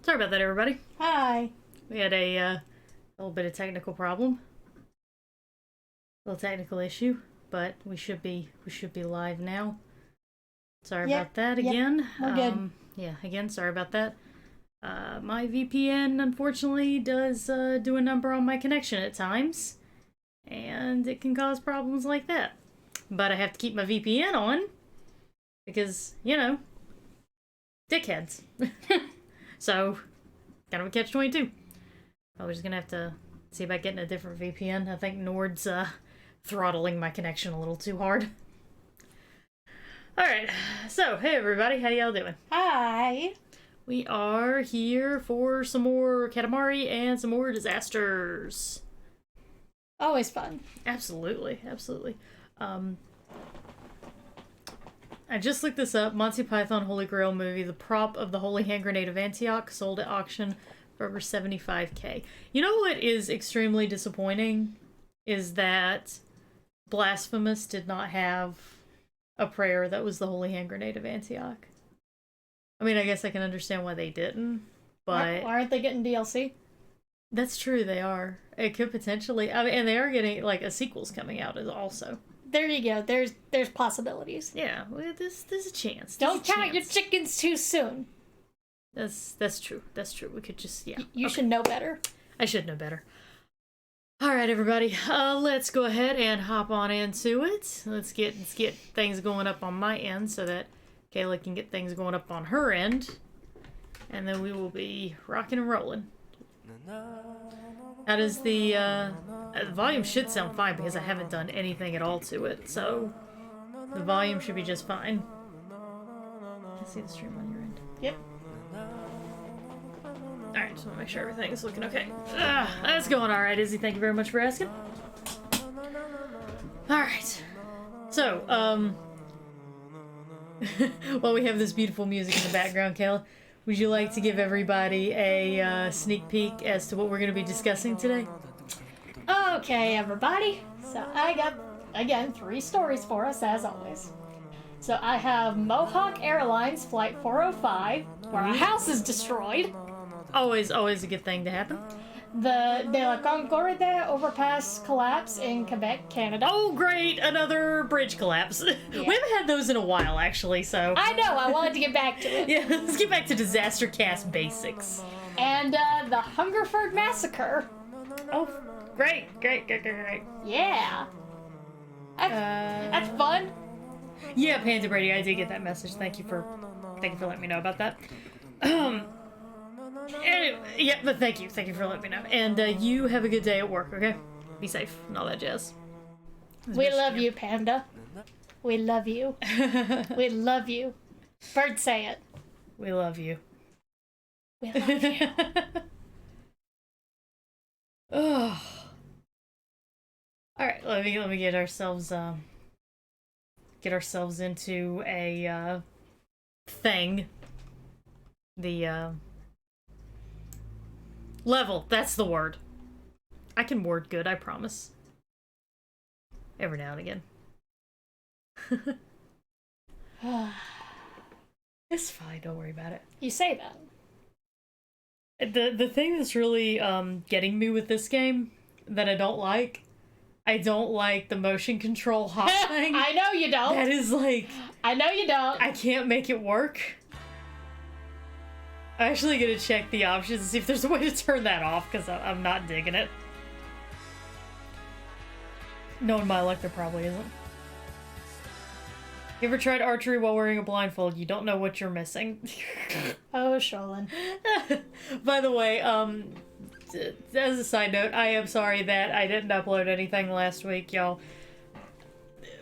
Sorry about that, everybody. Hi. We had a little bit of technical problem, a little technical issue, but we should be live now. Sorry about that again. We're good. Yeah, again, sorry about that. My VPN unfortunately does do a number on my connection at times, and it can cause problems like that. But I have to keep my VPN on because, you know, dickheads. So, kind of a catch-22. We're just gonna have to see about getting a different VPN. I think Nord's throttling my connection a little too hard. Alright, so, hey everybody, how y'all doing? Hi. We are here for some more Katamari and some more disasters. Always fun. Absolutely, absolutely. I just looked this up. Monty Python Holy Grail movie, the prop of the Holy Hand Grenade of Antioch, sold at auction for over $75,000. You know what is extremely disappointing? Is that Blasphemous did not have a prayer that was the Holy Hand Grenade of Antioch. I mean, I guess I can understand why they didn't, but... Why aren't they getting DLC? That's true, they are. It could potentially... I mean, and they are getting, like, a sequel's coming out also. There you go. There's possibilities. Yeah, well, there's a chance. Don't count your chickens too soon. That's true. That's true. We could just, yeah. You should know better. I should know better. Alright, everybody. Let's go ahead and hop on into it. Let's get things going up on my end so that Kayla can get things going up on her end. And then we will be rocking and rolling. How does the volume should sound fine because I haven't done anything at all to it, so the volume should be just fine. Can I see the stream on your end? Yep. Alright, just want to make sure everything is looking okay. That's going alright, Izzy. Thank you very much for asking. Alright. So, while we have this beautiful music in the background, Kayla, would you like to give everybody a sneak peek as to what we're going to be discussing today? Okay, everybody. So I got, again, 3 stories for us, as always. So I have Mohawk Airlines Flight 405, where a house is destroyed. Always a good thing to happen. The De la Concorde Overpass collapse in Quebec, Canada. Oh, great! Another bridge collapse. Yeah. We haven't had those in a while, actually, so... I know, I wanted to get back to it. Yeah, let's get back to DisasterCast basics. And, the Hungerford Massacre. Oh, great. Yeah. That's fun. Yeah, Panda Brady, I did get that message. Thank you for letting me know about that. Anyway, yeah, but thank you for letting me know. And you have a good day at work, okay? Be safe and all that jazz. We love you, Panda. We love you. We love you. Bird, say it. We love you. We love you. Oh. All right, let me get ourselves into a thing. The level, that's the word. I can word good, I promise. Every now and again. It's fine, don't worry about it. You say that. The thing that's really getting me with this game that I don't like the motion control hop thing. I know you don't. That is like... I know you don't. I can't make it work. I'm actually gonna check the options and see if there's a way to turn that off, because I'm not digging it. Knowing my luck, there probably isn't. You ever tried archery while wearing a blindfold? You don't know what you're missing. Oh, Sholin. By the way, as a side note, I am sorry that I didn't upload anything last week, y'all.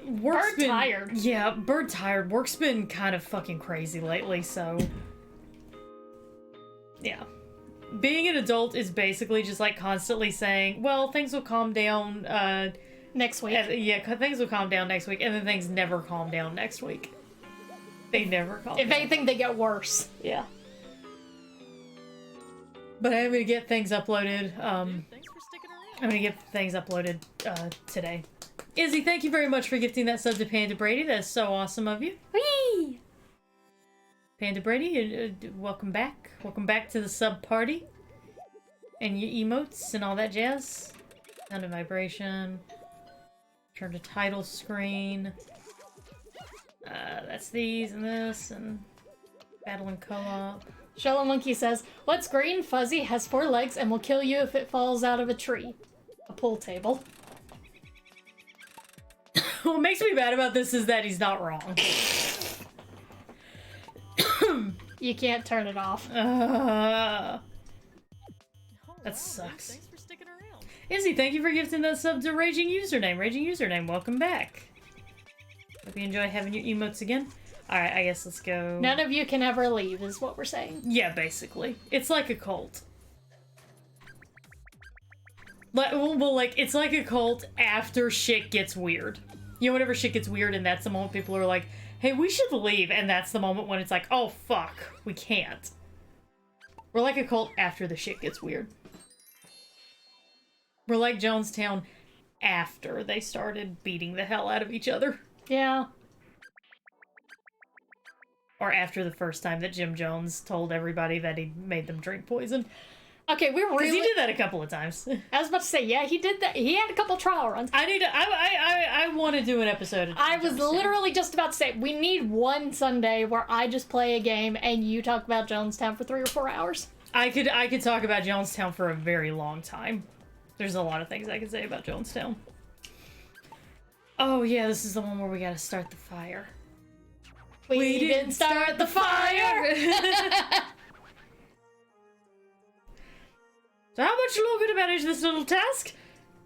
Bird tired. Yeah, bird tired. Work's been kind of fucking crazy lately, so... Yeah. Being an adult is basically just like constantly saying, well, things will calm down, next week. Yeah, things will calm down next week, and then things never calm down next week. They never calm down. If anything, they get worse. Yeah. But I'm gonna get things uploaded, I'm gonna get things uploaded, today. Izzy, thank you very much for gifting that sub to Panda Brady. That is so awesome of you. Whee! Panda Brady, welcome back. Welcome back to the sub party. And your emotes and all that jazz. Sound of vibration. Turn to title screen. That's these and this and battle and co-op. Shallow Monkey says, "What's green, fuzzy, has 4 legs, and will kill you if it falls out of a tree?" A pool table. What makes me bad about this is that he's not wrong. You can't turn it off. That sucks. Thanks for sticking around. Izzy, thank you for gifting that sub to Raging Username. Raging Username, welcome back. Hope you enjoy having your emotes again. Alright, I guess let's go. None of you can ever leave, is what we're saying. Yeah, basically. It's like a cult. Like, it's like a cult after shit gets weird. You know, whenever shit gets weird and that's the moment people are like, hey, we should leave, and that's the moment when it's like, oh, fuck, we can't. We're like a cult after the shit gets weird. We're like Jonestown after they started beating the hell out of each other. Yeah. Or after the first time that Jim Jones told everybody that he made them drink poison. Okay, we Because really... he did that a couple of times. I was about to say, yeah, he did that. He had a couple trial runs. I want to do an episode of I was Jonestown. literally just about to say, we need one Sunday where I just play a game and you talk about Jonestown for 3 or 4 hours. I could talk about Jonestown for a very long time. There's a lot of things I could say about Jonestown. Oh yeah, this is the one where we gotta start the fire. We didn't start the fire! So how much longer to manage this little task?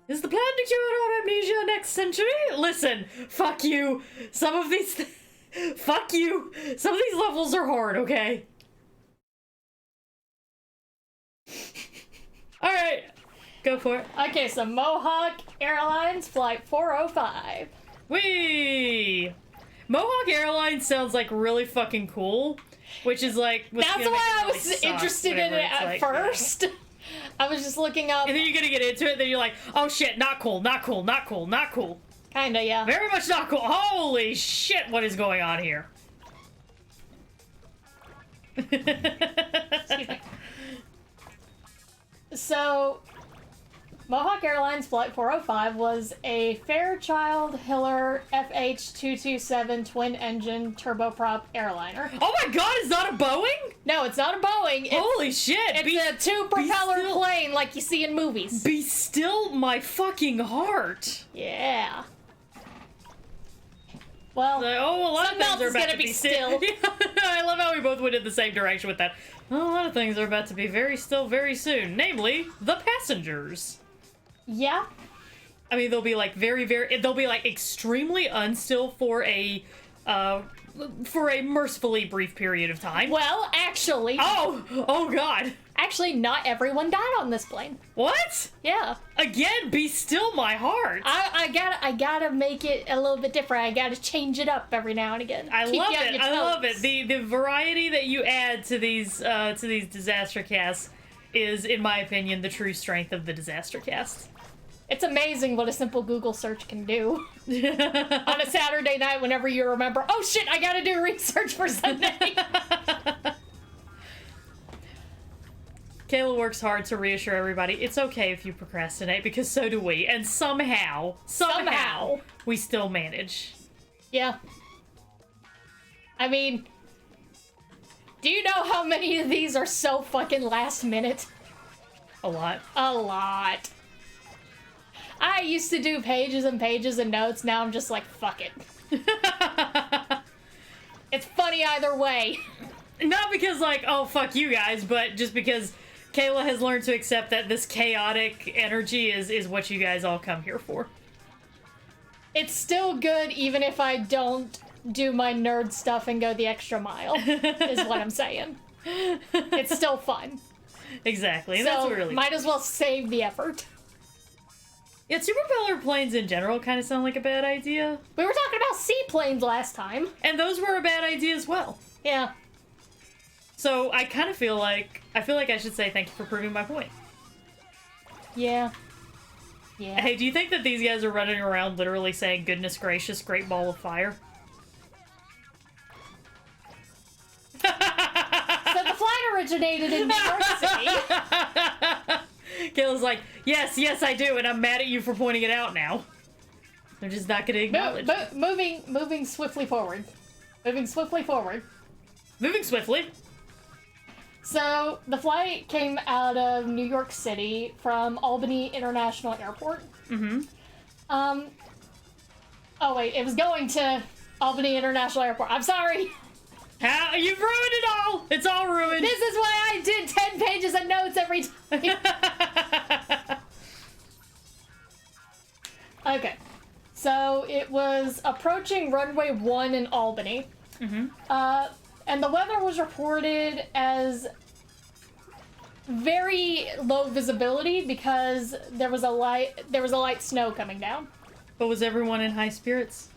Is the plan to cure our amnesia next century? Listen, fuck you. Some of these... fuck you. Some of these levels are hard, okay? Alright, go for it. Okay, so Mohawk Airlines Flight 405. Whee! Mohawk Airlines sounds like really fucking cool, which is like... That's why I was interested in it at first. I was just looking up... And then you're gonna get into it, then you're like, oh shit, not cool, not cool, not cool, not cool. Kinda, yeah. Very much not cool. Holy shit, what is going on here? Excuse me. So, Mohawk Airlines Flight 405 was a Fairchild Hiller FH227 twin-engine turboprop airliner. Oh my god, it's not a Boeing? No, it's not a Boeing. Holy shit! It's a 2-propeller still- plane like you see in movies. Be still my fucking heart. Yeah. Well, Like, oh, a lot of something else things are is about gonna to be be still. I love how we both went in the same direction with that. Well, a lot of things are about to be very still very soon. Namely, the passengers. yeah. I mean, they'll be like they'll be like extremely unstill for a mercifully brief period of time. Well, actually, Oh god. actually, not everyone died on this plane. What? Yeah. Again, be still my heart. I gotta make it a little bit different. I gotta change it up every now and again. I Keep love you on it. your I love it. toes. The variety that you add to these disaster casts is, in my opinion, the true strength of the disaster cast. It's amazing what a simple Google search can do. On a Saturday night, whenever you remember, oh shit, I gotta do research for Sunday. Kayla works hard to reassure everybody it's okay if you procrastinate, because so do we. And somehow, we still manage. Yeah. I mean, do you know how many of these are so fucking last minute? A lot. A lot. I used to do pages and pages of notes, now I'm just like, fuck it. It's funny either way. Not because, like, oh, fuck you guys, but just because Kayla has learned to accept that this chaotic energy is what you guys all come here for. It's still good even if I don't do my nerd stuff and go the extra mile, is what I'm saying. It's still fun. Exactly, and So, that's really might as well save the effort. Yeah, two propeller planes in general kind of sound like a bad idea. We were talking about seaplanes last time. And those were a bad idea as well. Yeah. So I kind of feel like I should say thank you for proving my point. Yeah. Yeah. Hey, do you think that these guys are running around literally saying, goodness gracious, great ball of fire? originated in New York City. Kayla's like, yes, I do, and I'm mad at you for pointing it out now. They're just not gonna acknowledge it. Moving swiftly forward. Moving swiftly forward. Moving swiftly. So, the flight came out of New York City from Albany International Airport. Mm-hmm. Oh wait, it was going to Albany International Airport. I'm sorry. How? You've ruined it all! It's all ruined! This is why I did 10 pages of notes every time. Okay. So, it was approaching runway 1 in Albany. Mm-hmm. And the weather was reported as very low visibility because there was a light snow coming down. But was everyone in high spirits?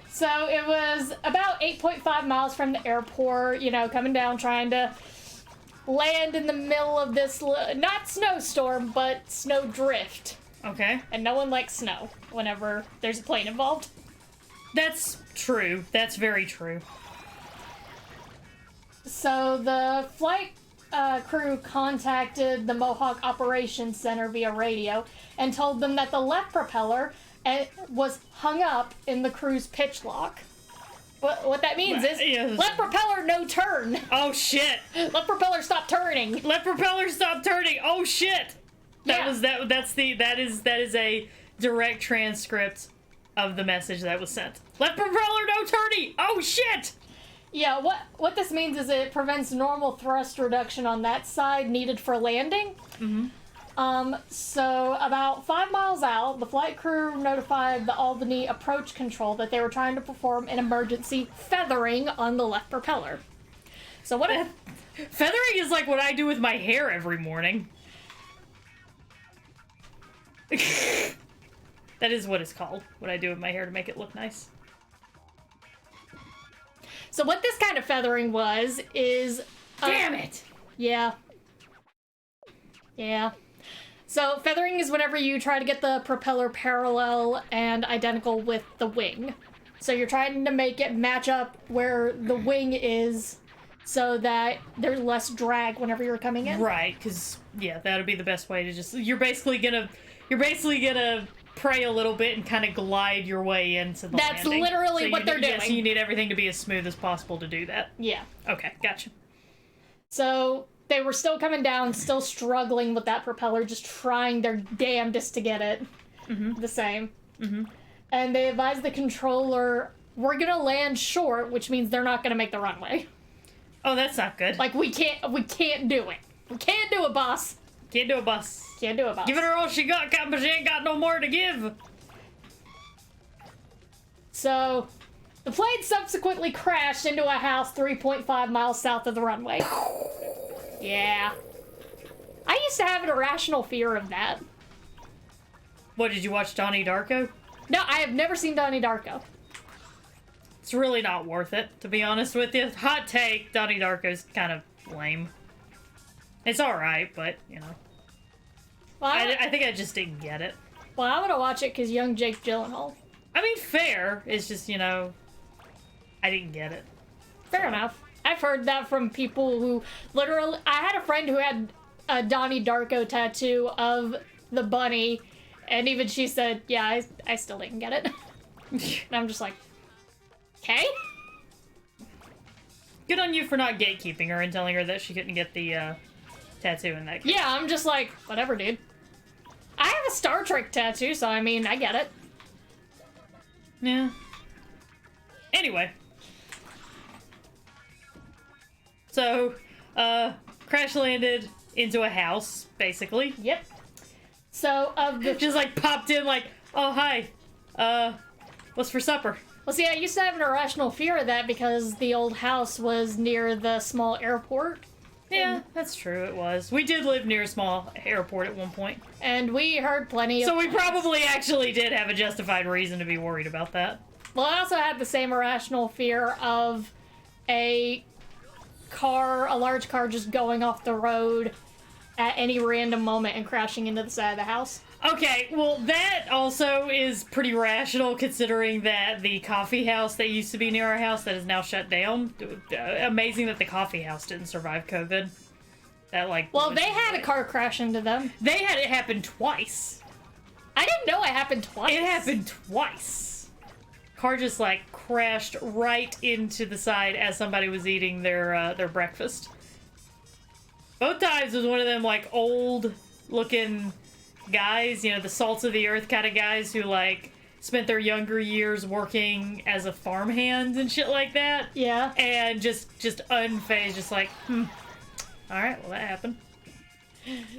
So it was about 8.5 miles from the airport, you know, coming down, trying to land in the middle of this, not snowstorm, but snow drift. Okay. And no one likes snow whenever there's a plane involved. That's true. That's very true. So the flight crew contacted the Mohawk Operations Center via radio and told them that the left propeller was hung up in the crew's pitch lock. What that means is, left propeller, no turn. Oh shit! Left propeller, stop turning. Left propeller, stop turning. Oh shit! That is a direct transcript of the message that was sent. Left propeller, no turning. Oh shit! Yeah, what this means is it prevents normal thrust reduction on that side needed for landing. Mm-hmm. So about 5 miles out, the flight crew notified the Albany approach control that they were trying to perform an emergency feathering on the left propeller. So what if... Feathering is like what I do with my hair every morning. That is what it's called. What I do with my hair to make it look nice. So what this kind of feathering was is... Damn it! Yeah. Yeah. So feathering is whenever you try to get the propeller parallel and identical with the wing. So you're trying to make it match up where the wing is so that there's less drag whenever you're coming in. Right, because, yeah, that would be the best way to just... You're basically gonna pray a little bit and kind of glide your way into the That's landing. literally what they're doing. Yes, you need everything to be as smooth as possible to do that. Yeah. Okay, gotcha. So they were still coming down, still struggling with that propeller, just trying their damnedest to get it the same. Mm-hmm. And they advised the controller, we're gonna land short, which means they're not gonna make the runway. Oh, that's not good. Like, we can't do it. We can't do it, boss. Can't do it, boss. Can't do it, boss. Giving her all she got, but she ain't got no more to give. So, the plane subsequently crashed into a house 3.5 miles south of the runway. Yeah. I used to have an irrational fear of that. What, did you watch Donnie Darko? No, I have never seen Donnie Darko. It's really not worth it, to be honest with you. Hot take, Donnie Darko's kind of lame. It's alright, but, you know. Well, I think I just didn't get it. Well, I'm gonna watch it because young Jake Gyllenhaal. I mean, fair. It's just, you know, I didn't get it. Fair enough. I've heard that from people who literally... I had a friend who had a Donnie Darko tattoo of the bunny, and even she said, yeah, I still didn't get it. And I'm just like, okay? Good on you for not gatekeeping her and telling her that she couldn't get the tattoo in that case. Yeah, I'm just like, whatever, dude. I have a Star Trek tattoo, so I mean, I get it. Yeah. Anyway. So, crash landed into a house, basically. Yep. So, of the... Just, like, popped in like, oh, hi. What's for supper? Well, see, I used to have an irrational fear of that because the old house was near the small airport. Yeah, that's true, it was. We did live near a small airport at one point. And we heard plenty of... So we probably actually did have a justified reason to be worried about that. Well, I also had the same irrational fear of a large car just going off the road at any random moment and crashing into the side of the house. Okay, well, that also is pretty rational considering that the coffee house that used to be near our house that is now shut down. Amazing that the coffee house didn't survive COVID. That, like, Well, they had a car crash into them. They had it happen twice. I didn't know it happened twice. It happened twice. Car just, like, crashed right into the side as somebody was eating their breakfast. Both times was one of them, like, old-looking guys, you know, the salts of the earth kind of guys who, like, spent their younger years working as a farmhand and shit like that. Yeah. And just unfazed, just like, alright, well, that happened.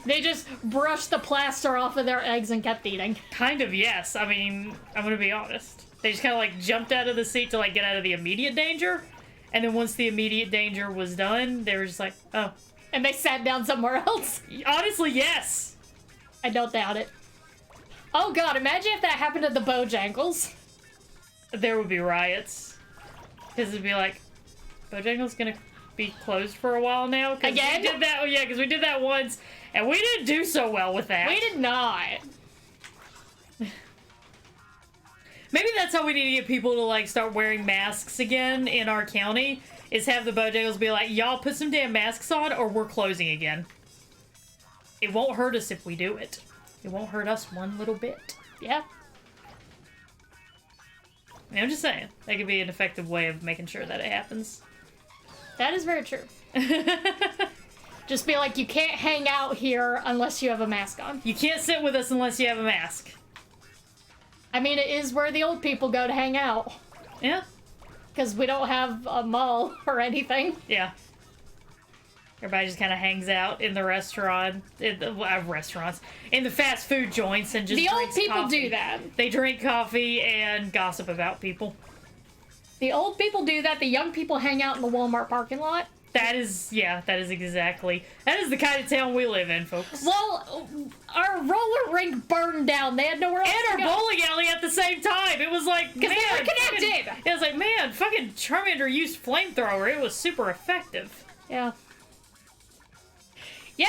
They just brushed the plaster off of their eggs and kept eating. Kind of, yes. I mean, I'm gonna be honest. They just kind of, like, jumped out of the seat to, like, get out of the immediate danger. And then once the immediate danger was done, they were just like, oh. And they sat down somewhere else. Honestly, yes. I don't doubt it. Oh god, imagine if that happened at the Bojangles. There would be riots. Because it'd be like, Bojangles gonna be closed for a while now? Again? We did that, yeah, because we did that once, and we didn't do so well with that. We did not. Maybe that's how we need to get people to, like, start wearing masks again in our county, is have the Bojangles be like, y'all put some damn masks on or we're closing again. It won't hurt us if we do it. It won't hurt us one little bit. Yeah. I mean, I'm just saying. That could be an effective way of making sure that it happens. That is very true. Just be like, you can't hang out here unless you have a mask on. You can't sit with us unless you have a mask. I mean, it is where the old people go to hang out. Yeah. Because we don't have a mall or anything. Yeah. Everybody just kind of hangs out in the restaurant, in the restaurants, in the fast food joints, and just the old drinks people coffee. do that. They drink coffee and gossip about people. The old people do that. The young people hang out in the Walmart parking lot. That is the kind of town we live in, folks. Well, our roller rink burned down. They had nowhere else And to our go. bowling alley at the same time. It was like, man, Because they were connected. It was like, man, fucking Charmander used flamethrower. It was super effective. Yeah. Yep.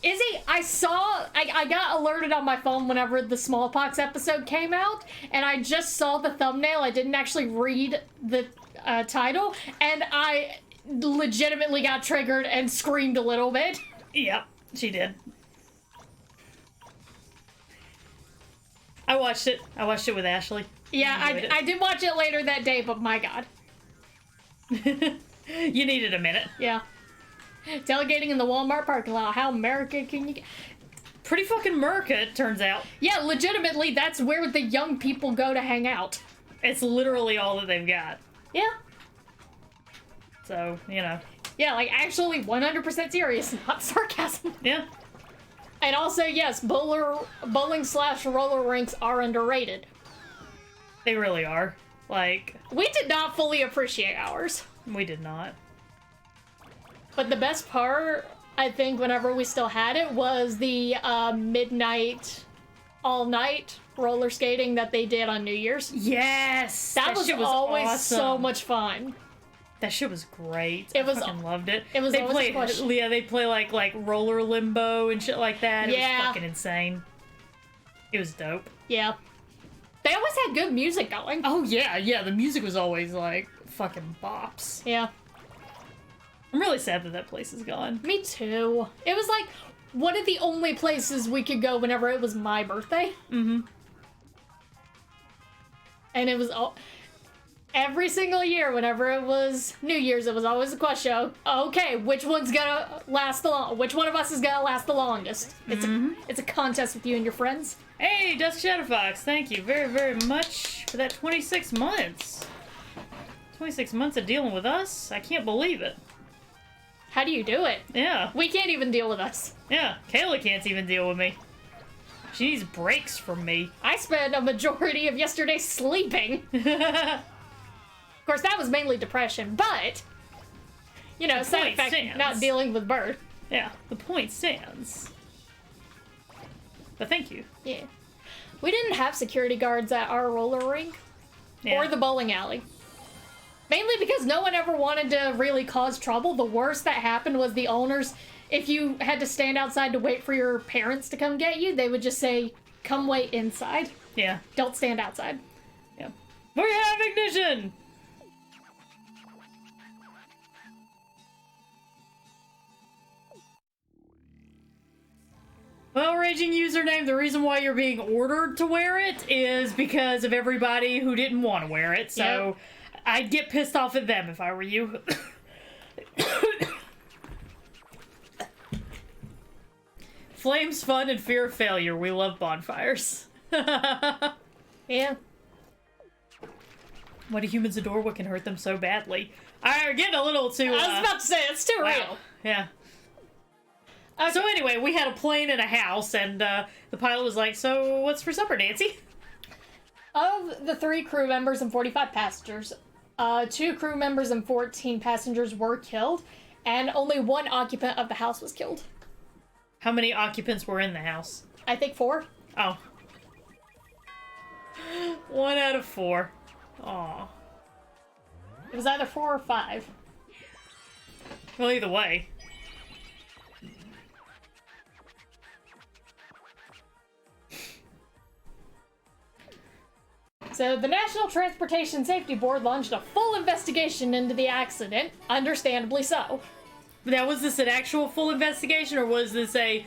Izzy, I got alerted on my phone whenever the smallpox episode came out, and I just saw the thumbnail. I didn't actually read the title, and I legitimately got triggered and screamed a little bit. Yep, she did. I watched it. I watched it with Ashley. Yeah, I did watch it later that day, but my god. You needed a minute. Yeah. Delegating in the Walmart parking lot. How American can you get? Pretty fucking America, it turns out. Yeah, legitimately, that's where the young people go to hang out. It's literally all that they've got. Yeah. So, you know. Yeah, like, actually 100% serious, not sarcasm. Yeah. And also, yes, bowling/roller rinks are underrated. They really are. Like, We did not fully appreciate ours. we did not. But the best part, I think, whenever we still had it, was the midnight, all-night roller skating that they did on New Year's. Yes! That was shit was always awesome. so much fun. That shit was great. It was- I fucking loved it. it was they always play, a push. yeah, they play like roller limbo and shit like that. It Yeah. was fucking insane. It was dope. Yeah. They always had good music going. Oh yeah, the music was always like fucking bops. Yeah. I'm really sad that place is gone. Me too. It was like one of the only places we could go whenever it was my birthday. Mm-hmm. And it was all... Every single year, whenever it was New Year's, it was always a question. Okay, which one's gonna last the long? Which one of us is gonna last the longest? It's a contest with you and your friends. Hey, Dusk Shadow Fox, thank you very, very much for that 26 months. 26 months of dealing with us? I can't believe it. How do you do it? Yeah, We can't even deal with us. yeah. Kayla can't even deal with me. She needs breaks from me. I spent a majority of yesterday sleeping. Of course, that was mainly depression, but, you know, side point effect, stands. not dealing with bird. Yeah, the point stands. But thank you. Yeah. We didn't have security guards at our roller rink Yeah. or the bowling alley. Mainly because no one ever wanted to really cause trouble. The worst that happened was the owners if you had to stand outside to wait for your parents to come get you, they would just say, come wait inside. Yeah. Don't stand outside. Yeah. We have ignition! Well, Raging Username, the reason why you're being ordered to wear it is because of everybody who didn't want to wear it, so I'd get pissed off at them if I were you. Flames, fun, and fear of failure. We love bonfires. Yeah. What do humans adore? What can hurt them so badly? We're getting a little too... I was about to say, it's too real. Yeah. Okay. So anyway, we had a plane and a house, and the pilot was like, so what's for supper, Nancy? Of the 3 crew members and 45 passengers, 2 crew members and 14 passengers were killed, and only 1 occupant of the house was killed. How many occupants were in the house? I think 4. Oh. 1 out of 4. Aw. It was either 4 or 5. Well, either way. So, the National Transportation Safety Board launched a full investigation into the accident, understandably so. Now, was this an actual full investigation, or was this a,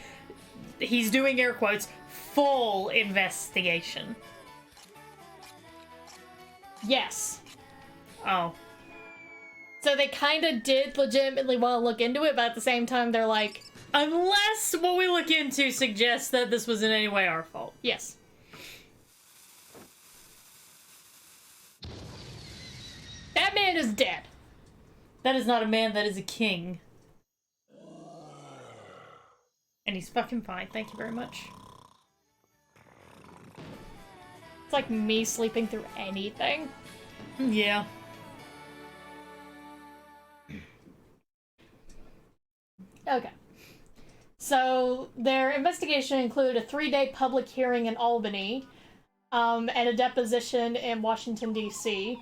he's doing air quotes, full investigation? Yes. Oh. So they kind of did legitimately want to look into it, but at the same time, they're like... Unless what we look into suggests that this was in any way our fault. Yes. That man is dead. That is not a man, that is a king. And he's fucking fine, thank you very much. It's like me sleeping through anything. Yeah. Okay. So, their investigation included a 3-day public hearing in Albany, and a deposition in Washington, D.C.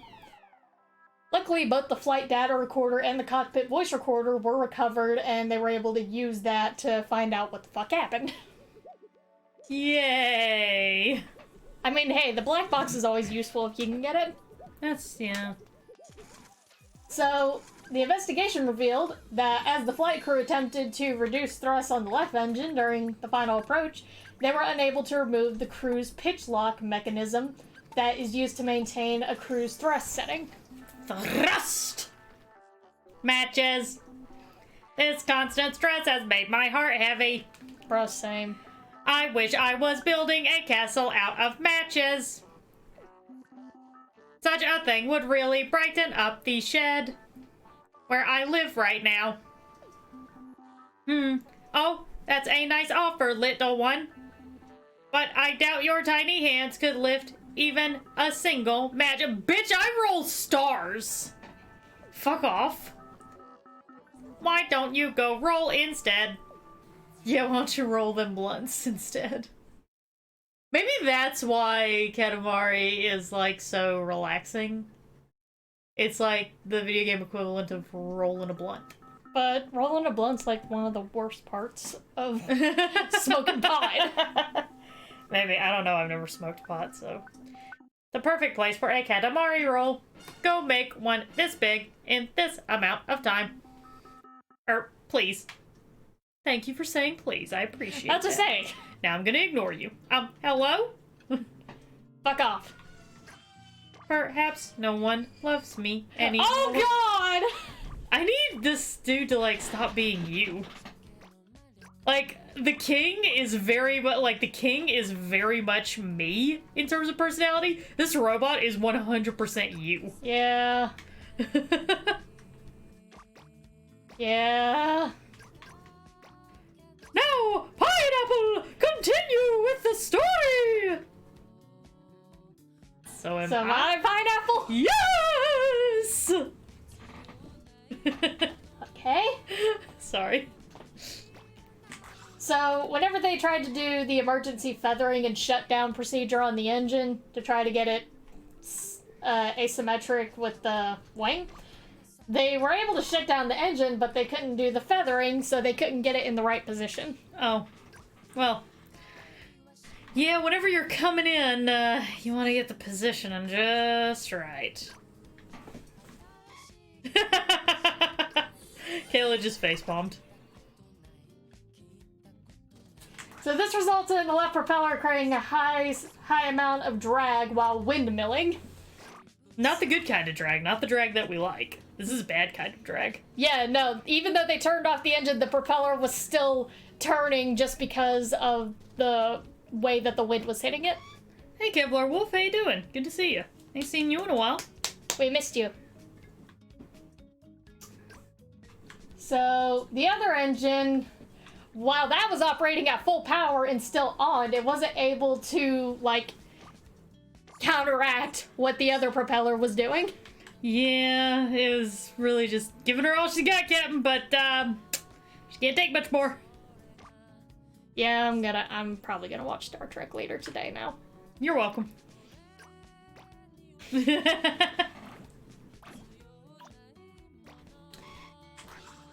Luckily, both the flight data recorder and the cockpit voice recorder were recovered, and they were able to use that to find out what the fuck happened. Yay! I mean, hey, the black box is always useful if you can get it. That's, yeah. So, the investigation revealed that as the flight crew attempted to reduce thrust on the left engine during the final approach, they were unable to remove the crew's pitch lock mechanism that is used to maintain a crew's thrust setting. Thrust! Matches! This constant stress has made my heart heavy. Bro, same. I wish I was building a castle out of matches. Such a thing would really brighten up the shed where I live right now. Oh, that's a nice offer, little one. But I doubt your tiny hands could lift even a single match. Bitch, I roll stars. Fuck off. Why don't you go roll instead? Yeah, why don't you roll them blunts instead? Maybe that's why Katamari is, like, so relaxing. It's like the video game equivalent of rolling a blunt. But rolling a blunt's like one of the worst parts of smoking pot. Maybe, I don't know, I've never smoked pot, so... The perfect place for a Katamari roll. Go make one this big in this amount of time. Please. Thank you for saying please, I appreciate That's that. a saying. Now I'm gonna ignore you. Hello? Fuck off. Perhaps no one loves me anymore. Oh god! I need this dude to, like, stop being you. Like, the king is very much me in terms of personality. This robot is 100% you. Yeah. Yeah. Now, Pineapple, continue with the story! So am I. Pineapple? Yes! Okay. Sorry. So, whenever they tried to do the emergency feathering and shutdown procedure on the engine to try to get it asymmetric with the wing, they were able to shut down the engine, but they couldn't do the feathering, so they couldn't get it in the right position. Oh. Well. Yeah, whenever you're coming in, you want to get the positioning just right. Kayla just facepalmed. So this resulted in the left propeller creating a high amount of drag while windmilling. Not the good kind of drag, not the drag that we like. This is a bad kind of drag. Yeah, no, even though they turned off the engine, the propeller was still turning just because of the way that the wind was hitting it. Hey, Kevlar Wolf, how you doing? Good to see you. Ain't seen you in a while. We missed you. So, the other engine, while that was operating at full power and still on, it wasn't able to, like, counteract what the other propeller was doing. Yeah, it was really just giving her all she got, Captain, but, she can't take much more. Yeah, I'm probably gonna watch Star Trek later today now. You're welcome.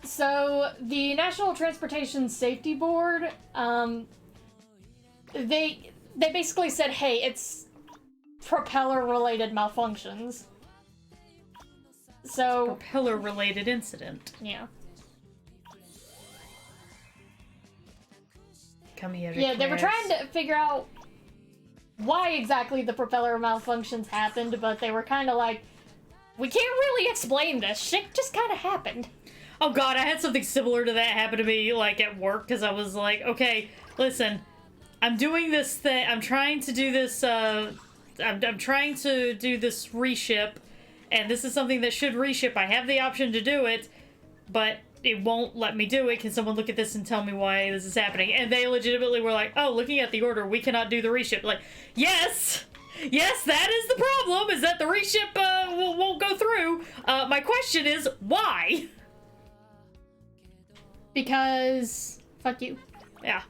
So, the National Transportation Safety Board, they basically said, hey, it's propeller-related malfunctions. So... Propeller-related incident. Yeah. Come here, Yeah, they were trying to figure out why exactly the propeller malfunctions happened, but they were kind of like, we can't really explain this. Shit just kind of happened. Oh god, I had something similar to that happen to me, like, at work, because I was like, okay, listen, I'm doing this thing, I'm trying to do this, I'm trying to do this reship, and this is something that should reship. I have the option to do it, but it won't let me do it. Can someone look at this and tell me why this is happening? And they legitimately were like, oh, looking at the order, we cannot do the reship. Like, yes! Yes, that is the problem, is that the reship won't go through. My question is, why? Because... fuck you. Yeah.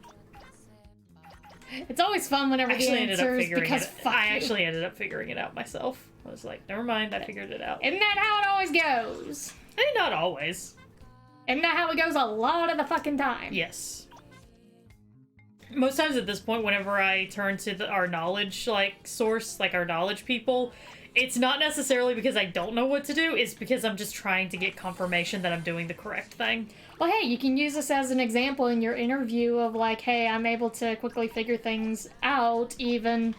It's always fun whenever the answer is because fuck you. I actually ended up figuring it out myself. I was like, never mind, I figured it out. Isn't that how it always goes? I mean, not always. Isn't that how it goes a lot of the fucking time? Yes. Most times at this point, whenever I turn to our knowledge, like, source, like our knowledge people, it's not necessarily because I don't know what to do, it's because I'm just trying to get confirmation that I'm doing the correct thing. Well, hey, you can use this as an example in your interview of like, hey, I'm able to quickly figure things out even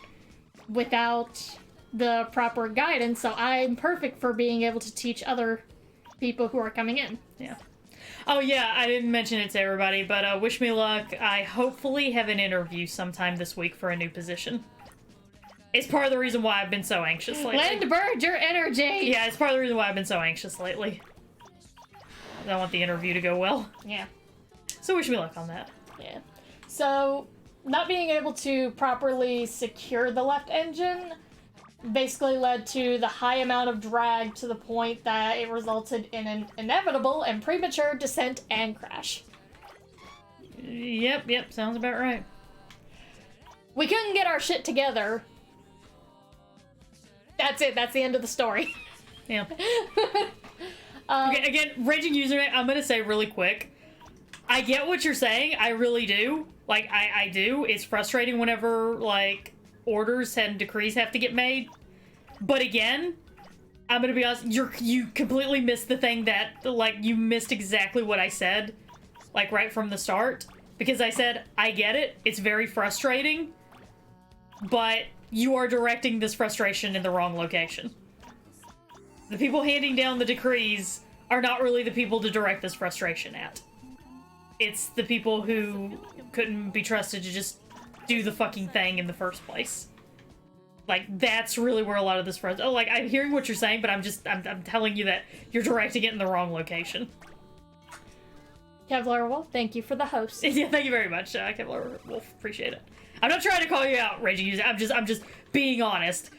without the proper guidance, so I'm perfect for being able to teach other people who are coming in. Yeah. Oh yeah, I didn't mention it to everybody, but wish me luck. I hopefully have an interview sometime this week for a new position. It's part of the reason why I've been so anxious lately. Lend Bird your energy! Yeah, it's part of the reason why I've been so anxious lately. I want the interview to go well. Yeah. So wish me luck on that. Yeah. So, not being able to properly secure the left engine basically led to the high amount of drag to the point that it resulted in an inevitable and premature descent and crash. Yep, sounds about right. We couldn't get our shit together. That's it, that's the end of the story. Yeah. Okay, again, raging username, I'm gonna say really quick, I get what you're saying, I really do. Like, I do. It's frustrating whenever, like, orders and decrees have to get made. But again, I'm gonna be honest, you completely missed the thing that, like, you missed exactly what I said, like, right from the start. Because I said, I get it, it's very frustrating, but you are directing this frustration in the wrong location. The people handing down the decrees are not really the people to direct this frustration at. It's the people who couldn't be trusted to just do the fucking thing in the first place. Like, that's really where a lot of this frustration... Oh, like, I'm hearing what you're saying, but I'm telling you that you're directing it in the wrong location. Kevlar Wolf, thank you for the host. Yeah, thank you very much, Kevlar Wolf. Appreciate it. I'm not trying to call you out, Raging User. I'm just being honest.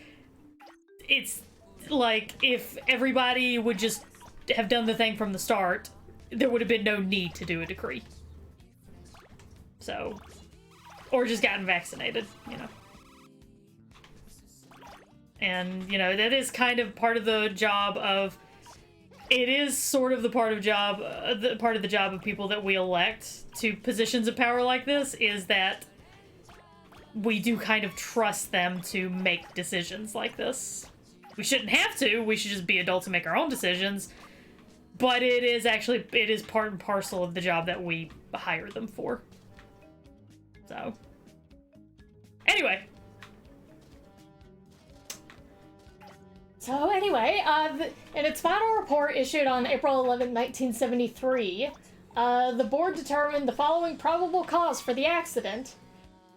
It's like, if everybody would just have done the thing from the start, there would have been no need to do a decree. So, or just gotten vaccinated, you know. And, you know, that is kind of part of the job of it is sort of the part of the job of people that we elect to positions of power like this is that we do kind of trust them to make decisions like this. We shouldn't have to. We should just be adults and make our own decisions. But it is part and parcel of the job that we hire them for. So, anyway. In its final report issued on April 11, 1973, the board determined the following probable cause for the accident.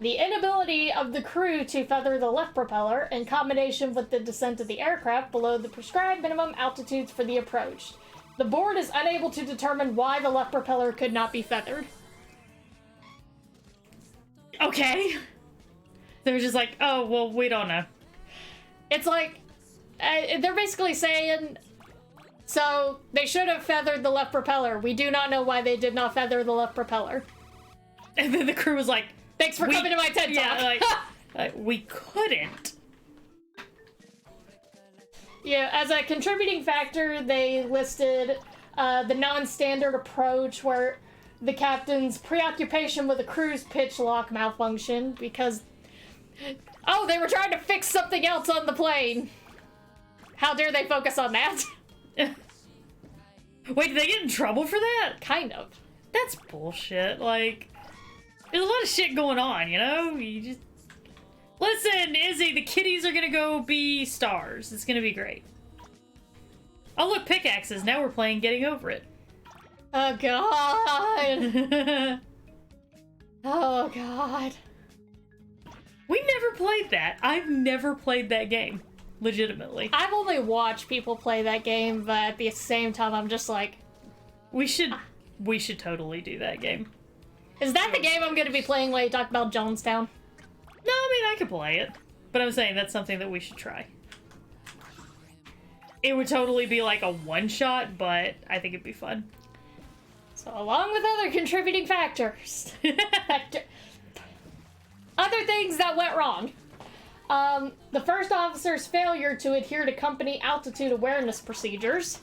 The inability of the crew to feather the left propeller in combination with the descent of the aircraft below the prescribed minimum altitudes for the approach. The board is unable to determine why the left propeller could not be feathered. Okay. They're just like, oh, well, we don't know. It's like, they're basically saying, so they should have feathered the left propeller. We do not know why they did not feather the left propeller. And then the crew was like, thanks for coming to my TED Talk. Yeah, like, we couldn't. Yeah, as a contributing factor, they listed the non-standard approach where the captain's preoccupation with the crew's pitch lock malfunction because, oh, they were trying to fix something else on the plane. How dare they focus on that? Wait, did they get in trouble for that? Kind of. That's bullshit. Like, there's a lot of shit going on, you know? You just... Listen, Izzy, the kitties are gonna go be stars. It's gonna be great. Oh, look, pickaxes. Now we're playing Getting Over It. Oh, God. Oh, God. We never played that. I've never played that game. Legitimately. I've only watched people play that game, but at the same time, I'm just like... We should totally do that game. Is that the game I'm gonna be playing while you talk about Jonestown? No, I mean, I could play it. But I'm saying that's something that we should try. It would totally be like a one-shot, but I think it'd be fun. So, along with other contributing factors, other things that went wrong. The first officer's failure to adhere to company altitude awareness procedures.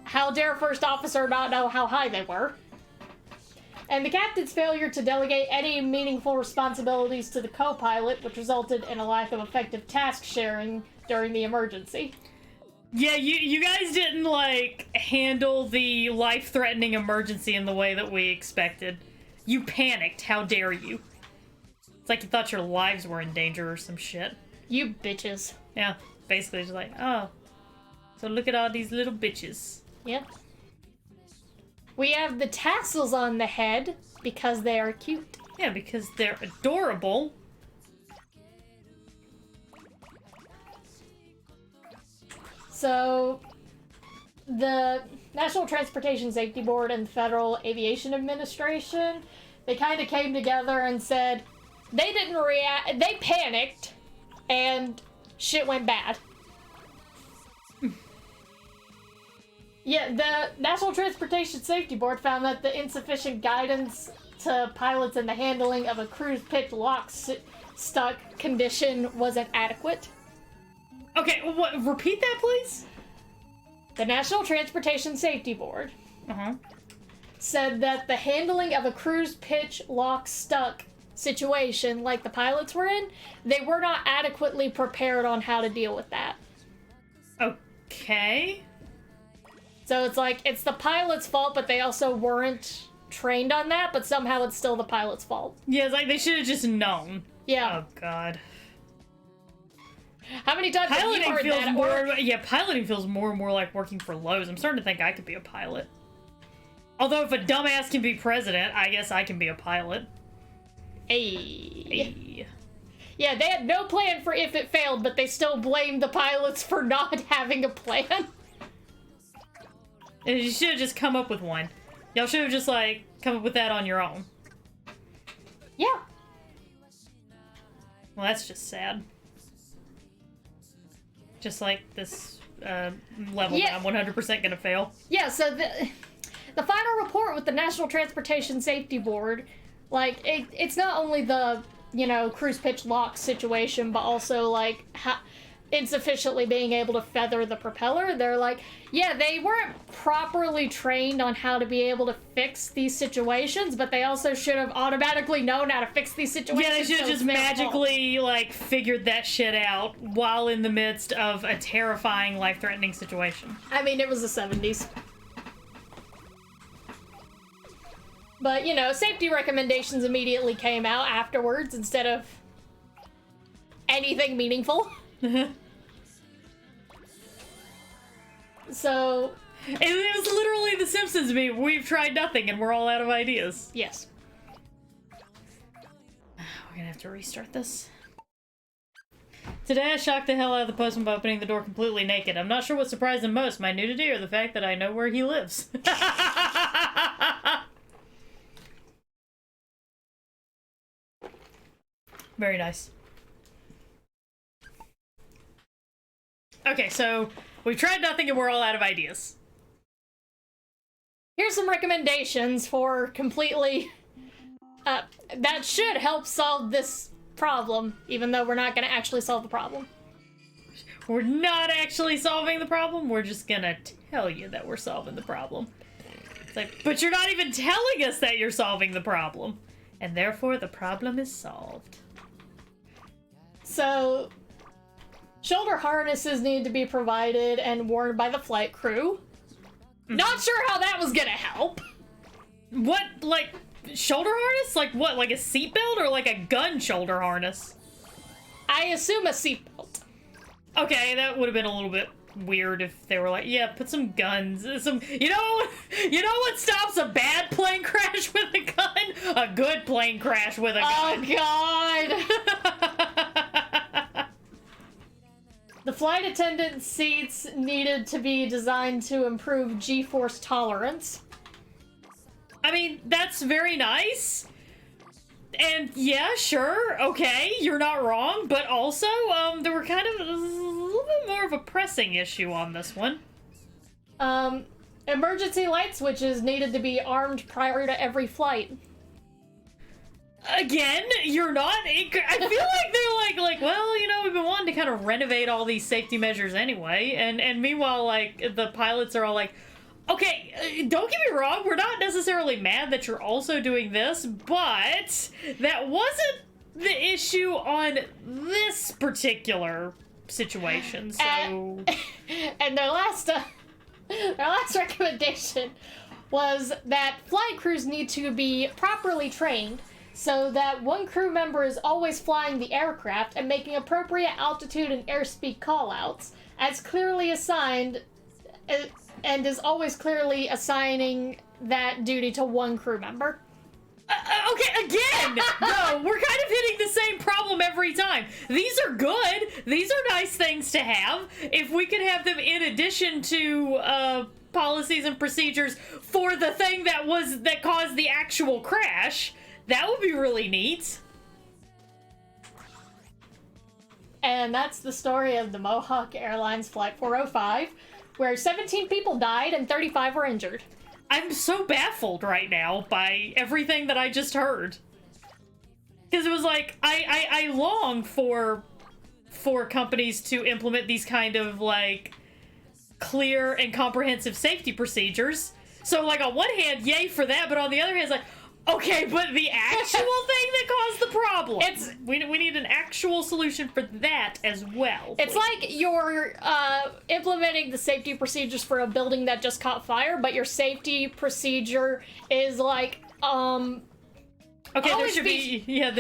How dare first officer not know how high they were? And the captain's failure to delegate any meaningful responsibilities to the co-pilot, which resulted in a lack of effective task sharing during the emergency. Yeah, you guys didn't, like, handle the life-threatening emergency in the way that we expected. You panicked. How dare you? It's like you thought your lives were in danger or some shit. You bitches. Yeah, basically just like, oh, so look at all these little bitches. Yep. We have the tassels on the head because they are cute. Yeah, because they're adorable. So, the National Transportation Safety Board and the Federal Aviation Administration, they kind of came together and said they didn't react, they panicked, and shit went bad. Yeah, the National Transportation Safety Board found that the insufficient guidance to pilots in the handling of a cruise pitch lock stuck condition wasn't adequate. Okay, what? Repeat that, please? The National Transportation Safety Board said that the handling of a cruise pitch lock stuck situation like the pilots were in, they were not adequately prepared on how to deal with that. Okay. So it's like, it's the pilot's fault, but they also weren't trained on that, but somehow it's still the pilot's fault. Yeah, it's like they should have just known. Yeah. Oh, God. How many times have you heard that? Yeah, piloting feels more and more like working for Lowe's. I'm starting to think I could be a pilot. Although if a dumbass can be president, I guess I can be a pilot. Hey. Yeah, they had no plan for if it failed, but they still blamed the pilots for not having a plan. And you should have just come up with one. Y'all should have just, like, come up with that on your own. Yeah. Well, that's just sad. Just like this level that I'm 100% gonna fail. Yeah, so the final report with the National Transportation Safety Board, like, it's not only the, you know, cruise pitch lock situation, but also, like, insufficiently being able to feather the propeller. They're like, yeah, they weren't properly trained on how to be able to fix these situations, but they also should have automatically known how to fix these situations. Yeah, they should have just magically, like, figured that shit out while in the midst of a terrifying, life-threatening situation. I mean, it was the 70s. But, you know, safety recommendations immediately came out afterwards instead of anything meaningful. So... It was literally The Simpsons meme. We've tried nothing and we're all out of ideas. Yes. We're gonna have to restart this. Today I shocked the hell out of the postman by opening the door completely naked. I'm not sure what surprised him most, my nudity or the fact that I know where he lives. Very nice. Okay, so we've tried nothing and we're all out of ideas. Here's some recommendations for completely... that should help solve this problem, even though we're not going to actually solve the problem. We're not actually solving the problem, we're just gonna tell you that we're solving the problem. It's like, but you're not even telling us that you're solving the problem. And therefore the problem is solved. So, shoulder harnesses need to be provided and worn by the flight crew. Not sure how that was gonna help. What, like, shoulder harness? Like what, like a seatbelt or like a gun shoulder harness? I assume a seatbelt. Okay, that would have been a little bit weird if they were like, yeah, put some guns, some, you know what stops a bad plane crash with a gun? A good plane crash with a gun. Oh god! The flight attendant seats needed to be designed to improve G-force tolerance. I mean, that's very nice. And yeah, sure, okay, you're not wrong, but also, there were kind of a little bit more of a pressing issue on this one. Emergency light switches needed to be armed prior to every flight. Again, you're not. I feel like they're like, well, you know, we've been wanting to kind of renovate all these safety measures anyway, and meanwhile, like, the pilots are all like, okay, don't get me wrong, we're not necessarily mad that you're also doing this, but that wasn't the issue on this particular situation, so... And their last recommendation was that flight crews need to be properly trained so that one crew member is always flying the aircraft and making appropriate altitude and airspeed callouts, as clearly assigned... and is always clearly assigning that duty to one crew member. Okay, again! No, we're kind of hitting the same problem every time. These are good. These are nice things to have. If we could have them in addition to policies and procedures for the thing that caused the actual crash, that would be really neat. And that's the story of the Mohawk Airlines Flight 405, where 17 people died and 35 were injured. I'm so baffled right now by everything that I just heard. Because it was like, I long for companies to implement these kind of, like, clear and comprehensive safety procedures. So, like, on one hand, yay for that, but on the other hand, it's like, okay, but the actual thing that caused the problem. We need an actual solution for that as well. It's like you're implementing the safety procedures for a building that just caught fire, but your safety procedure is like, okay, there should be, yeah,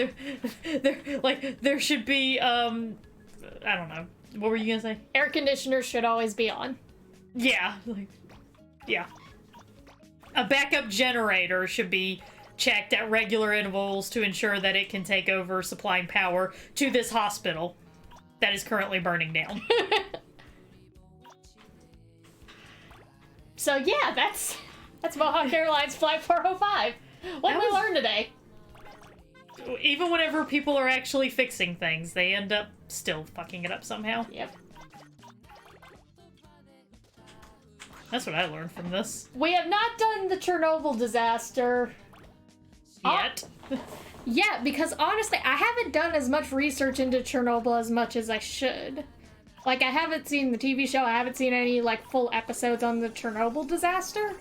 there should be, I don't know. What were you gonna say? Air conditioners should always be on. Yeah, like, yeah. A backup generator should be checked at regular intervals to ensure that it can take over supplying power to this hospital that is currently burning down. So yeah, that's Mohawk Airlines Flight 405. What did we learn today? Even whenever people are actually fixing things, they end up still fucking it up somehow. Yep. That's what I learned from this. We have not done the Chernobyl disaster yet. Yeah, because honestly, I haven't done as much research into Chernobyl as much as I should. Like, I haven't seen the TV show. I haven't seen any, like, full episodes on the Chernobyl disaster.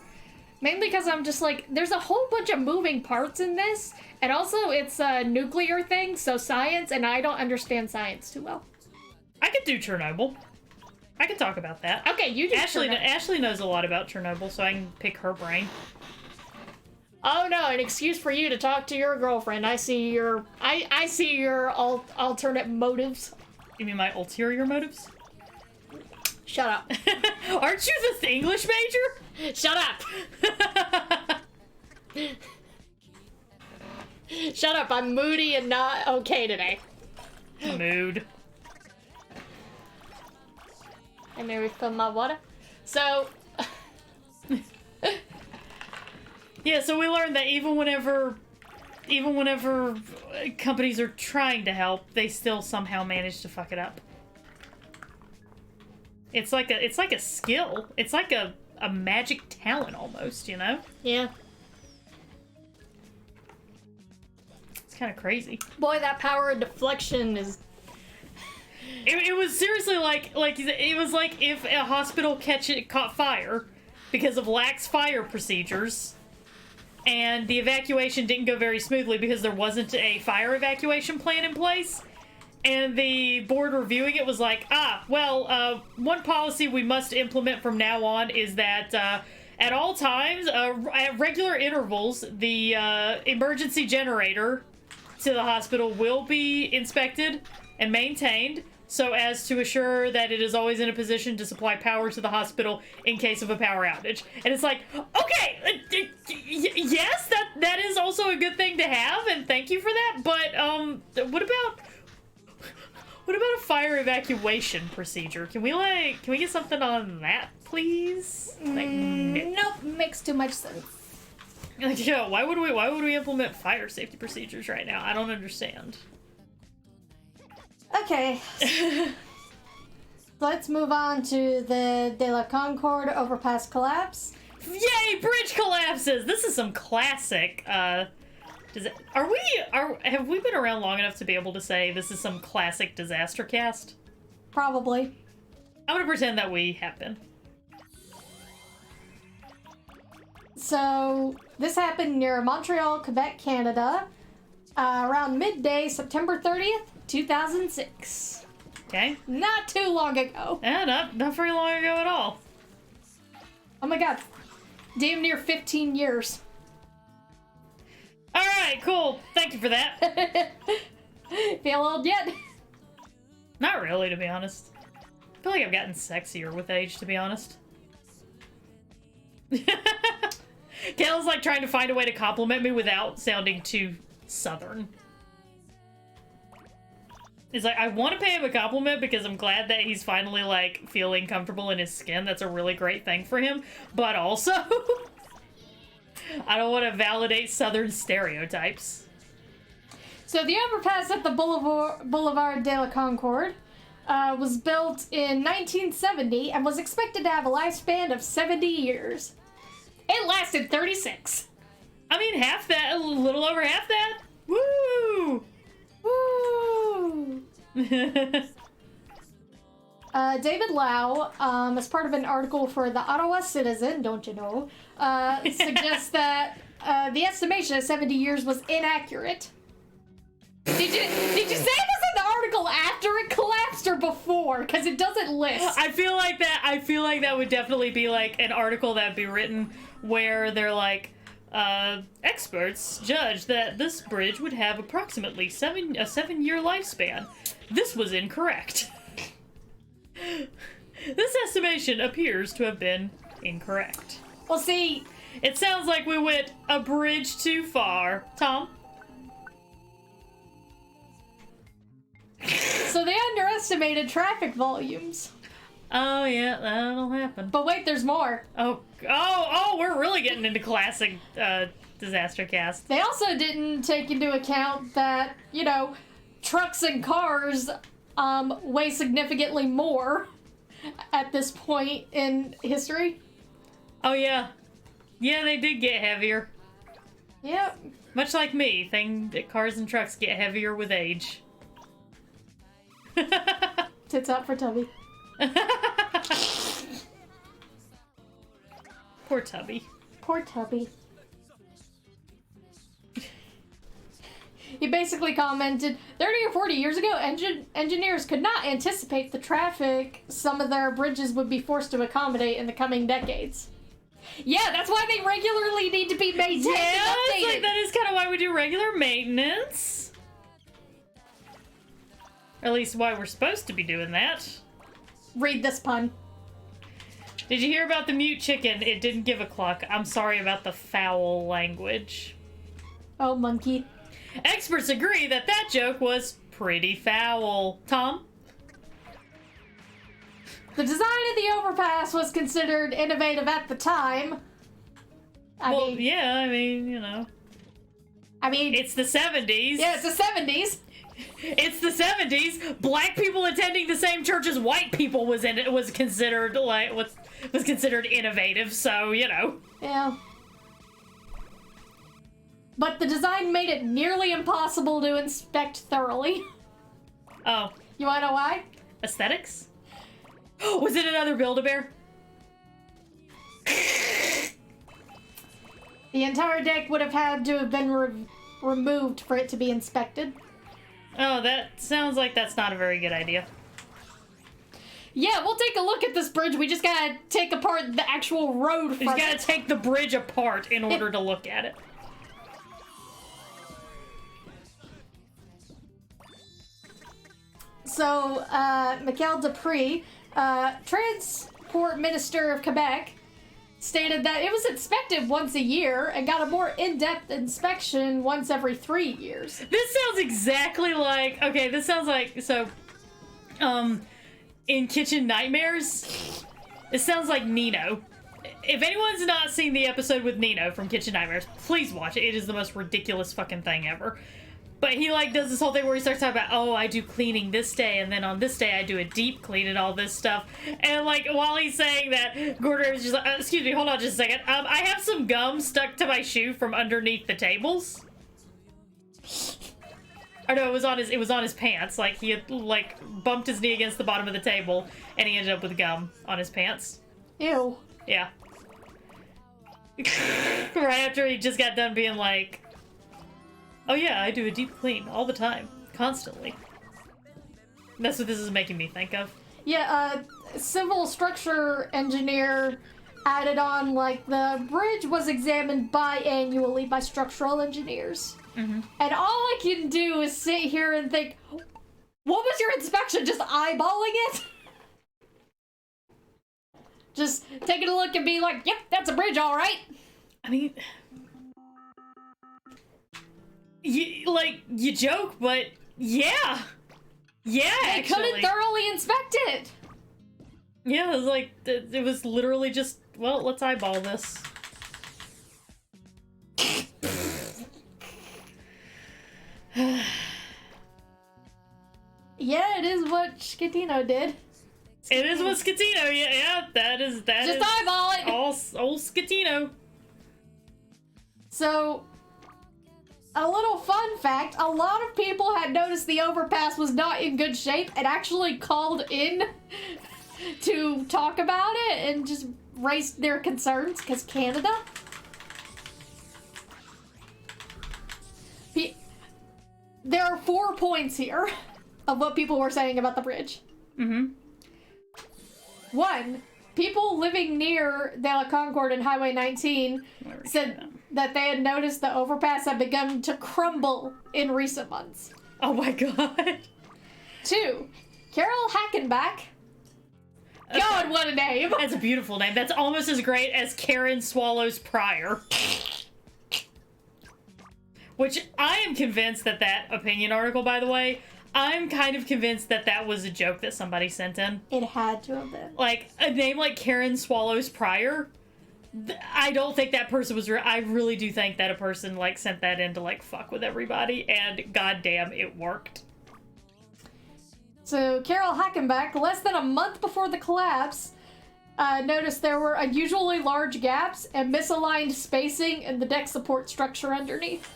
Mainly because I'm just like, there's a whole bunch of moving parts in this. And also, it's a nuclear thing, so science, and I don't understand science too well. I could do Chernobyl. I can talk about that. Okay, you do Ashley knows a lot about Chernobyl, so I can pick her brain. Oh no, an excuse for you to talk to your girlfriend. I see your alternate motives. You mean my ulterior motives? Shut up. Aren't you the English major? Shut up. Shut up, I'm moody and not okay today. Mood. And may refill my water. So... Yeah, so we learned that even whenever companies are trying to help, they still somehow manage to fuck it up. It's like a skill. It's like a magic talent almost, you know? Yeah. It's kind of crazy. Boy, that power of deflection is... It was seriously like it was like if a hospital caught fire because of lax fire procedures, and the evacuation didn't go very smoothly because there wasn't a fire evacuation plan in place, and the board reviewing it was like, one policy we must implement from now on is that at all times, at regular intervals, the emergency generator to the hospital will be inspected and maintained, so as to assure that it is always in a position to supply power to the hospital in case of a power outage. And it's like, okay, yes, that is also a good thing to have, and thank you for that, but what about a fire evacuation procedure? Can we get something on that, please? Nope, makes too much sense. Like, yo, why would we implement fire safety procedures right now? I don't understand. Okay. Let's move on to the De La Concorde Overpass collapse. Yay, bridge collapses! This is some classic, have we been around long enough to be able to say this is some classic DisasterCast? Probably. I'm gonna pretend that we have been. So, this happened near Montreal, Quebec, Canada, around midday, September 30th, 2006. Okay. Not too long ago. Yeah, not very long ago at all. Oh my god. Damn near 15 years. Alright, cool. Thank you for that. Feel old yet? Not really, to be honest. I feel like I've gotten sexier with age, to be honest. Kayla's like trying to find a way to compliment me without sounding too southern. He's like, I want to pay him a compliment because I'm glad that he's finally like feeling comfortable in his skin. That's a really great thing for him. But also, I don't want to validate southern stereotypes. So the overpass at the Boulevard de la Concorde was built in 1970 and was expected to have a lifespan of 70 years. It lasted 36. I mean, half that, a little over half that. Woo! Woo! David Lau, as part of an article for the Ottawa Citizen, don't you know, suggests that the estimation of 70 years was inaccurate. Did you say this in the article after it collapsed or before? Because it doesn't list. I feel like that would definitely be like an article that'd be written where they're like, experts judge that this bridge would have approximately a 7-year lifespan. This was incorrect. This estimation appears to have been incorrect. Well, see, it sounds like we went a bridge too far. Tom? So they underestimated traffic volumes. Oh yeah, that'll happen. But wait, there's more. Oh, we're really getting into classic DisasterCast. They also didn't take into account that, trucks and cars weigh significantly more at this point in history. Oh yeah. Yeah, they did get heavier. Yep. Much like me, cars and trucks get heavier with age. Tits out for Tubby. Poor Tubby. Poor Tubby. He basically commented, 30 or 40 years ago, engineers could not anticipate the traffic some of their bridges would be forced to accommodate in the coming decades. Yeah, that's why they regularly need to be maintained and updated. It's like that is kind of why we do regular maintenance. Or at least why we're supposed to be doing that. Read this pun. Did you hear about the mute chicken? It didn't give a cluck. I'm sorry about the foul language. Oh, monkey. Experts agree that that joke was pretty foul. Tom? The design of the overpass was considered innovative at the time. I mean, you know. I mean... It's the 70s. Yeah, it's the 70s. It's the 70s. Black people attending the same church as white people was considered, was considered innovative, so, you know. Yeah. But the design made it nearly impossible to inspect thoroughly. Oh. You wanna know why? Aesthetics? Was it another Build-A-Bear? The entire deck would have had to have been removed for it to be inspected. Oh, that sounds like that's not a very good idea. Yeah, we'll take a look at this bridge. We just gotta take apart the actual road from it. You gotta take the bridge apart in order to look at it. So, Michael Dupree, Transport Minister of Quebec, stated that it was inspected once a year and got a more in-depth inspection once every 3 years. This sounds exactly like... Okay, this sounds like... So, in Kitchen Nightmares, it sounds like Nino. If anyone's not seen the episode with Nino from Kitchen Nightmares, please watch it. It is the most ridiculous fucking thing ever. But he, like, does this whole thing where he starts talking about, oh, I do cleaning this day, and then on this day I do a deep clean and all this stuff. And, like, while he's saying that, Gordon is just like, excuse me, hold on just a second. I have some gum stuck to my shoe from underneath the tables. Or no, it was on his pants. Like, he had, like, bumped his knee against the bottom of the table, and he ended up with gum on his pants. Ew. Yeah. Right after he just got done being like, oh yeah, I do a deep clean all the time, constantly. That's what this is making me think of. Yeah, civil structure engineer added on, like, the bridge was examined biannually by structural engineers. Mm-hmm. And all I can do is sit here and think, what was your inspection? Just eyeballing it? Just taking a look and being like, yep, that's a bridge, all right. I mean... You joke, but yeah. Yeah, They couldn't thoroughly inspect it. Yeah, it was like, it was literally just, well, let's eyeball this. Yeah, it is what Scatino did. It is what Scatino, yeah, that is just eyeball it. Old Scatino. So... a little fun fact, a lot of people had noticed the overpass was not in good shape and actually called in to talk about it and just raised their concerns, because Canada. There are 4 points here of what people were saying about the bridge. Mm-hmm. 1, people living near De La Concorde and Highway 19 said that they had noticed the overpass had begun to crumble in recent months. Oh my god. 2, Carol Hackenbach. God, what a name! That's a beautiful name. That's almost as great as Karen Swallows Pryor. Which I am convinced that opinion article, by the way, I'm kind of convinced that was a joke that somebody sent in. It had to have been. Like, a name like Karen Swallows Pryor, I don't think that person was real. I really do think that a person, like, sent that in to, like, fuck with everybody, and goddamn, it worked. So, Carol Hackenbach, less than a month before the collapse, noticed there were unusually large gaps and misaligned spacing in the deck support structure underneath.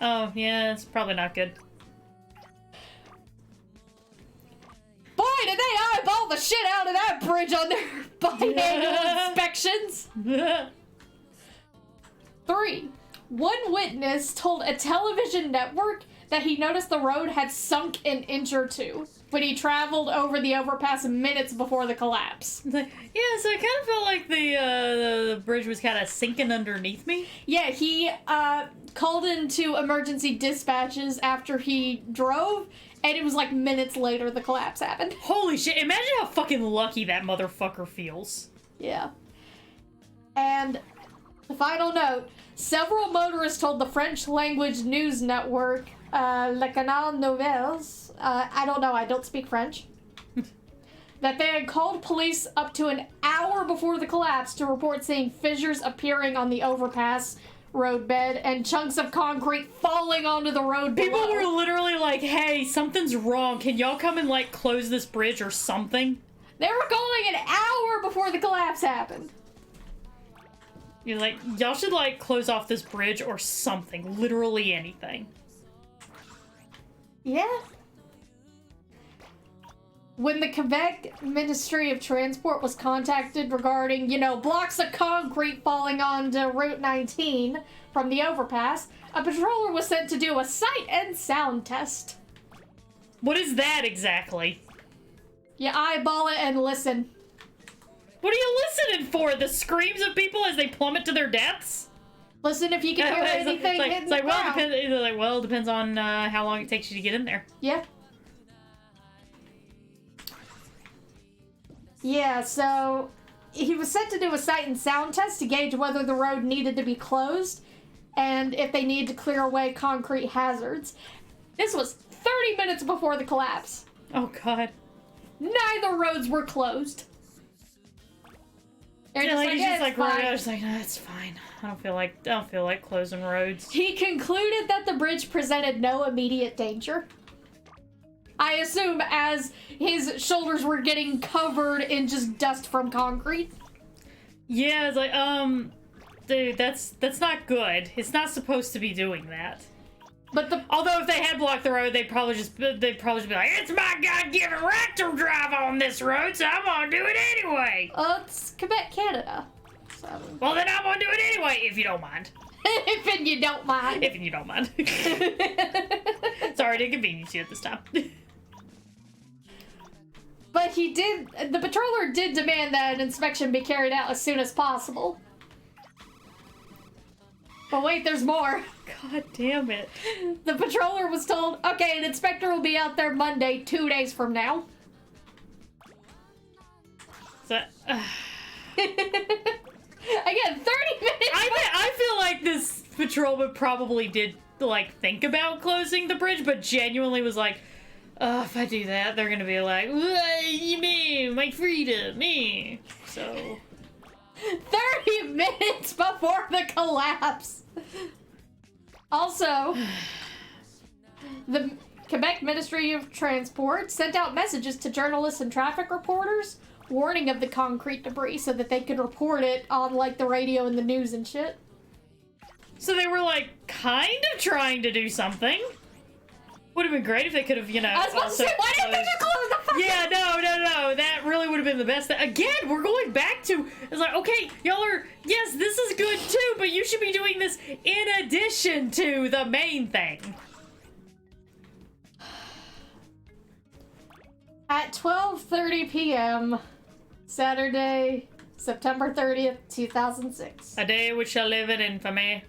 Oh, yeah, it's probably not good. Boy, did they eyeball the shit out of that bridge on their biannual inspections. 3. One witness told a television network that he noticed the road had sunk an inch or two when he traveled over the overpass minutes before the collapse. Yeah, so it kind of felt like the bridge was kind of sinking underneath me. Yeah, he called into emergency dispatches after he drove, and it was like minutes later the collapse happened. Holy shit, imagine how fucking lucky that motherfucker feels. Yeah. And the final note, several motorists told the French language news network, Le Canal Nouvelles, I don't know, I don't speak French, that they had called police up to an hour before the collapse to report seeing fissures appearing on the overpass roadbed and chunks of concrete falling onto the road below. People were literally like, hey, something's wrong. Can y'all come and, like, close this bridge or something? They were calling an hour before the collapse happened. You're like, y'all should, like, close off this bridge or something. Literally anything. Yeah. When the Quebec Ministry of Transport was contacted regarding, blocks of concrete falling onto Route 19 from the overpass, a patroller was sent to do a sight and sound test. What is that exactly? You eyeball it and listen. What are you listening for? The screams of people as they plummet to their deaths? Listen if you can hear anything hitting the ground. It depends on how long it takes you to get in there. Yeah. Yeah, so he was sent to do a sight and sound test to gauge whether the road needed to be closed and if they needed to clear away concrete hazards. This was 30 minutes before the collapse. Oh, God. Neither roads were closed. They're just like, no, it's fine. I don't feel like closing roads. He concluded that the bridge presented no immediate danger. I assume as his shoulders were getting covered in just dust from concrete. Yeah, it's like, dude, that's not good. It's not supposed to be doing that. But although if they had blocked the road, they'd probably just be like, it's my God-given right to drive on this road, so I'm gonna do it anyway. It's Quebec, Canada. So. Well, then I'm gonna do it anyway, if you don't mind. If you don't mind. If you don't mind. Sorry to inconvenience you at this time. But the patroller did demand that an inspection be carried out as soon as possible. But wait, there's more. God damn it. The patroller was told, okay, an inspector will be out there Monday, 2 days from now. So, Again, 30 minutes. I feel like this patrolman probably did, like, think about closing the bridge, but genuinely was like, oh, if I do that, they're gonna be like, me, my freedom, me. So 30 minutes before the collapse. Also, the Quebec Ministry of Transport sent out messages to journalists and traffic reporters warning of the concrete debris so that they could report it on, like, the radio and the news and shit. So they were, like, kind of trying to do something. Would have been great if they could have, I was about to say, why didn't they just close the fucking... Yeah, no. That really would have been the best. Again, we're going back to... It's like, okay, y'all are... Yes, this is good too, but you should be doing this in addition to the main thing. At 12:30 p.m., Saturday, September 30th, 2006. A day which shall live in infamy.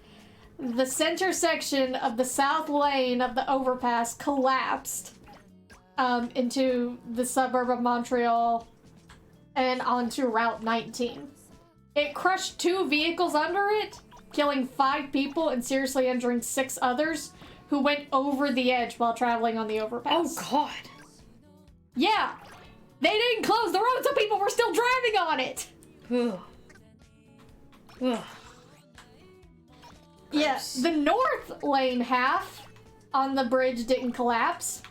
The center section of the south lane of the overpass collapsed into the suburb of Montreal and onto Route 19. It crushed 2 vehicles under it, killing 5 people and seriously injuring 6 others who went over the edge while traveling on the overpass. Oh, God. Yeah! They didn't close the road, so people were still driving on it! Ugh. Ugh. Yeah, the north lane half on the bridge didn't collapse.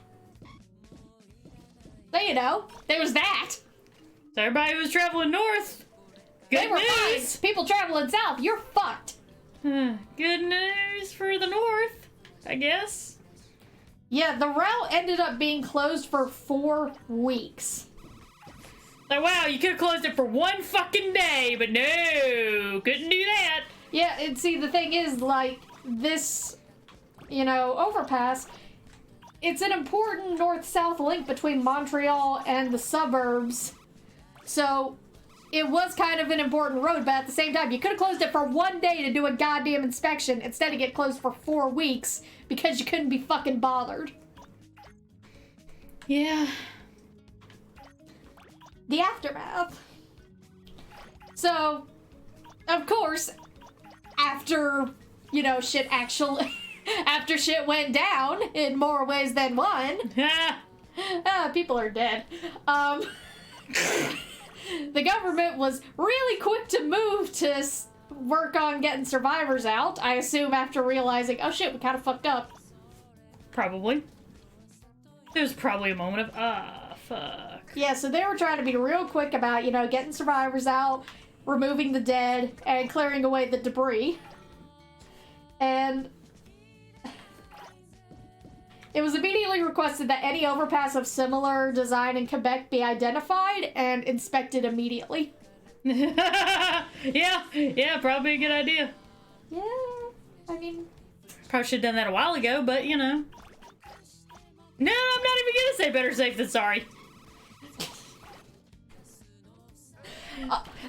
So, there was that. So everybody who was traveling north, good news. Fine. People traveling south, you're fucked. Good news for the north, I guess. Yeah, the route ended up being closed for 4 weeks. Like, wow, you could have closed it for one fucking day, but no, couldn't do that. Yeah, and see, the thing is, like, this, you know, overpass, it's an important north-south link between Montreal and the suburbs. So, it was kind of an important road, but at the same time, you could have closed it for one day to do a goddamn inspection instead of get closed for 4 weeks because you couldn't be fucking bothered. Yeah. The aftermath. So, of course, after, you know, shit actually, after shit went down in more ways than one, people are dead. The government was really quick to move to work on getting survivors out, I assume after realizing, oh shit, we kind of fucked up. Probably. There was probably a moment of, fuck. Yeah, so they were trying to be real quick about, you know, getting survivors out, removing the dead, and clearing away the debris. And it was immediately requested that any overpass of similar design in Quebec be identified and inspected immediately. Yeah, probably a good idea. Yeah, I mean... Probably should have done that a while ago, but, you know. No, I'm not even gonna say better safe than sorry.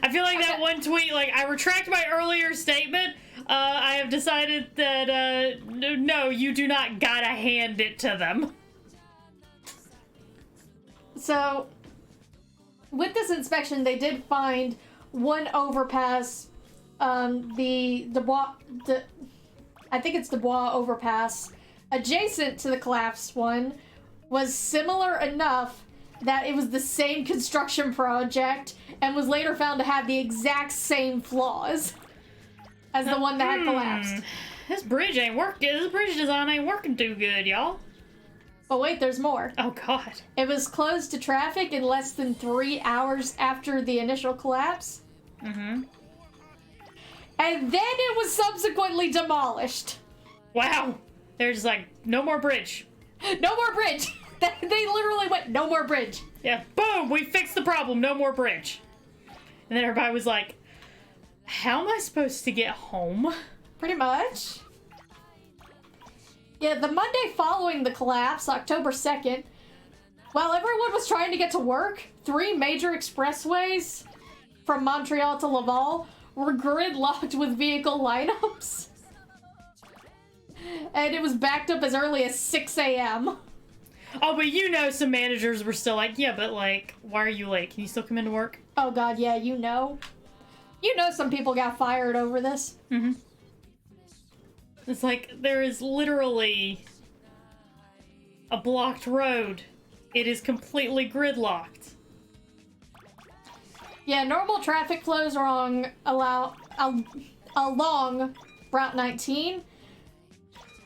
I feel like that one tweet, like, I retract my earlier statement. I have decided that, no, you do not gotta hand it to them. So, with this inspection, they did find one overpass, I think it's Dubois Overpass, adjacent to the collapsed one, was similar enough that it was the same construction project and was later found to have the exact same flaws as the one that had collapsed. This bridge ain't working. This bridge design ain't working too good, y'all. But wait, there's more. Oh, God. It was closed to traffic in less than 3 hours after the initial collapse. Mm-hmm. And then it was subsequently demolished. Wow. They're just like, no more bridge. No more bridge. They literally went, no more bridge. Yeah, boom, we fixed the problem, no more bridge. And then everybody was like, how am I supposed to get home? Pretty much. Yeah, the Monday following the collapse, October 2nd, while everyone was trying to get to work, 3 major expressways from Montreal to Laval were gridlocked with vehicle lineups. And it was backed up as early as 6 a.m. Oh, but you know some managers were still like, yeah, but like, why are you late? Can you still come into work? Oh god, yeah, you know. You know some people got fired over this. Mm-hmm. It's like, there is literally a blocked road. It is completely gridlocked. Yeah, normal traffic flows along Route 19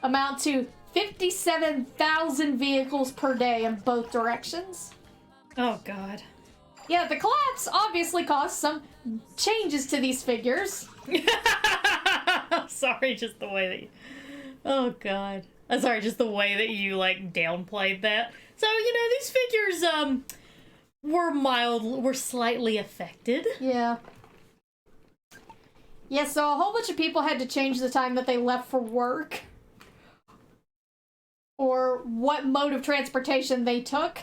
amount to 57,000 vehicles per day in both directions. Oh, God. Yeah, the collapse obviously caused some changes to these figures. Sorry, just the way that you... Oh, God. I'm sorry, just the way that you, like, downplayed that. So, you know, these figures, were slightly affected. Yeah. Yeah, so a whole bunch of people had to change the time that they left for work. Or what mode of transportation they took.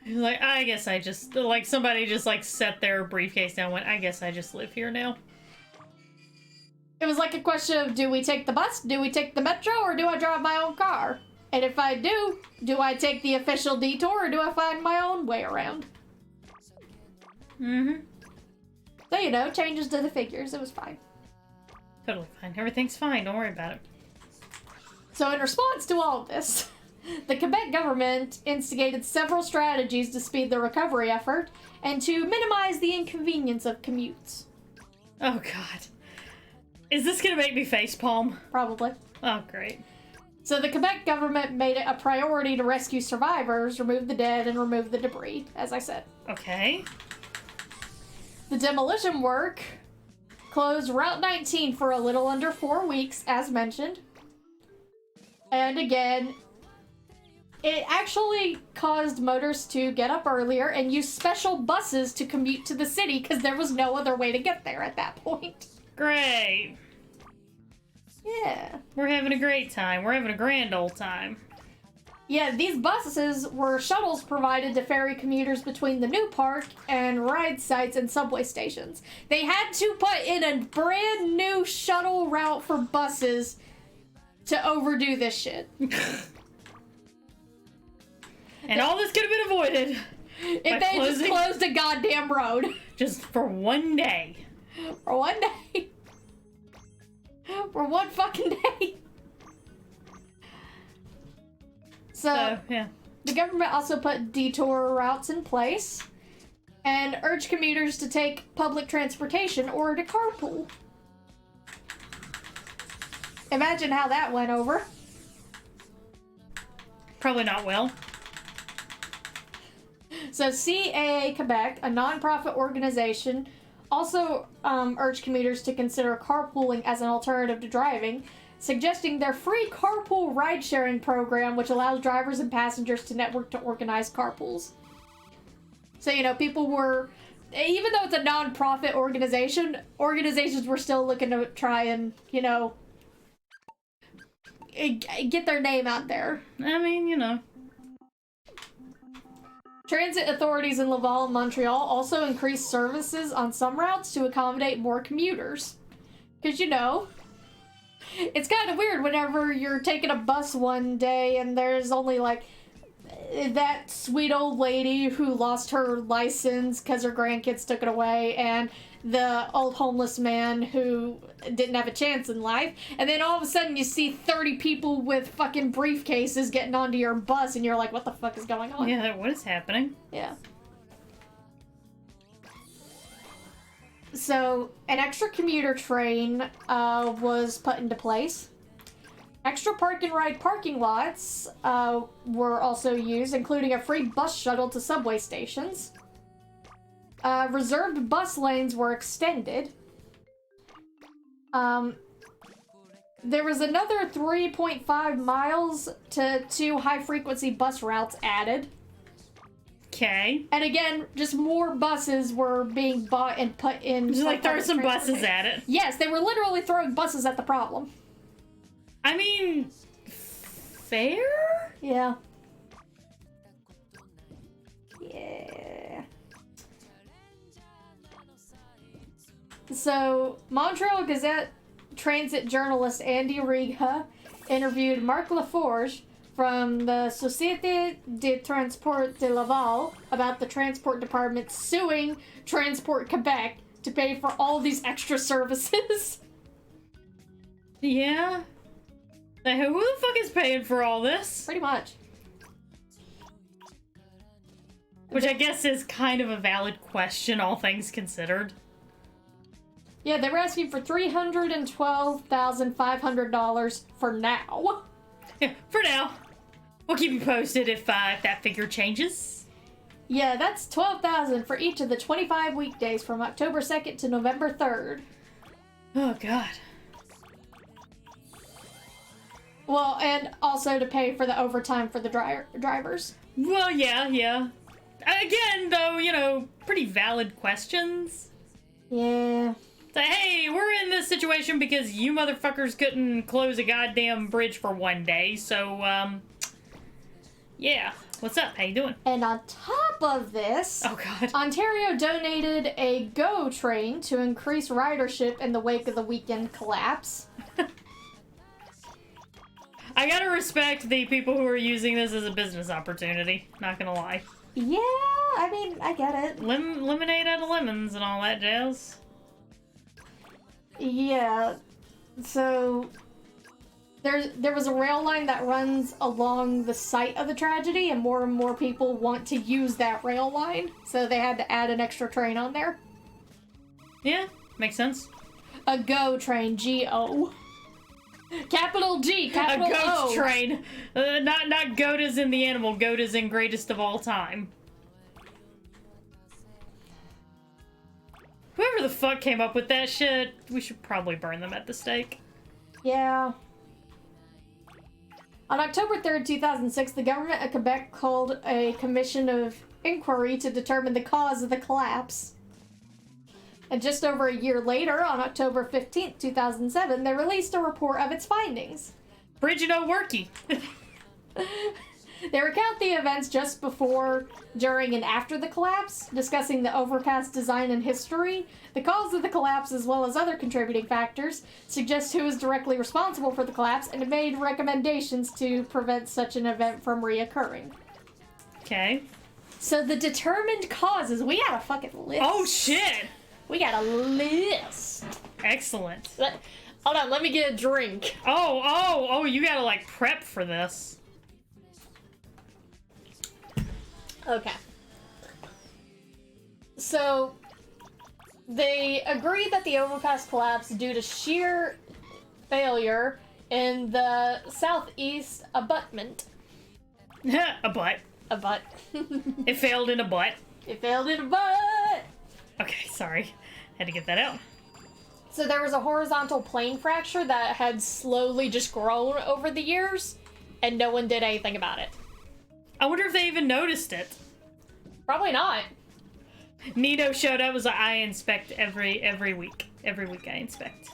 Like, I guess I just, like, somebody just, like, set their briefcase down and went, I guess I just live here now. It was like a question of, do we take the bus, do we take the metro, or do I drive my own car? And if I do I take the official detour, or do I find my own way around? Mm-hmm. So, you know, changes to the figures, it was fine. Totally fine. Everything's fine. Don't worry about it. So in response to all of this, the Quebec government instigated several strategies to speed the recovery effort and to minimize the inconvenience of commutes. Oh, God. Is this gonna make me facepalm? Probably. Oh, great. So the Quebec government made it a priority to rescue survivors, remove the dead, and remove the debris, as I said. Okay. The demolition work closed Route 19 for a little under 4 weeks, as mentioned. And again, It actually caused motorists to get up earlier and use special buses to commute to the city because there was no other way to get there at that point. Great. Yeah. We're having a great time. We're having a grand old time. Yeah, these buses were shuttles provided to ferry commuters between the new park and ride sites and subway stations. They had to put in a brand new shuttle route for buses to overdo this shit. And all this could have been avoided if they just closed a goddamn road. Just for one day. For one day. For one fucking day. So, yeah. The government also put detour routes in place and urged commuters to take public transportation or to carpool. Imagine how that went over. Probably not well. So CAA Quebec, a non-profit organization, also urged commuters to consider carpooling as an alternative to driving, suggesting their free carpool ride-sharing program, which allows drivers and passengers to network to organize carpools. So, you know, people were, even though it's a non-profit organization, organizations were still looking to try and, you know, get their name out there. I mean, you know. Transit authorities in Laval and Montreal also increased services on some routes to accommodate more commuters. Because, you know, it's kind of weird whenever you're taking a bus one day and there's only, like, that sweet old lady who lost her license because her grandkids took it away, and the old homeless man who didn't have a chance in life, and then all of a sudden you see 30 people with fucking briefcases getting onto your bus, and you're like, what the fuck is going on? Yeah, what is happening? Yeah. So, an extra commuter train was put into place. Extra park and ride parking lots were also used, including a free bus shuttle to subway stations. Reserved bus lanes were extended. There was another 3.5 miles to 2 high-frequency bus routes added. Okay. And again, just more buses were being bought and put in. Just like throw some buses at it. Yes, they were literally throwing buses at the problem. I mean, fair? Yeah. Yeah. So, Montreal Gazette transit journalist Andy Riga interviewed Marc Laforge from the Société de Transport de Laval about the transport department suing Transport Quebec to pay for all these extra services. Yeah. Like, who the fuck is paying for all this? Pretty much. Which I guess is kind of a valid question, all things considered. Yeah, they were asking for $312,500 for now. Yeah, for now. We'll keep you posted if that figure changes. Yeah, that's $12,000 for each of the 25 weekdays from October 2nd to November 3rd. Oh, God. Well, and also to pay for the overtime for the drivers. Well, yeah. Again, though, you know, pretty valid questions. Yeah. So, hey, we're in this situation because you motherfuckers couldn't close a goddamn bridge for one day, so, yeah. What's up? How you doing? And on top of this, oh God, Ontario donated a GO train to increase ridership in the wake of the weekend collapse. I gotta respect the people who are using this as a business opportunity, not gonna lie. Yeah, I mean, I get it. Lemonade out of lemons and all that jazz. Yeah, so there was a rail line that runs along the site of the tragedy, and more people want to use that rail line, so they had to add an extra train on there. Yeah, makes sense. A GO train, G-O. Capital G, capital A O. ghost train. Not goat as in the animal, goat as in greatest of all time. Whoever the fuck came up with that shit, we should probably burn them at the stake. Yeah. On October 3rd, 2006, the government of Quebec called a commission of inquiry to determine the cause of the collapse. And just over a year later, on October 15th, 2007, they released a report of its findings. Bridge no worky. They recount the events just before, during, and after the collapse, discussing the overpass design and history, the cause of the collapse, as well as other contributing factors, suggest who is directly responsible for the collapse, and made recommendations to prevent such an event from reoccurring. Okay. So the determined causes, we got a fucking list. Oh, shit! We got a list. Excellent. Hold on, let me get a drink. Oh, you gotta, like, prep for this. Okay. So, they agree that the overpass collapsed due to sheer failure in the southeast abutment. A butt. A butt. It failed in a butt. It failed in a butt! Okay, sorry. Had to get that out. So there was a horizontal plane fracture that had slowly just grown over the years, and no one did anything about it. I wonder if they even noticed it. Probably not. Nito showed up, was like, I inspect every week. Every week I inspect.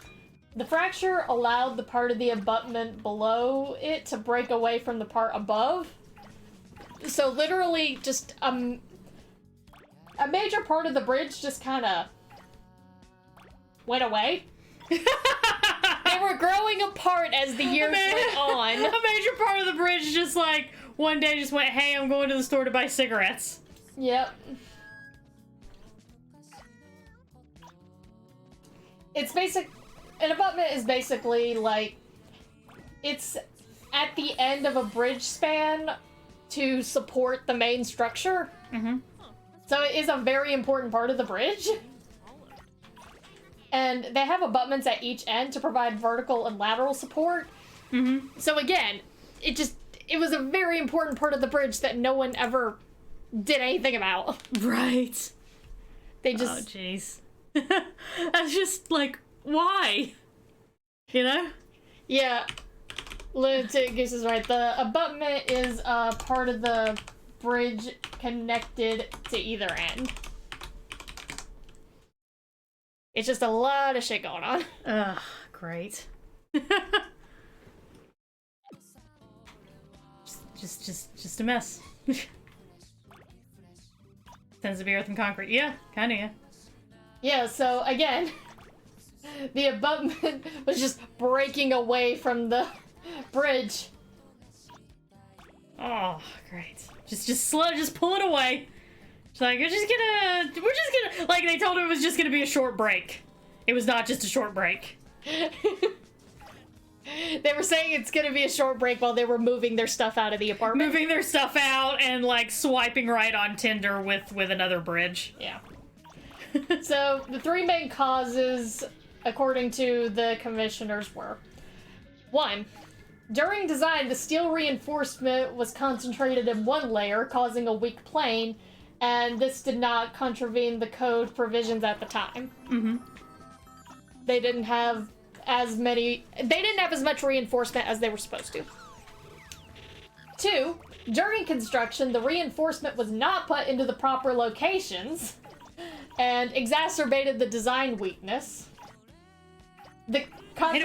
The fracture allowed the part of the abutment below it to break away from the part above. So literally just a major part of the bridge just kind of went away. They were growing apart as the years went on. A major part of the bridge just like one day just went, hey, I'm going to the store to buy cigarettes. Yep. It's an abutment is basically like, it's at the end of a bridge span to support the main structure. Mm-hmm. So it is a very important part of the bridge. And they have abutments at each end to provide vertical and lateral support. Mm-hmm. So again, it was a very important part of the bridge that no one ever did anything about. Right. They just... Oh, jeez. That's just, like, why? You know? Yeah. Lunatic Goose is right. The abutment is part of the bridge connected to either end. It's just a lot of shit going on. Ugh, great. just a mess. Tends to be earth and concrete. Yeah, kinda, yeah. Yeah, so again, the abutment was just breaking away from the bridge. Oh, great. Just pull it away. It's like, we're just gonna, like, they told him it was just gonna be a short break. It was not just a short break. They were saying it's gonna be a short break while they were moving their stuff out of the apartment. Moving their stuff out and, like, swiping right on Tinder with another bridge. Yeah. So, the three main causes, according to the commissioners, were: 1. During design, the steel reinforcement was concentrated in one layer, causing a weak plane, and this did not contravene the code provisions at the time. Mm-hmm. They didn't have as much reinforcement as they were supposed to. 2. During construction, the reinforcement was not put into the proper locations and exacerbated the design weakness. The I hate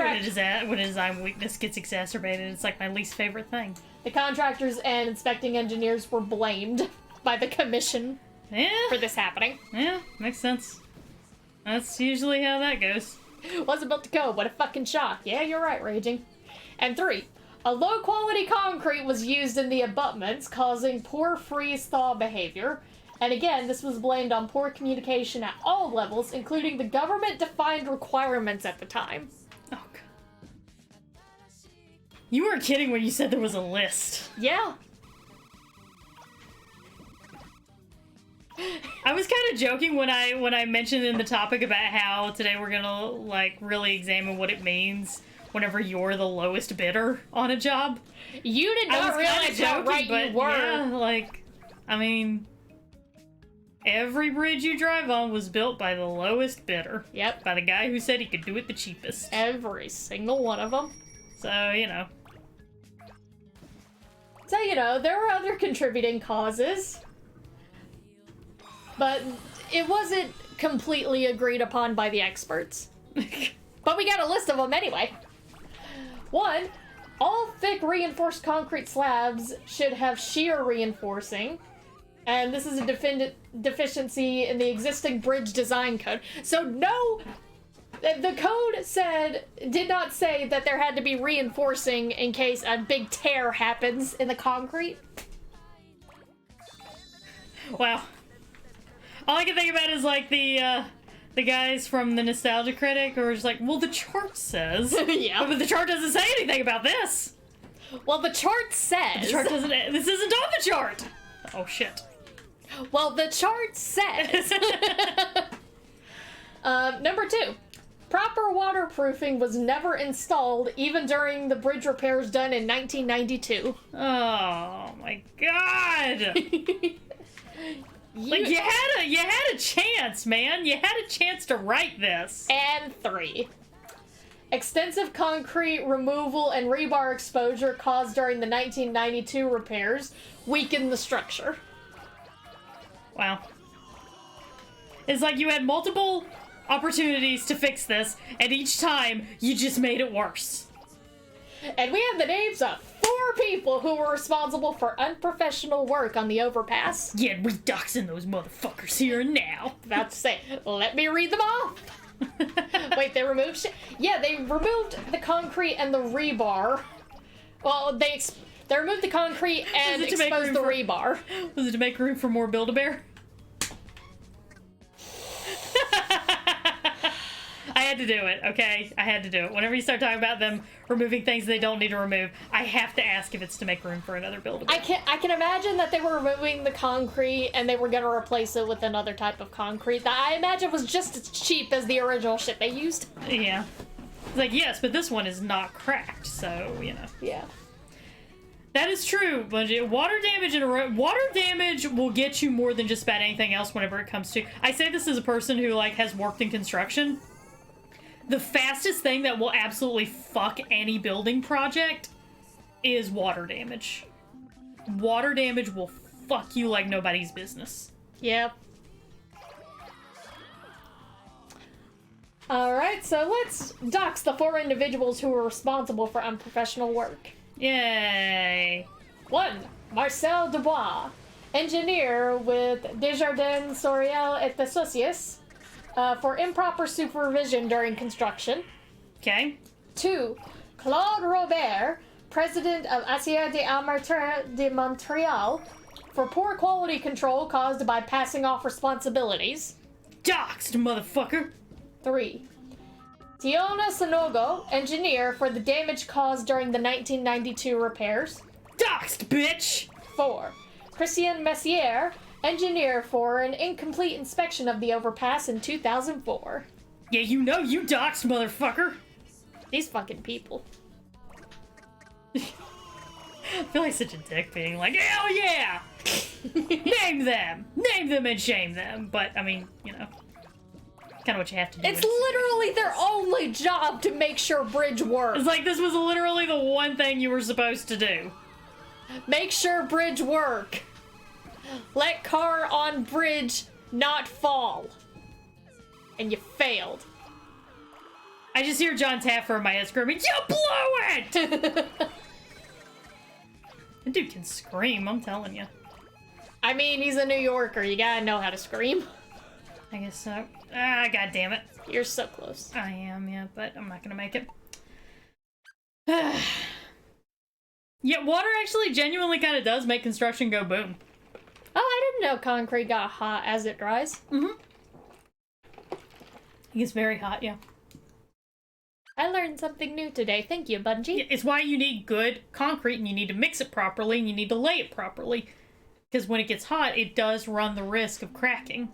when a design weakness gets exacerbated. It's like my least favorite thing. The contractors and inspecting engineers were blamed by the commission for this happening. Yeah, makes sense. That's usually how that goes. Wasn't built to code. What a fucking shock. Yeah, you're right, Raging. And 3. A low-quality concrete was used in the abutments, causing poor freeze-thaw behavior. And again, this was blamed on poor communication at all levels, including the government-defined requirements at the time. Oh, God. You weren't kidding when you said there was a list. Yeah. I was kind of joking when I mentioned in the topic about how today we're gonna, like, really examine what it means whenever you're the lowest bidder on a job. You did not realize how right you were. Yeah, like, I mean, every bridge you drive on was built by the lowest bidder. Yep. By the guy who said he could do it the cheapest. Every single one of them. So, you know. So, you know, there were other contributing causes. But it wasn't completely agreed upon by the experts. But we got a list of them anyway. 1. All thick reinforced concrete slabs should have shear reinforcing. And this is a deficiency in the existing bridge design code. So no, the code did not say that there had to be reinforcing in case a big tear happens in the concrete. Wow. All I can think about is like the guys from the Nostalgia Critic who are just like, well, the chart says. Yeah. But the chart doesn't say anything about this. Well, the chart says. The chart doesn't. This isn't on the chart. Oh shit. Well, the chart says. Number 2. Proper waterproofing was never installed, even during the bridge repairs done in 1992. Oh my god. Like, you had a chance, man. You had a chance to write this. And 3. Extensive concrete removal and rebar exposure caused during the 1992 repairs weakened the structure. Wow. It's like you had multiple opportunities to fix this, and each time you just made it worse. And we have the names of 4 people who were responsible for unprofessional work on the overpass. Yeah, we doxing those motherfuckers here and now. About to say, let me read them off. Wait, they removed Yeah, they removed the concrete and the rebar. Well, they removed the concrete and exposed the rebar. Was it to make room for more Build-A-Bear? I had to do it, okay? I had to do it. Whenever you start talking about them removing things they don't need to remove, I have to ask if it's to make room for another Build-A-Bear. I can imagine that they were removing the concrete and they were going to replace it with another type of concrete that I imagine was just as cheap as the original shit they used. Yeah. It's like, yes, but this one is not cracked, so, you know. Yeah. That is true, but water damage will get you more than just about anything else whenever it comes to... I say this as a person who, like, has worked in construction. The fastest thing that will absolutely fuck any building project is water damage. Water damage will fuck you like nobody's business. Yep. Alright, so let's dox the 4 individuals who were responsible for unprofessional work. Yay. 1. Marcel Dubois, engineer with Desjardins Soriel et Associés, for improper supervision during construction. Okay. 2. Claude Robert, president of Acier des Armateurs de Montréal, for poor quality control caused by passing off responsibilities. Doxed, motherfucker. 3. Tiona Sonogo, engineer for the damage caused during the 1992 repairs. Doxed, bitch! 4. Christian Messier, engineer for an incomplete inspection of the overpass in 2004. Yeah, you know you doxed, motherfucker! These fucking people. I feel like such a dick being like, hell yeah! Name them! Name them and shame them! But, I mean, you know, kind of what you have to do. It's literally their only job to make sure bridge works. It's like this was literally the one thing you were supposed to do. Make sure bridge work. Let car on bridge not fall. And you failed. I just hear John Taffer in my head screaming, you blew it! That dude can scream, I'm telling you. I mean, he's a New Yorker. You gotta know how to scream. I guess so. Ah, god damn it. You're so close. I am, yeah, but I'm not gonna make it. Yeah, water actually genuinely kind of does make construction go boom. Oh, I didn't know concrete got hot as it dries. Mm-hmm. It gets very hot, yeah. I learned something new today. Thank you, Bungie. It's why you need good concrete, and you need to mix it properly, and you need to lay it properly. Because when it gets hot, it does run the risk of cracking.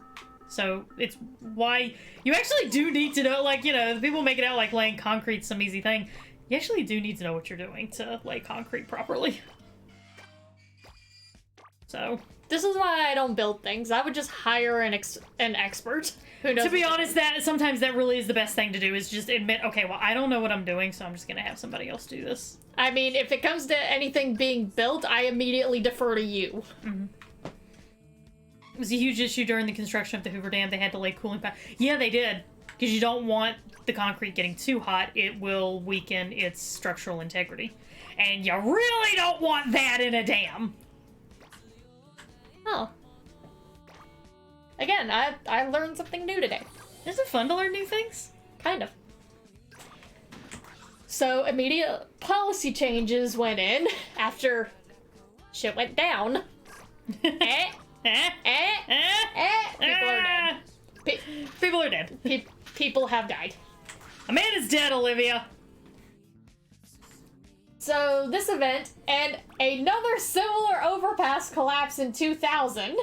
So it's why you actually do need to know, like, you know, people make it out like laying concrete's some easy thing. You actually do need to know what you're doing to lay concrete properly. So, This is why I don't build things. I would just hire an expert who knows. To be honest, that sometimes that really is the best thing to do, is just admit, okay, well, I don't know what I'm doing, so I'm just gonna have somebody else do this. I mean, if it comes to anything being built, I immediately defer to you. Mm-hmm. It was a huge issue during the construction of the Hoover Dam. They had to lay cooling pipe. Yeah, they did. Because you don't want the concrete getting too hot. It will weaken its structural integrity. And you really don't want that in a dam. Oh. Again, I learned something new today. Isn't it fun to learn new things? Kind of. So, immediate policy changes went in after shit went down. People are dead. People are dead. People have died. A man is dead, Olivia. So, this event and another similar overpass collapse in 2000.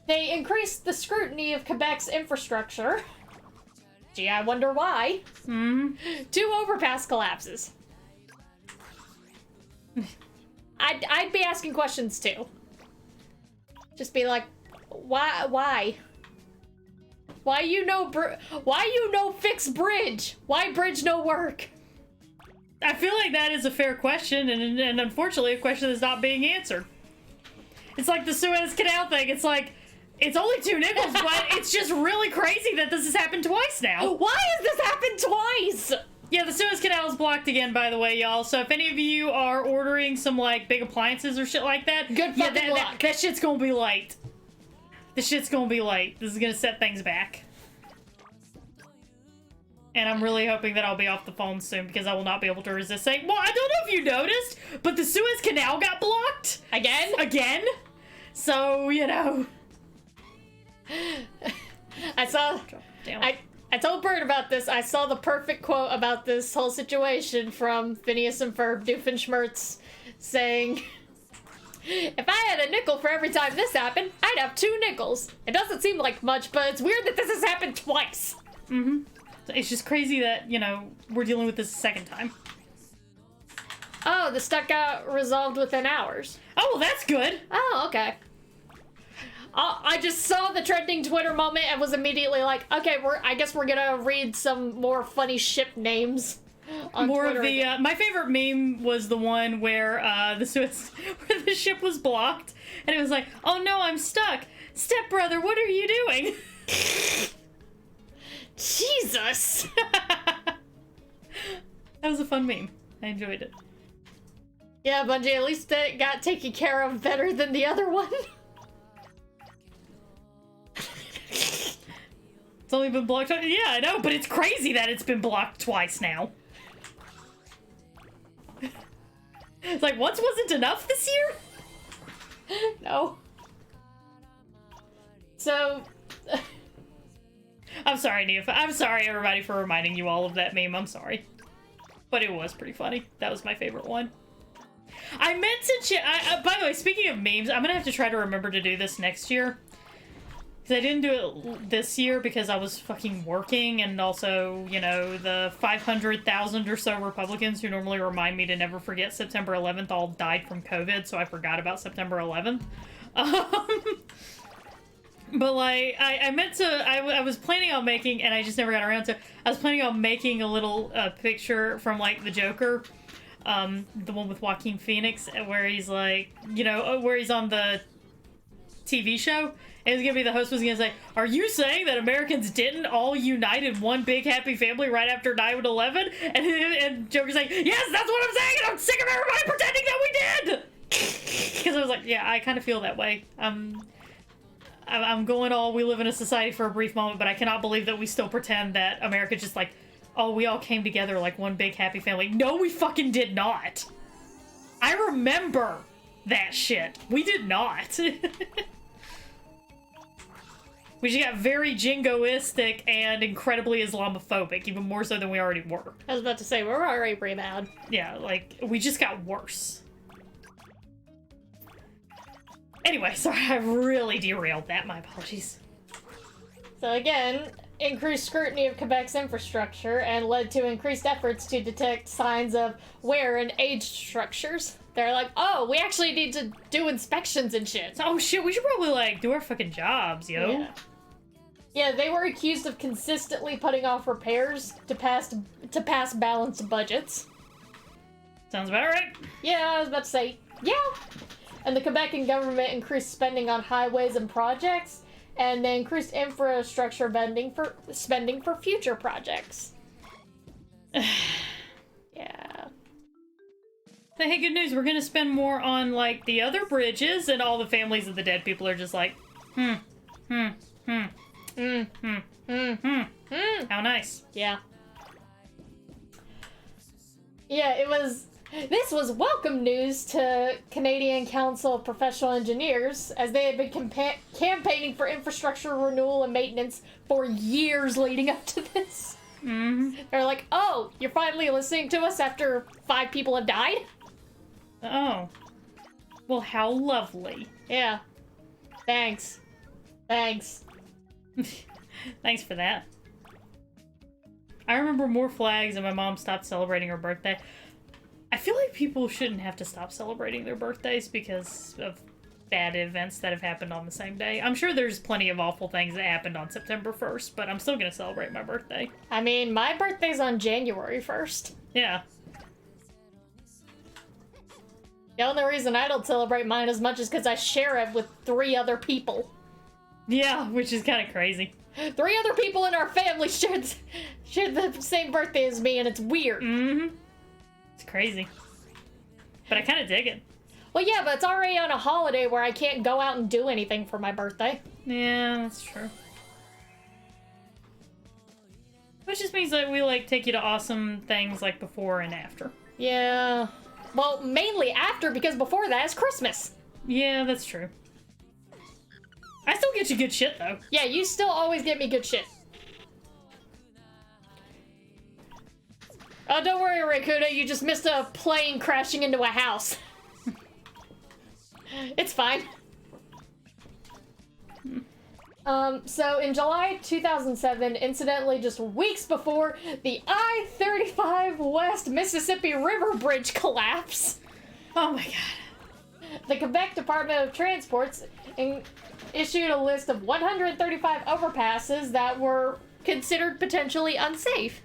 They increased the scrutiny of Quebec's infrastructure. Gee, I wonder why. 2 overpass collapses. I'd be asking questions too. Just be like, why? Why you no fix bridge? Why bridge no work? I feel like that is a fair question, and unfortunately a question that's not being answered. It's like the Suez Canal thing. It's like, it's only 2 nickels, but it's just really crazy that this has happened twice now. Why has this happened twice? Yeah, the Suez Canal is blocked again, by the way, y'all. So if any of you are ordering some, like, big appliances or shit like that, good fucking luck. That shit's gonna be late. The shit's gonna be late. This is gonna set things back. And I'm really hoping that I'll be off the phone soon, because I will not be able to resist saying, well, I don't know if you noticed, but the Suez Canal got blocked. Again? Again? So, you know. I told Bert about this. I saw the perfect quote about this whole situation from Phineas and Ferb Doofenshmirtz saying, if I had a nickel for every time this happened, I'd have 2 nickels. It doesn't seem like much, but it's weird that this has happened twice. Mm-hmm. It's just crazy that, you know, we're dealing with this a second time. Oh, the stuff got resolved within hours. Oh, well, that's good. Oh, okay. I just saw the trending Twitter moment and was immediately like, okay, I guess we're gonna read some more funny ship names on more Twitter of the my favorite meme was the one where where the ship was blocked and it was like, oh no, I'm stuck. Stepbrother, what are you doing? Jesus. That was a fun meme. I enjoyed it. Yeah, Bungie, at least it got taken care of better than the other one. It's only been blocked twice. Yeah, I know, but it's crazy that it's been blocked twice now. It's like, once wasn't enough this year? No. So... I'm sorry, Nia. I'm sorry, everybody, for reminding you all of that meme. I'm sorry. But it was pretty funny. That was my favorite one. I meant to by the way, speaking of memes, I'm gonna have to try to remember to do this next year. Because I didn't do it this year because I was fucking working, and also, you know, the 500,000 or so Republicans who normally remind me to never forget September 11th all died from COVID, so I forgot about September 11th. But, like, I meant to, I was planning on making, and I just never got around to, I was planning on making a little picture from, like, the Joker, the one with Joaquin Phoenix, where he's, like, you know, where he's on the TV show. It was gonna be, the host was gonna say, are you saying that Americans didn't all unite in one big happy family right after 9/11? And Joker's like, yes, that's what I'm saying, and I'm sick of everybody pretending that we did! Because I was like, yeah, I kind of feel that way. I'm going all, we live in a society for a brief moment, but I cannot believe that we still pretend that America just like, oh, we all came together like one big happy family. No, we fucking did not. I remember that shit. We did not. We just got very jingoistic and incredibly Islamophobic, even more so than we already were. I was about to say, we're already pretty bad. Yeah, like, we just got worse. Anyway, sorry, I really derailed that. My apologies. So again, increased scrutiny of Quebec's infrastructure and led to increased efforts to detect signs of wear and age structures. They're like, oh, we actually need to do inspections and shit. Oh shit, we should probably, like, do our fucking jobs, yo. Yeah. Yeah, they were accused of consistently putting off repairs to pass balanced budgets. Sounds about right. Yeah, I was about to say, yeah. And the Quebecan government increased spending on highways and projects, and they increased infrastructure spending for future projects. Yeah. Hey, good news, we're gonna spend more on, like, the other bridges, and all the families of the dead people are just like, How nice. Yeah. Yeah, this was welcome news to Canadian Council of Professional Engineers, as they had been campaigning for infrastructure renewal and maintenance for years leading up to this. Mm-hmm. They're like, oh, you're finally listening to us after 5 people have died? Oh. Well, how lovely. Yeah. Thanks. Thanks. Thanks for that. I remember more flags and my mom stopped celebrating her birthday. I feel like people shouldn't have to stop celebrating their birthdays because of bad events that have happened on the same day. I'm sure there's plenty of awful things that happened on September 1st, but I'm still gonna celebrate my birthday. I mean, my birthday's on January 1st. Yeah. The only reason I don't celebrate mine as much is because I share it with 3 other people. Yeah, which is kind of crazy. 3 other people in our family share the same birthday as me, and it's weird. Mm-hmm. It's crazy. But I kind of dig it. Well, yeah, but it's already on a holiday where I can't go out and do anything for my birthday. Yeah, that's true. Which just means that we, like, take you to awesome things, like, before and after. Yeah. Well, mainly after, because before that is Christmas. Yeah, that's true. I still get you good shit, though. Yeah, you still always get me good shit. Oh, don't worry, Rakuda, you just missed a plane crashing into a house. It's fine. So in July 2007, incidentally just weeks before the I-35 West Mississippi River Bridge collapse, Oh my god. the Quebec Department of Transports issued a list of 135 overpasses that were considered potentially unsafe.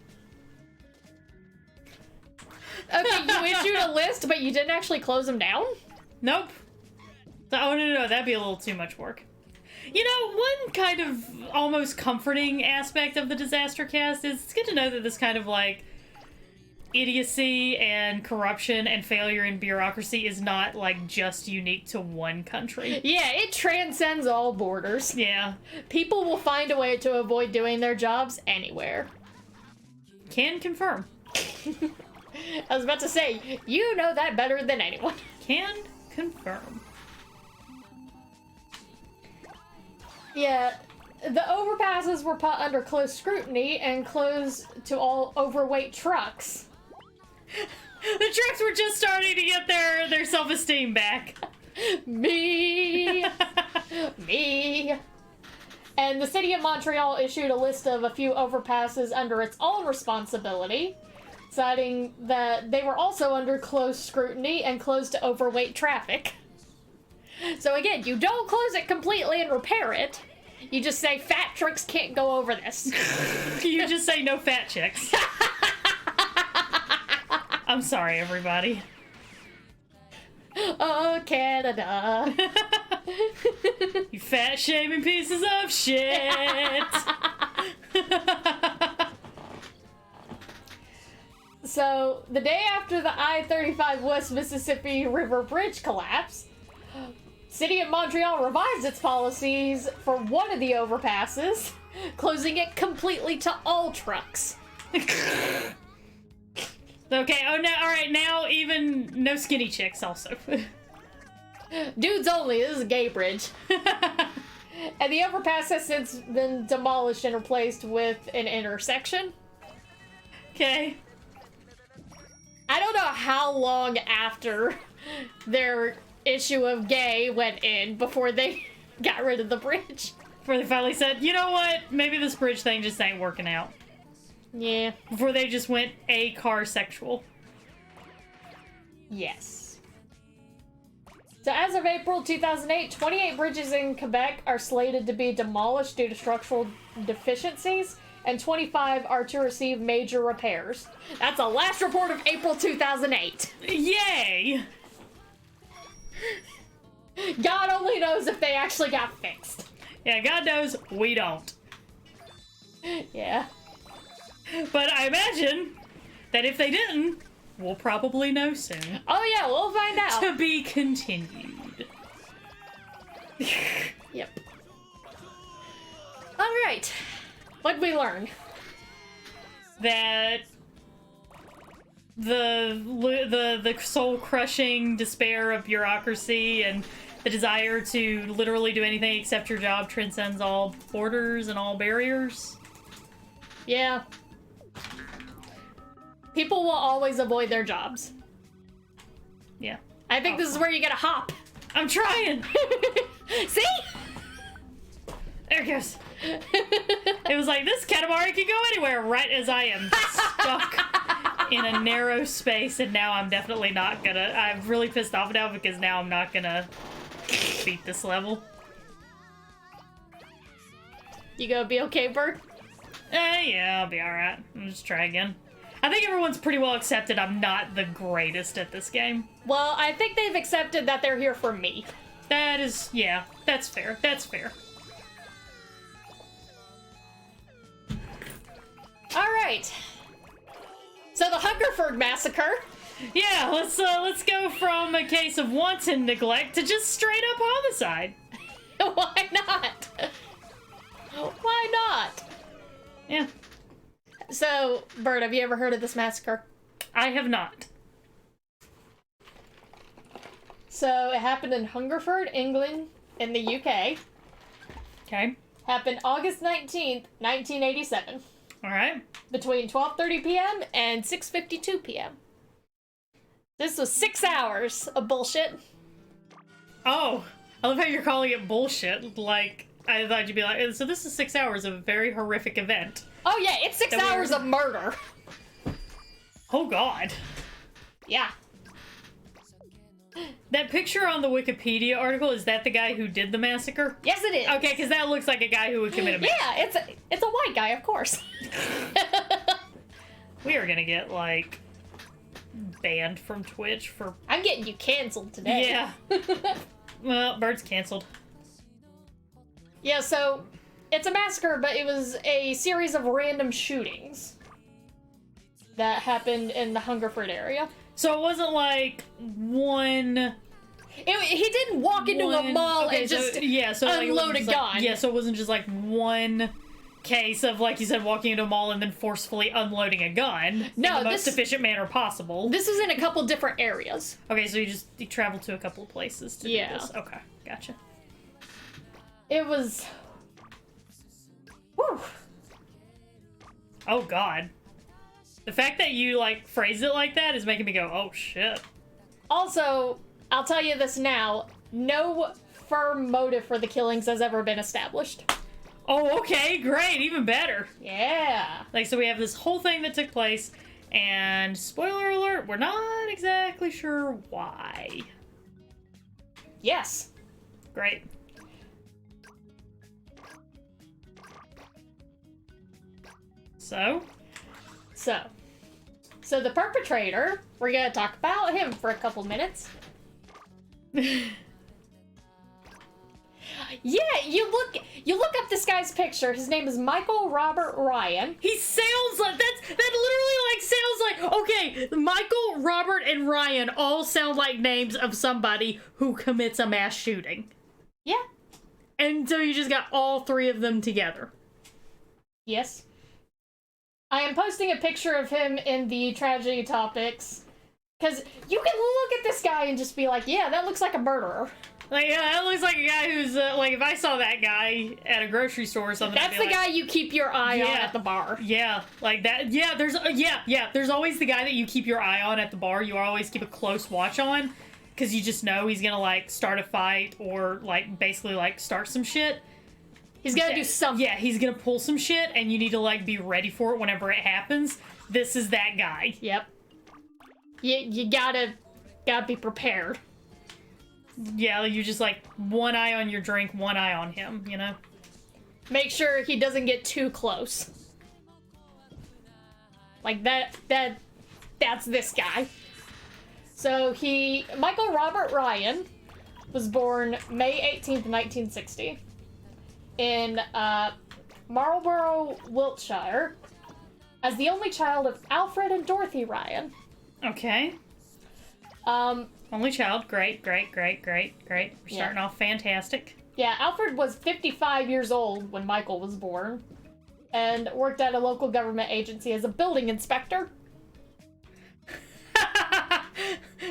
Okay, you issued a list, but you didn't actually close them down? Nope. Oh, no, that'd be a little too much work. You know, one kind of almost comforting aspect of the DisasterCast is it's good to know that this kind of, like, idiocy and corruption and failure in bureaucracy is not, like, just unique to one country. Yeah, it transcends all borders. Yeah. People will find a way to avoid doing their jobs anywhere. Can confirm. I was about to say, you know that better than anyone. Can confirm. Yeah, the overpasses were put under close scrutiny and closed to all overweight trucks. The trucks were just starting to get their self-esteem back. Me! Me! And the city of Montreal issued a list of a few overpasses under its own responsibility, citing that they were also under close scrutiny and closed to overweight traffic. So again, you don't close it completely and repair it. You just say, fat tricks can't go over this. You just say no fat chicks. I'm sorry, everybody. Oh, Canada. You fat shaming pieces of shit. So, the day after the I-35 West Mississippi River Bridge collapse, City of Montreal revised its policies for one of the overpasses, closing it completely to all trucks. Okay, oh, now, alright, now even no skinny chicks also. Dudes only, this is a gay bridge. And the overpass has since been demolished and replaced with an intersection. Okay. I don't know how long after their issue of gay went in before they got rid of the bridge. Before they finally said, you know what, maybe this bridge thing just ain't working out. Yeah. Before they just went car sexual. Yes. So as of April 2008, 28 bridges in Quebec are slated to be demolished due to structural deficiencies, and 25 are to receive major repairs. That's the last report of April 2008. Yay! God only knows if they actually got fixed. Yeah, God knows we don't. Yeah. But I imagine that if they didn't, we'll probably know soon. Oh yeah, we'll find out. To be continued. Yep. Alright. What'd we learn? That the soul-crushing despair of bureaucracy and the desire to literally do anything except your job transcends all borders and all barriers. Yeah. People will always avoid their jobs. Yeah. I think this is where you gotta hop. I'm trying! See? There it goes. It was like, this Katamari can go anywhere, right as I am stuck in a narrow space, and now I'm definitely not gonna... I'm really pissed off now because now I'm not gonna beat this level. You gonna be okay, Bert? Yeah, I'll be alright. I'll just try again. I think everyone's pretty well accepted I'm not the greatest at this game. Well, I think they've accepted that they're here for me. That is... yeah, that's fair. That's fair. Alright. So the Hungerford Massacre. Yeah, let's go from a case of wanton neglect to just straight up homicide. Why not? Why not? Yeah. So, Bert, have you ever heard of this massacre? I have not. So, it happened in Hungerford, England, in the UK. Okay. Happened August 19th, 1987. Alright. Between 12:30 p.m. and 6:52 p.m. This was 6 hours of bullshit. Oh, I love how you're calling it bullshit. Like, I thought you'd be like, so this is 6 hours of a very horrific event. Oh yeah, it's 6 hours of murder. Oh god. Yeah. That picture on the Wikipedia article, is that the guy who did the massacre? Yes, it is. Okay, because that looks like a guy who would commit a massacre. Yeah, it's a white guy, of course. We are gonna get, like, banned from Twitch for... I'm getting you canceled today. Yeah. Well, Bird's canceled. Yeah, so it's a massacre, but it was a series of random shootings that happened in the Hungerford area. So it wasn't like one... He didn't walk into a mall and just unload a gun. Yeah, so it wasn't just like one case of, like you said, walking into a mall and then forcefully unloading a gun in the most efficient manner possible. This was in a couple different areas. Okay, so you traveled to a couple of places to do this. Okay, gotcha. It was... Whew. Oh, God. The fact that you, like, phrase it like that is making me go, oh, shit. Also, I'll tell you this now, no firm motive for the killings has ever been established. Oh, okay, great, even better. Yeah. Like, so we have this whole thing that took place, and spoiler alert, we're not exactly sure why. Yes. Great. So the perpetrator, we're gonna talk about him for a couple minutes. Yeah, you look up this guy's picture. His name is Michael Robert Ryan. He sounds like that literally like sounds like, okay, Michael, Robert, and Ryan all sound like names of somebody who commits a mass shooting. Yeah. And so you just got all three of them together. Yes. I am posting a picture of him in the tragedy topics, because you can look at this guy and just be like, yeah, that looks like a murderer. Like, yeah, that looks like a guy who's, like, if I saw that guy at a grocery store or something, that's the guy you keep your eye on at the bar. Yeah, like that. Yeah, there's always the guy that you keep your eye on at the bar. You always keep a close watch on, because you just know he's gonna, like, start a fight or, like, basically, like, start some shit. He's gonna do something. Yeah, he's gonna pull some shit, and you need to, like, be ready for it whenever it happens. This is that guy. Yep. You gotta be prepared. Yeah, you just like one eye on your drink, one eye on him, you know? Make sure he doesn't get too close. Like that's this guy. So Michael Robert Ryan was born May 18th, 1960 in Marlborough, Wiltshire, as the only child of Alfred and Dorothy Ryan. Okay. Only child. Great. We're starting off fantastic. Yeah, Alfred was 55 years old when Michael was born and worked at a local government agency as a building inspector.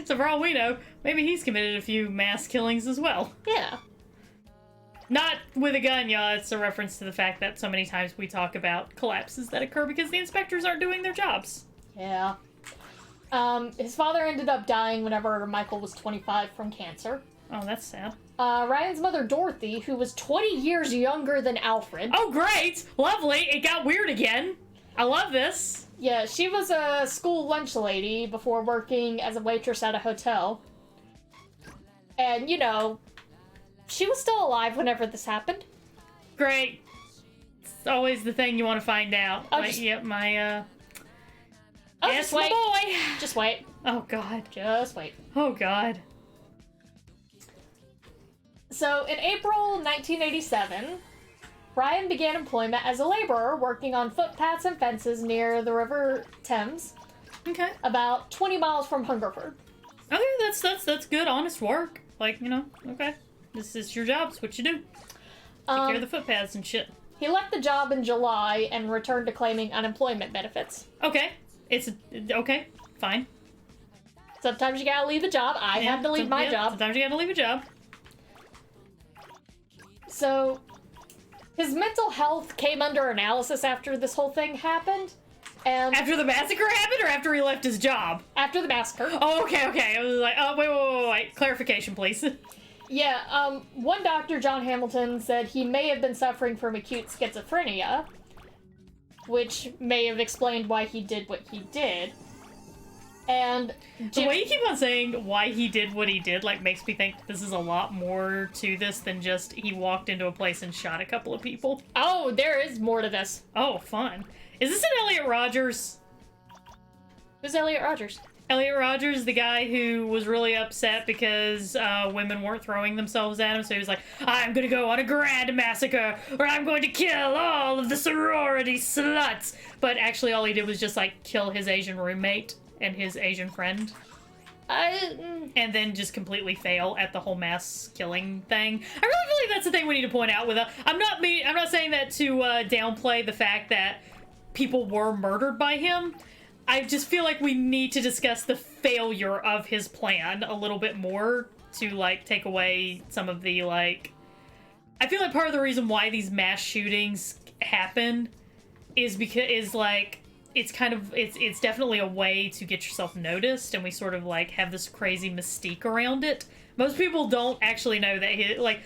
So for all we know, maybe he's committed a few mass killings as well. Yeah. Not with a gun, y'all. It's a reference to the fact that so many times we talk about collapses that occur because the inspectors aren't doing their jobs. Yeah. His father ended up dying whenever Michael was 25 from cancer. Oh, that's sad. Ryan's mother, Dorothy, who was 20 years younger than Alfred. Oh, great! Lovely! It got weird again. I love this. Yeah, she was a school lunch lady before working as a waitress at a hotel. And, you know, she was still alive whenever this happened. Great. It's always the thing you want to find out. Oh, like, just... yep, my, Oh, yes, just wait. my boy! Just wait. Oh, God. Just wait. Oh, God. So, in April 1987, Ryan began employment as a laborer working on footpaths and fences near the River Thames, Okay. about 20 miles from Hungerford. Okay, that's good, honest work. Like, you know, okay. This is your job, it's what you do. Take care of the footpaths and shit. He left the job in July and returned to claiming unemployment benefits. Okay. Okay, fine. Sometimes you gotta leave a job. I had to leave my job. Sometimes you gotta leave a job. So, his mental health came under analysis after this whole thing happened. And After the massacre happened or after he left his job? after the massacre. Oh, okay. I was like, oh, wait. Clarification, please. Yeah, one doctor, John Hamilton, said he may have been suffering from acute schizophrenia, which may have explained why he did what he did. And The way you keep on saying why he did what he did, like, makes me think this is a lot more to this than just he walked into a place and shot a couple of people. Oh, there is more to this. Oh, fun. Is this an Elliot Rogers? Who's Elliot Rogers? Elliot Rogers, the guy who was really upset because women weren't throwing themselves at him, so he was like, I'm gonna go on a grand massacre, or I'm going to kill all of the sorority sluts! But actually all he did was just, like, kill his Asian roommate and his Asian friend. And then just completely fail at the whole mass killing thing. I really feel like that's the thing we need to point out with I'm not saying that to downplay the fact that people were murdered by him. I just feel like we need to discuss the failure of his plan a little bit more to, like, take away some of the, like... I feel like part of the reason why these mass shootings happen is because, like, it's definitely a way to get yourself noticed, and we sort of, like, have this crazy mystique around it. Most people don't actually know that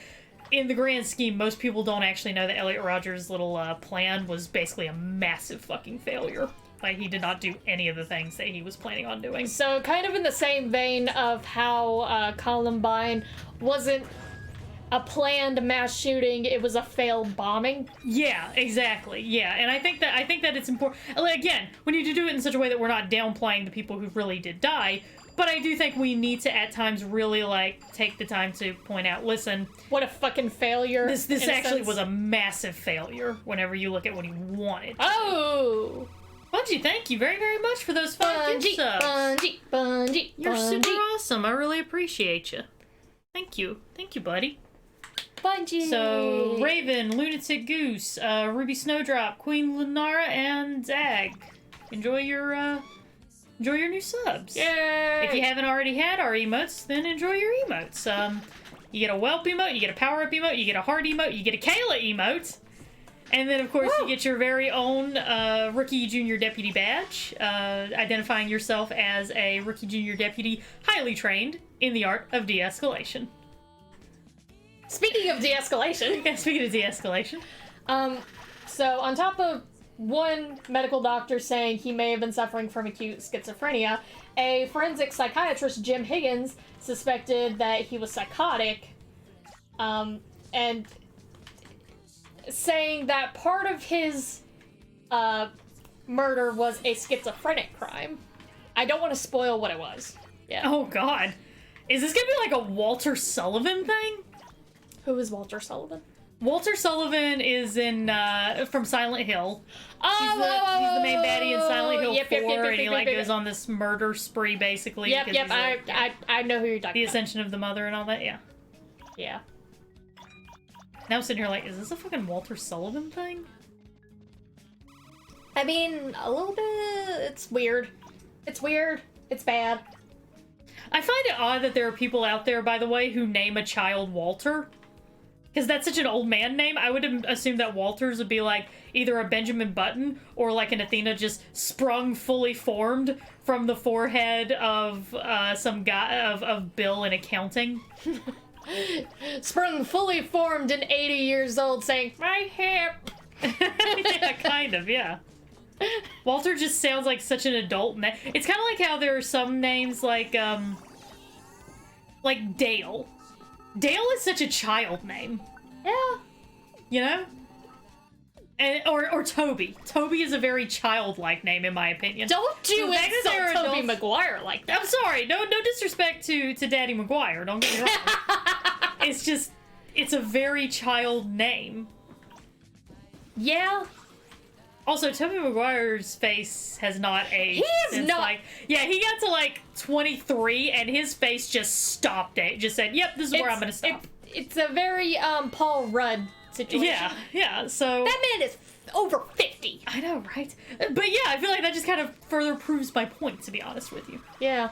in the grand scheme, most people don't actually know that Elliot Rogers' little plan was basically a massive fucking failure. Like, he did not do any of the things that he was planning on doing. So, kind of in the same vein of how Columbine wasn't a planned mass shooting, it was a failed bombing. Yeah, exactly. Yeah, and I think that it's important. Like, again, we need to do it in such a way that we're not downplaying the people who really did die. But I do think we need to, at times, really, like, take the time to point out, listen... What a fucking failure. This actually was a massive failure whenever you look at what he wanted. Oh! Bungie, thank you very, very much for those 5 gift subs. Bungie. You're super awesome. I really appreciate you. Thank you. Thank you, buddy. Bungie. So, Raven, Lunatic Goose, Ruby Snowdrop, Queen Lunara, and Zag. Enjoy your new subs. Yay! If you haven't already had our emotes, then enjoy your emotes. You get a Whelp emote, you get a Power Up emote, you get a Heart emote, you get a Kayla emote. And then, of course, you get your very own Rookie Junior Deputy badge, identifying yourself as a Rookie Junior Deputy highly trained in the art of de-escalation. Speaking of de-escalation. Yeah, speaking of de-escalation. So on top of one medical doctor saying he may have been suffering from acute schizophrenia. A forensic psychiatrist, Jim Higgins, suspected that he was psychotic, and saying that part of his murder was a schizophrenic crime. I don't want to spoil what it was. Yeah. Oh, God. Is this gonna be like a Walter Sullivan thing? Who is Walter Sullivan? Walter Sullivan is in from Silent Hill. Oh, He's the main baddie in Silent Hill 4, and he yep, goes on this murder spree basically. Yep, because I know who you're talking the about. Ascension of the Mother and all that. Yeah. Yeah. Now I'm sitting here like, is this a fucking Walter Sullivan thing? I mean, a little bit. It's weird. It's weird. It's bad. I find it odd that there are people out there, by the way, who name a child Walter. Because that's such an old man name. I would assume that Walters would be like either a Benjamin Button or like an Athena just sprung fully formed from the forehead of some guy of Bill in accounting. Sprung fully formed and 80 years old saying, my hip. Yeah, kind of, yeah. Walter just sounds like such an adult name. It's kind of like how there are some names like Dale. Dale is such a child name. Yeah. You know? And, or Toby. Toby is a very childlike name, in my opinion. Don't you insult Toby adults. Maguire like that. I'm sorry. No disrespect to Daddy Maguire. Don't get me wrong. It's just, it's a very child name. Yeah. Also, Toby Maguire's face has not aged. He is not. Like, yeah, he got to like 23 and his face just stopped it. Just said, yep, this is where I'm going to stop. It's a very Paul Rudd situation. Yeah, so... That man is over 50. I know, right? But yeah, I feel like that just kind of further proves my point, to be honest with you. Yeah.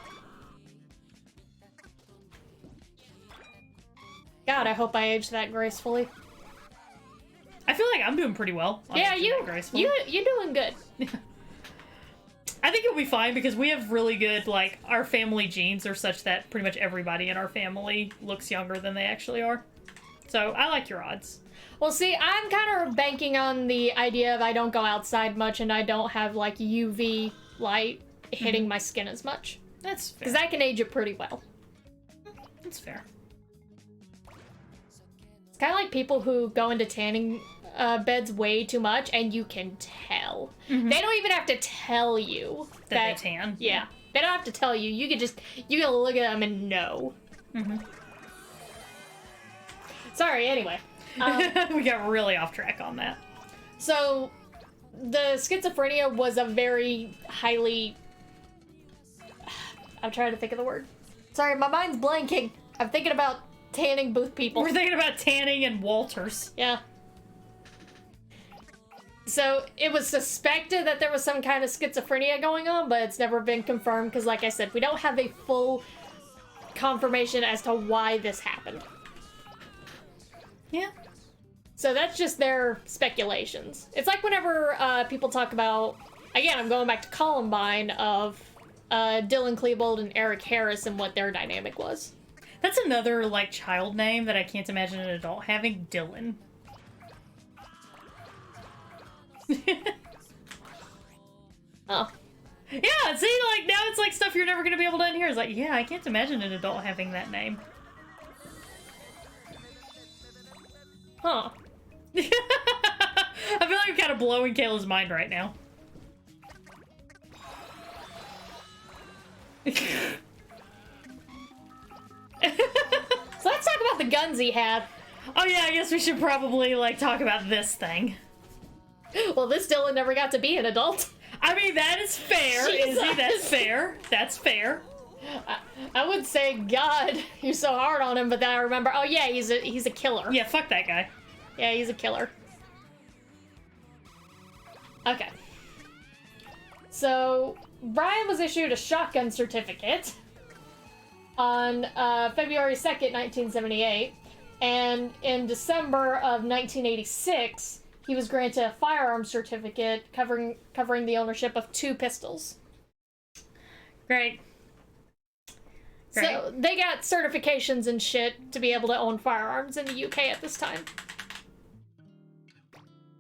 God, I hope I aged that gracefully. I feel like I'm doing pretty well. Yeah, you're doing good. I think it'll be fine because we have really good, like, our family genes are such that pretty much everybody in our family looks younger than they actually are. So I like your odds. Well, see, I'm kind of banking on the idea of I don't go outside much and I don't have, like, UV light hitting my skin as much. That's fair. Because I can age it pretty well. That's fair. It's kind of like people who go into tanning beds way too much and you can tell. Mm-hmm. They don't even have to tell you that they tan. Yeah. They don't have to tell you. You can look at them and know. Mm-hmm. Sorry, anyway. We got really off track on that. So, the schizophrenia was a very highly... I'm trying to think of the word. Sorry, my mind's blanking. I'm thinking about tanning booth people. We're thinking about tanning and Walters. Yeah. So, it was suspected that there was some kind of schizophrenia going on, but it's never been confirmed because, like I said, we don't have a full confirmation as to why this happened. Yeah. So that's just their speculations. It's like whenever people talk about, again, I'm going back to Columbine, of Dylan Klebold and Eric Harris and what their dynamic was. That's another, like, child name that I can't imagine an adult having. Dylan. Oh. Yeah, see, like, now it's like stuff you're never gonna be able to unhear. It's like, yeah, I can't imagine an adult having that name. Huh. I feel like I'm kind of blowing Kayla's mind right now. So let's talk about the guns he had. Oh yeah, I guess we should probably, like, talk about this thing. Well, this Dylan never got to be an adult. I mean, that is fair, Jesus. Izzy. That's fair. That's fair. I would say, God, you're so hard on him, but then I remember, oh yeah, he's a killer. Yeah, fuck that guy. Yeah, he's a killer. Okay. So, Brian was issued a shotgun certificate on February 2nd, 1978, and in December of 1986, he was granted a firearm certificate covering the ownership of 2 pistols. Great. So, they got certifications and shit to be able to own firearms in the UK at this time.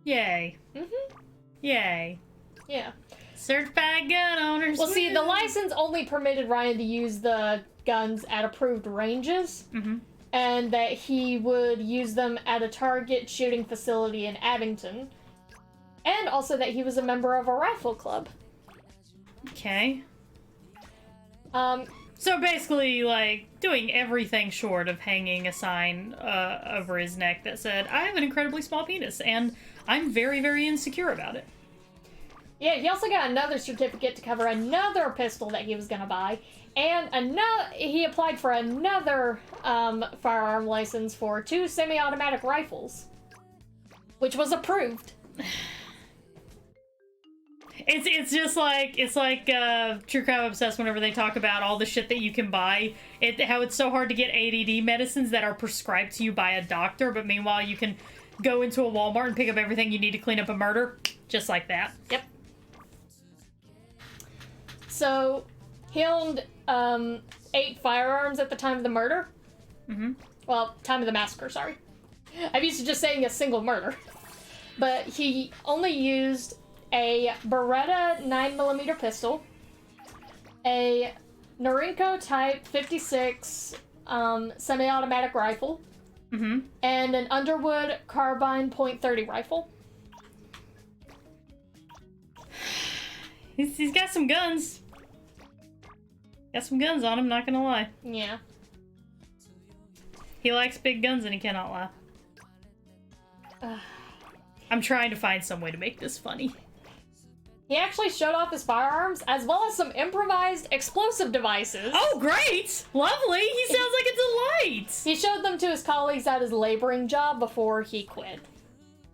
Yay. Mm-hmm. Yay. Yeah. Certified gun owners. Well, see, the license only permitted Ryan to use the guns at approved ranges, and that he would use them at a target shooting facility in Abington, and also that he was a member of a rifle club. Okay. So basically, like, doing everything short of hanging a sign over his neck that said, I have an incredibly small penis, and I'm very, very insecure about it. Yeah, he also got another certificate to cover another pistol that he was gonna buy, and he applied for another firearm license for 2 semi-automatic rifles, which was approved. It's just like, it's like True Crime Obsessed whenever they talk about all the shit that you can buy, how it's so hard to get ADD medicines that are prescribed to you by a doctor, but meanwhile you can go into a Walmart and pick up everything you need to clean up a murder, just like that. Yep. So, he owned 8 firearms at the time of the murder. Well, time of the massacre, sorry. I'm used to just saying a single murder. But he only used a Beretta 9mm pistol, a Norinco Type 56 semi-automatic rifle, and an Underwood Carbine .30 rifle. He's got some guns. Got some guns on him, not gonna lie. Yeah. He likes big guns and he cannot lie. I'm trying to find some way to make this funny. He actually showed off his firearms, as well as some improvised explosive devices. Oh, great! Lovely! He sounds like a delight! He showed them to his colleagues at his laboring job before he quit.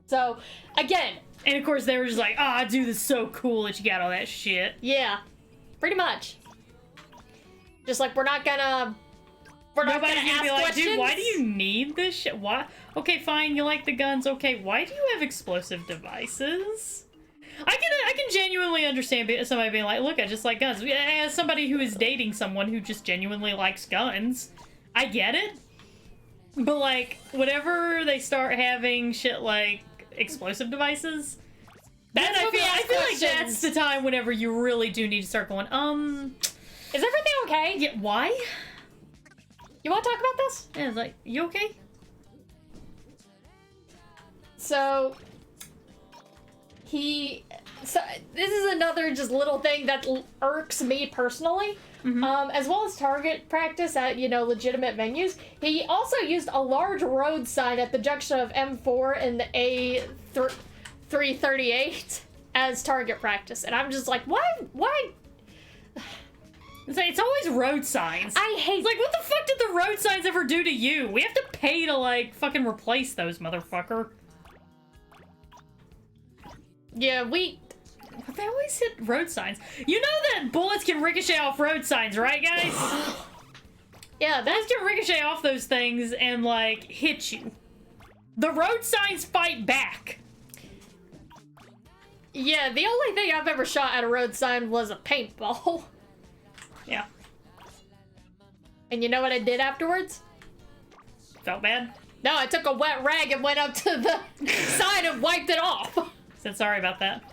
So, again... And of course they were just like, ah, oh, dude, this is so cool that you got all that shit. Yeah. Pretty much. Just like, we're not gonna Nobody's gonna ask be like, questions. dude, why do you need this shit? Why? Okay, fine, you like the guns. Okay, why do you have explosive devices? I can genuinely understand somebody being like, look, I just like guns. As somebody who is dating someone who just genuinely likes guns, I get it. But like, whenever they start having shit like explosive devices, then I feel like that's the time whenever you really do need to start going, is everything okay? Yeah, why? You want to talk about this? Yeah, it's like, you okay? So this is another just little thing that irks me personally. As well as target practice at, legitimate venues. He also used a large road sign at the junction of M4 and the A338 as target practice. And I'm just like, why? It's always road signs. I hate... It's like, what the fuck did the road signs ever do to you? We have to pay to, like, fucking replace those, motherfucker. Yeah, They always hit road signs. You know that bullets can ricochet off road signs, right, guys? Yeah, bullets can ricochet off those things and, like, hit you. The road signs fight back. Yeah, the only thing I've ever shot at a road sign was a paintball. Yeah. And you know what I did afterwards? Felt bad? No, I took a wet rag and went up to the sign and wiped it off. Said sorry about that.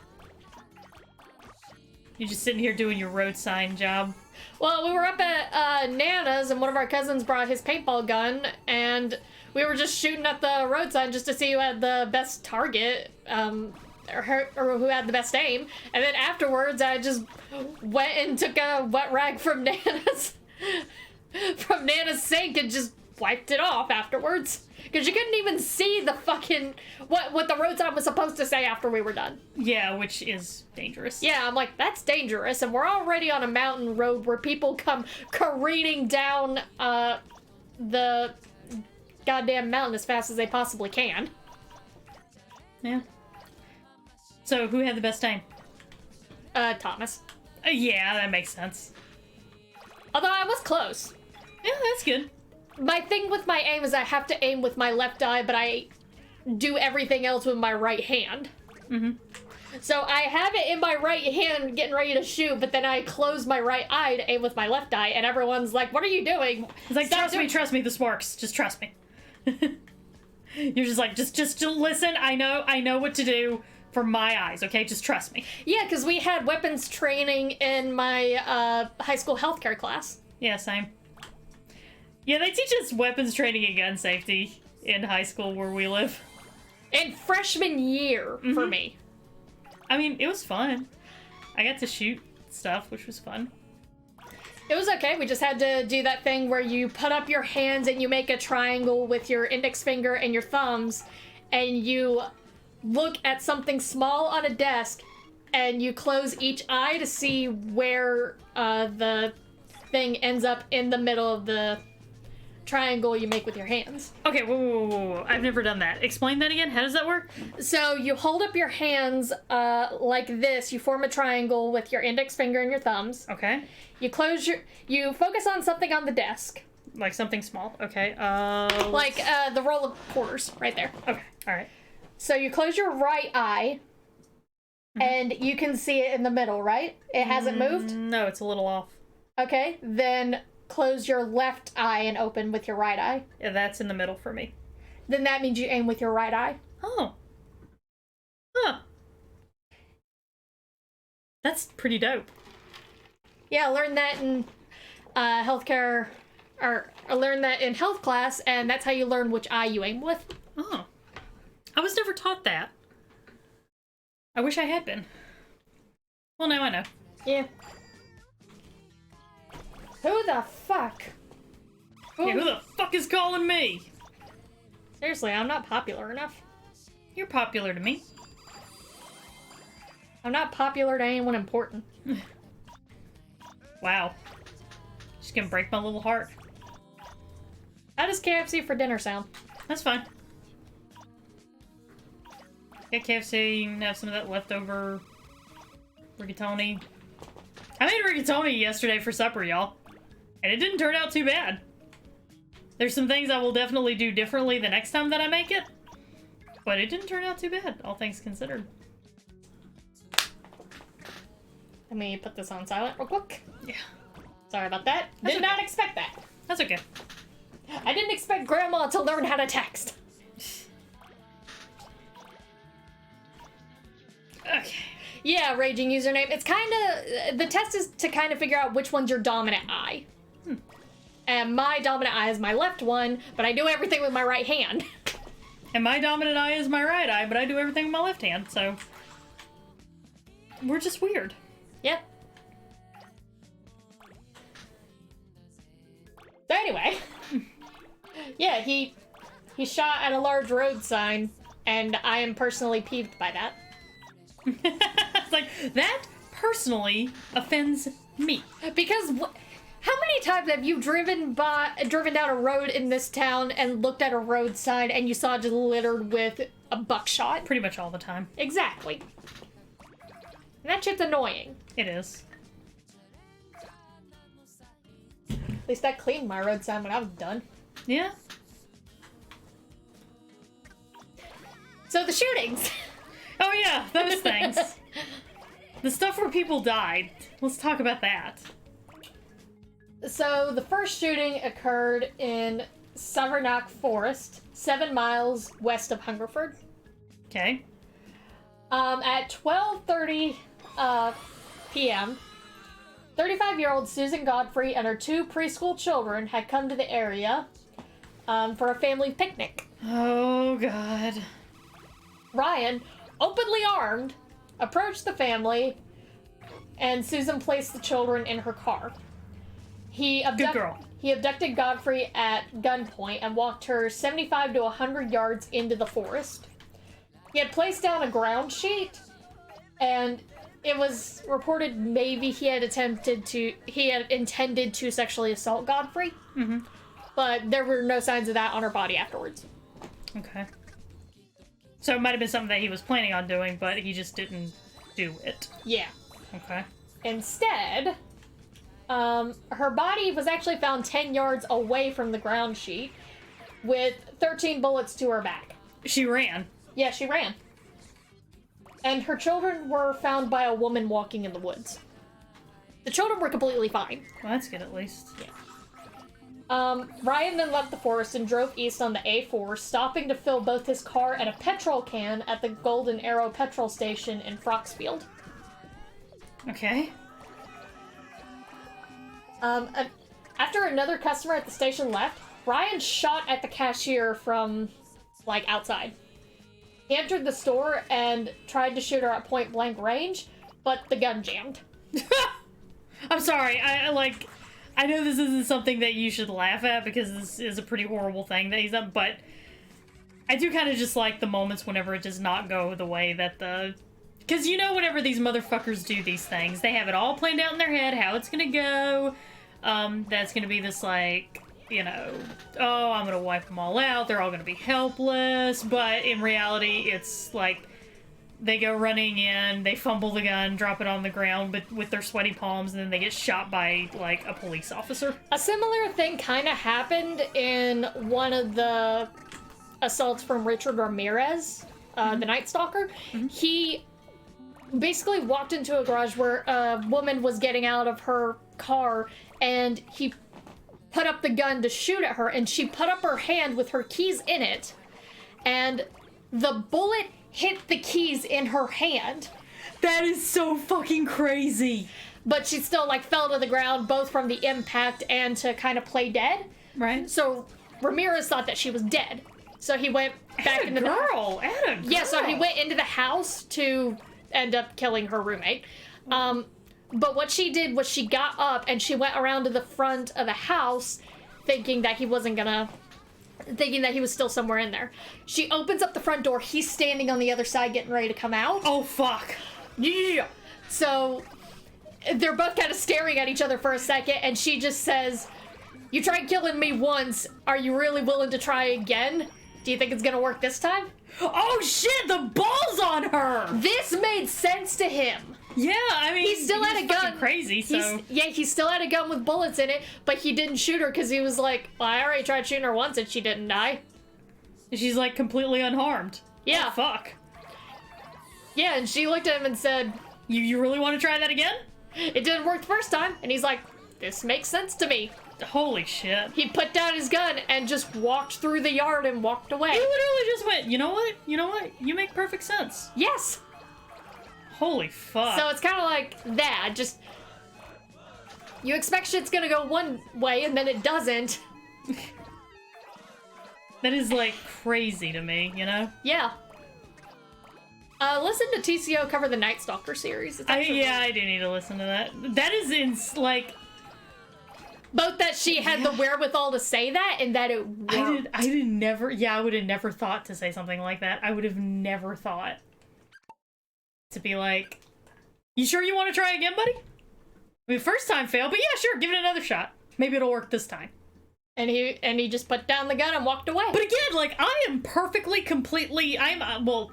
You're just sitting here doing your road sign job. Well, we were up at Nana's and one of our cousins brought his paintball gun and we were just shooting at the road sign just to see who had the best target, or who had the best aim. And then afterwards, I just went and took a wet rag from Nana's sink and just wiped it off afterwards. Because you couldn't even see the fucking, what the road sign was supposed to say after we were done. Yeah, which is dangerous. Yeah, I'm like, that's dangerous. And we're already on a mountain road where people come careening down the goddamn mountain as fast as they possibly can. Yeah. So, who had the best time? Thomas. Yeah, that makes sense. Although I was close. Yeah, that's good. My thing with my aim is I have to aim with my left eye, but I do everything else with my right hand. So I have it in my right hand getting ready to shoot, but then I close my right eye to aim with my left eye, and everyone's like, what are you doing? It's like, trust me, this works. Just trust me. You're just like, just listen, I know what to do. For my eyes, okay? Just trust me. Yeah, because we had weapons training in my high school healthcare class. Yeah, same. Yeah, they teach us weapons training and gun safety in high school where we live. In freshman year for me. I mean, it was fun. I got to shoot stuff, which was fun. It was okay. We just had to do that thing where you put up your hands and you make a triangle with your index finger and your thumbs, and you look at something small on a desk, and you close each eye to see where the thing ends up in the middle of the triangle you make with your hands. Okay, whoa. I've never done that. Explain that again. How does that work? So you hold up your hands like this. You form a triangle with your index finger and your thumbs. Okay. You focus on something on the desk. Like something small. Okay. Like the roll of quarters right there. Okay. All right. So you close your right eye, and you can see it in the middle, right? It hasn't moved? No, it's a little off. Okay, then close your left eye and open with your right eye. Yeah, that's in the middle for me. Then that means you aim with your right eye. Oh. Huh. That's pretty dope. Yeah, I learned that in healthcare, or I learned that in health class, and that's how you learn which eye you aim with. Oh. I was never taught that. I wish I had been. Well, now I know. Yeah. Who the fuck? Yeah, who the fuck is calling me? Seriously, I'm not popular enough. You're popular to me. I'm not popular to anyone important. Wow. Just gonna break my little heart. How does KFC for dinner sound? That's fine. Get KFC, you can have some of that leftover rigatoni. I made rigatoni yesterday for supper, y'all. And it didn't turn out too bad. There's some things I will definitely do differently the next time that I make it. But it didn't turn out too bad, all things considered. Let me put this on silent real quick. Yeah. Sorry about that. Did not expect that. That's okay. I didn't expect Grandma to learn how to text. Okay. Yeah, raging username. It's kind of... The test is to kind of figure out which one's your dominant eye. And my dominant eye is my left one, but I do everything with my right hand. And my dominant eye is my right eye, but I do everything with my left hand, so... We're just weird. Yeah. So anyway... yeah, he shot at a large road sign, and I am personally peeved by that. It's like, that personally offends me. Because how many times have you driven down a road in this town and looked at a road sign and you saw it just littered with a buckshot? Pretty much all the time. Exactly. And that shit's annoying. It is. At least I cleaned my road sign when I was done. Yeah. So the shootings. Oh yeah, those things. The stuff where people died. Let's talk about that. So the first shooting occurred in Savernake Forest, 7 miles west of Hungerford. Okay. At 12:30 p.m., 35-year-old Susan Godfrey and her 2 preschool children had come to the area for a family picnic. Oh god. Ryan, openly armed, approached the family, and Susan placed the children in her car. Good girl. He abducted Godfrey at gunpoint and walked her 75 to 100 yards into the forest. He had placed down a ground sheet, and it was reported maybe he had intended to sexually assault Godfrey. Mm-hmm. But there were no signs of that on her body afterwards. Okay. So it might have been something that he was planning on doing, but he just didn't do it. Yeah. Okay. Instead, her body was actually found 10 yards away from the ground sheet with 13 bullets to her back. She ran. Yeah, she ran. And her children were found by a woman walking in the woods. The children were completely fine. Well, that's good at least. Yeah. Ryan then left the forest and drove east on the A4, stopping to fill both his car and a petrol can at the Golden Arrow petrol station in Froxfield. Okay. After another customer at the station left, Ryan shot at the cashier from, like, outside. He entered the store and tried to shoot her at point-blank range, but the gun jammed. I'm sorry, I know this isn't something that you should laugh at because this is a pretty horrible thing that he's done, but I do kind of just like the moments whenever it does not go the way that because you know whenever these motherfuckers do these things, they have it all planned out in their head, how it's gonna go, that's gonna be this, like, you know, oh, I'm gonna wipe them all out, they're all gonna be helpless, but in reality, it's like, they go running in, they fumble the gun, drop it on the ground but with their sweaty palms, and then they get shot by, like, a police officer. A similar thing kind of happened in one of the assaults from Richard Ramirez, the Night Stalker. He basically walked into a garage where a woman was getting out of her car, and he put up the gun to shoot at her, and she put up her hand with her keys in it, and the bullet hit the keys in her hand. That is so fucking crazy. But she still, like, fell to the ground, both from the impact and to kind of play dead. Right. So Ramirez thought that she was dead. So he went back into the girl. Yeah, so he went into the house to end up killing her roommate. But what she did was she got up and she went around to the front of the house thinking that he wasn't gonna... thinking that he was still somewhere in there. She opens up the front door. He's standing on the other side getting ready to come out. Oh, fuck. Yeah. So they're both kind of staring at each other for a second, and she just says, "You tried killing me once. Are you really willing to try again? Do you think it's gonna work this time?" Oh, shit, the balls on her! This made sense to him. Yeah, I mean, he still had a gun. Crazy, so he still had a gun with bullets in it, but he didn't shoot her because he was like, well, I already tried shooting her once and she didn't die. She's like completely unharmed. Yeah. Oh, fuck. Yeah, and she looked at him and said, You really want to try that again? It didn't work the first time, and he's like, this makes sense to me. Holy shit. He put down his gun and just walked through the yard and walked away. He literally just went, you know what? You make perfect sense. Yes. Holy fuck. So it's kind of like that, just... You expect shit's gonna go one way, and then it doesn't. That is, like, crazy to me, you know? Yeah. Listen to TCO cover the Night Stalker series. It's I do need to listen to that. That is, like... Both that she had the wherewithal to say that, and that it worked. I would have never thought to say something like that. I would have never thought to be like, you sure you want to try again, buddy? I mean, first time failed, but yeah, sure, give it another shot. Maybe it'll work this time. And he just put down the gun and walked away. But again, like, I am well,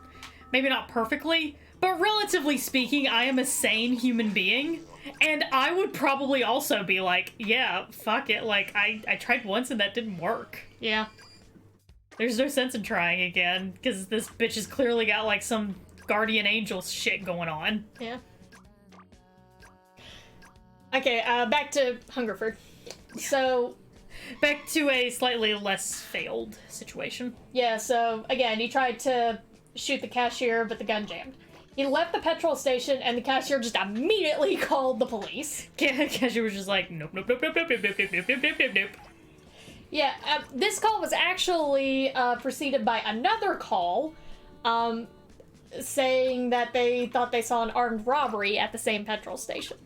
maybe not perfectly, but relatively speaking, I am a sane human being. And I would probably also be like, yeah, fuck it. Like, I tried once and that didn't work. Yeah. There's no sense in trying again, because this bitch has clearly got, like, some guardian angel shit going on. Yeah. Okay, back to Hungerford. So... Back to a slightly less failed situation. Yeah, so, again, he tried to shoot the cashier, but the gun jammed. He left the petrol station, and the cashier just immediately called the police. Cashier was just like, nope, nope, nope, nope, nope, nope, nope, nope, nope, nope, nope, nope. Yeah, this call was actually preceded by another call, saying that they thought they saw an armed robbery at the same petrol station.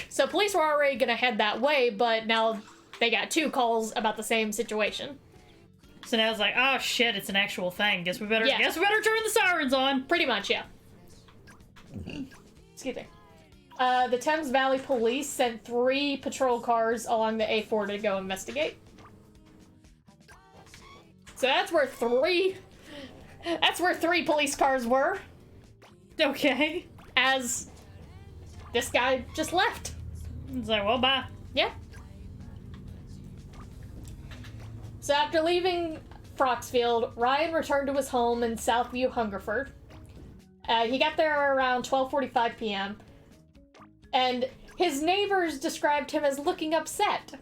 So police were already gonna head that way, but now they got two calls about the same situation. So now it's like, oh shit, it's an actual thing. Guess we better turn the sirens on. Pretty much, yeah. Excuse me. The Thames Valley Police sent 3 patrol cars along the A4 to go investigate. So that's where 3 police cars were. Okay. As this guy just left. It's like, well, bye. Yeah. So after leaving Froxfield, Ryan returned to his home in Southview, Hungerford. He got there around 12:45 p.m. And his neighbors described him as looking upset.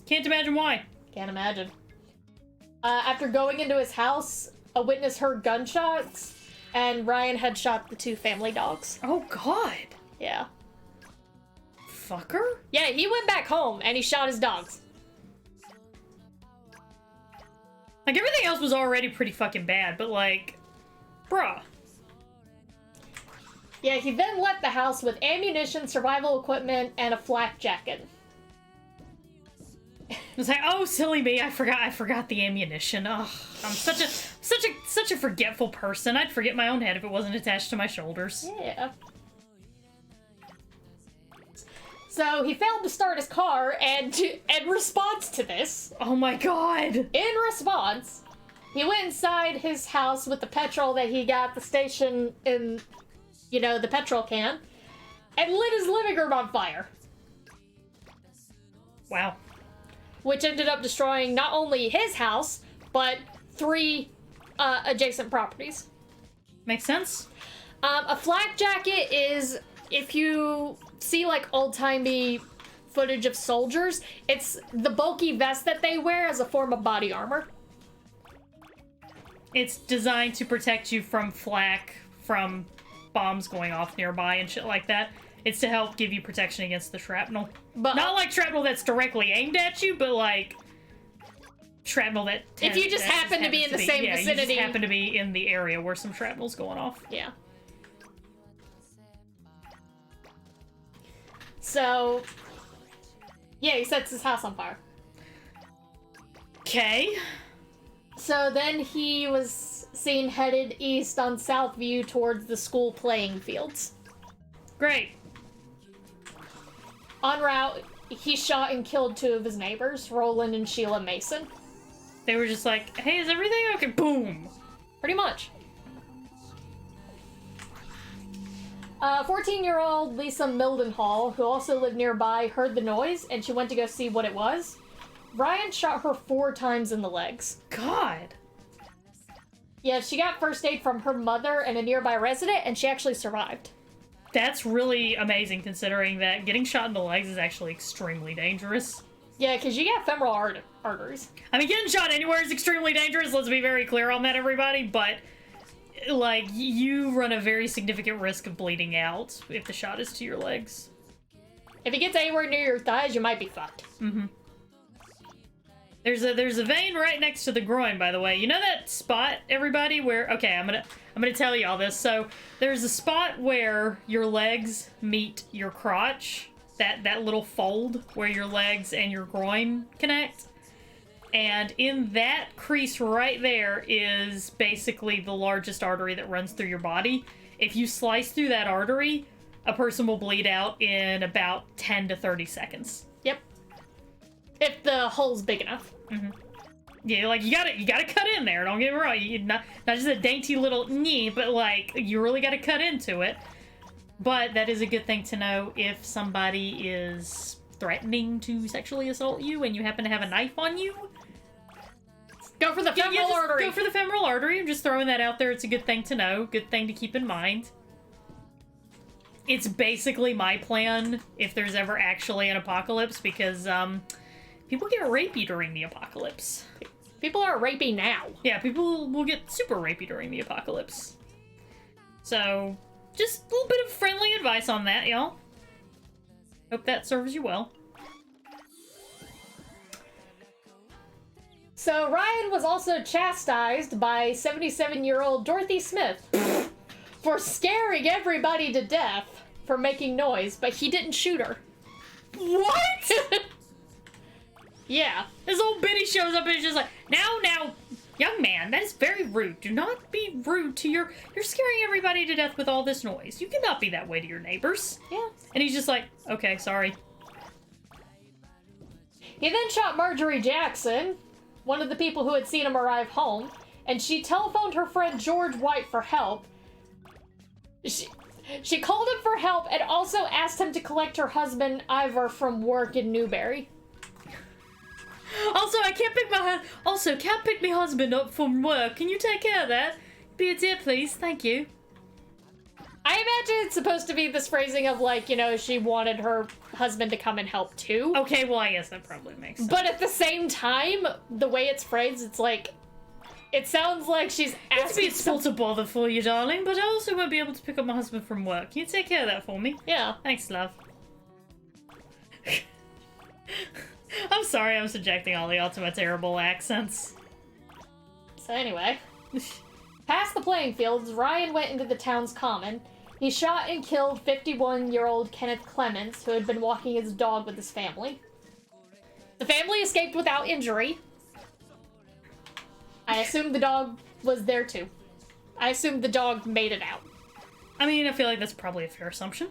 Can't imagine why. Can't imagine. After going into his house, a witness heard gunshots, and Ryan had shot the 2 family dogs. Oh, God. Yeah. Fucker? Yeah, he went back home, and he shot his dogs. Like, everything else was already pretty fucking bad, but, like, bruh. Yeah, he then left the house with ammunition, survival equipment, and a flak jacket. It's like, oh, silly me, I forgot the ammunition. Ugh, I'm such a forgetful person. I'd forget my own head if it wasn't attached to my shoulders. Yeah. So he failed to start his car, and in response to this, Oh my god! in response, he went inside his house with the petrol that he got at the station in, the petrol can, and lit his living room on fire. Wow. Which ended up destroying not only his house, but 3 adjacent properties. Makes sense? A flak jacket is, if you see like old-timey footage of soldiers, it's the bulky vest that they wear as a form of body armor. It's designed to protect you from flak, from bombs going off nearby and shit like that. It's to help give you protection against the shrapnel. But not like shrapnel that's directly aimed at you, but like shrapnel that if you just happen to be in the same vicinity. You just happen to be in the area where some shrapnel's going off. Yeah. So, yeah, he sets his house on fire. Okay. So then he was seen headed east on Southview towards the school playing fields. Great. En route, he shot and killed 2 of his neighbors, Roland and Sheila Mason. They were just like, hey, is everything okay? Boom. Pretty much. 14-year-old Lisa Mildenhall, who also lived nearby, heard the noise, and she went to go see what it was. Ryan shot her 4 times in the legs. God. Yeah, she got first aid from her mother and a nearby resident, and she actually survived. That's really amazing, considering that getting shot in the legs is actually extremely dangerous. Yeah, because you get femoral arteries. I mean, getting shot anywhere is extremely dangerous, let's be very clear on that, everybody, but, like, you run a very significant risk of bleeding out if the shot is to your legs. If it gets anywhere near your thighs, you might be fucked. Mm-hmm. There's a vein right next to the groin, by the way. You know that spot, everybody, where... Okay, I'm gonna tell you all this. So, there's a spot where your legs meet your crotch. That little fold where your legs and your groin connect. And in that crease right there is basically the largest artery that runs through your body. If you slice through that artery, a person will bleed out in about 10 to 30 seconds. Yep. If the hole's big enough. Mm-hmm. Yeah, like, you gotta cut in there, don't get me wrong. Not just a dainty little knee, but, like, you really gotta cut into it. But that is a good thing to know if somebody is threatening to sexually assault you and you happen to have a knife on you. Go for the femoral artery. Go for the femoral artery. I'm just throwing that out there. It's a good thing to know. Good thing to keep in mind. It's basically my plan if there's ever actually an apocalypse, because people get rapey during the apocalypse. People are rapey now. Yeah, people will get super rapey during the apocalypse. So, just a little bit of friendly advice on that, y'all. Hope that serves you well. So Ryan was also chastised by 77-year-old Dorothy Smith for scaring everybody to death for making noise, but he didn't shoot her. What? Yeah. This old biddy shows up and is just like, now, young man, that is very rude. Do not be rude to you're scaring everybody to death with all this noise. You cannot be that way to your neighbors. Yeah. And he's just like, okay, sorry. He then shot Marjorie Jackson, one of the people who had seen him arrive home, and she telephoned her friend George White for help. She called him for help and also asked him to collect her husband Ivor from work in Newbury. Also, can't pick my husband up from work. Can you take care of that? Be a dear, please. Thank you. I imagine it's supposed to be this phrasing of, like, you know, she wanted her husband to come and help too. Okay, well, I guess that probably makes sense. But at the same time, the way it's phrased, it's like, it sounds like she's asking. It's not to bother for you, darling, but I also won't be able to pick up my husband from work. Can you take care of that for me? Yeah. Thanks, love. I'm sorry I'm subjecting Ollie to my terrible accents. So anyway, past the playing fields, Ryan went into the town's common. He shot and killed 51-year-old Kenneth Clements, who had been walking his dog with his family. The family escaped without injury. I assume the dog was there too. I assume the dog made it out. I mean, I feel like that's probably a fair assumption.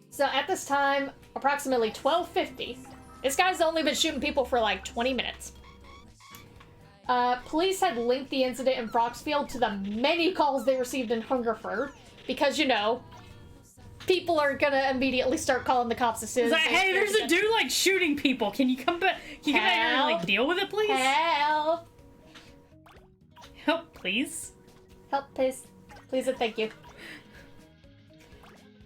So at this time, approximately 12:50, this guy's only been shooting people for like 20 minutes. Police had linked the incident in Broxfield to the many calls they received in Hungerford, because, you know, people are gonna immediately start calling the cops as soon as hey, there's a dude, like, shooting people. Can you come back? Can you come back here and, like, deal with it, please? Help! Help, please. Help, please. Please and thank you.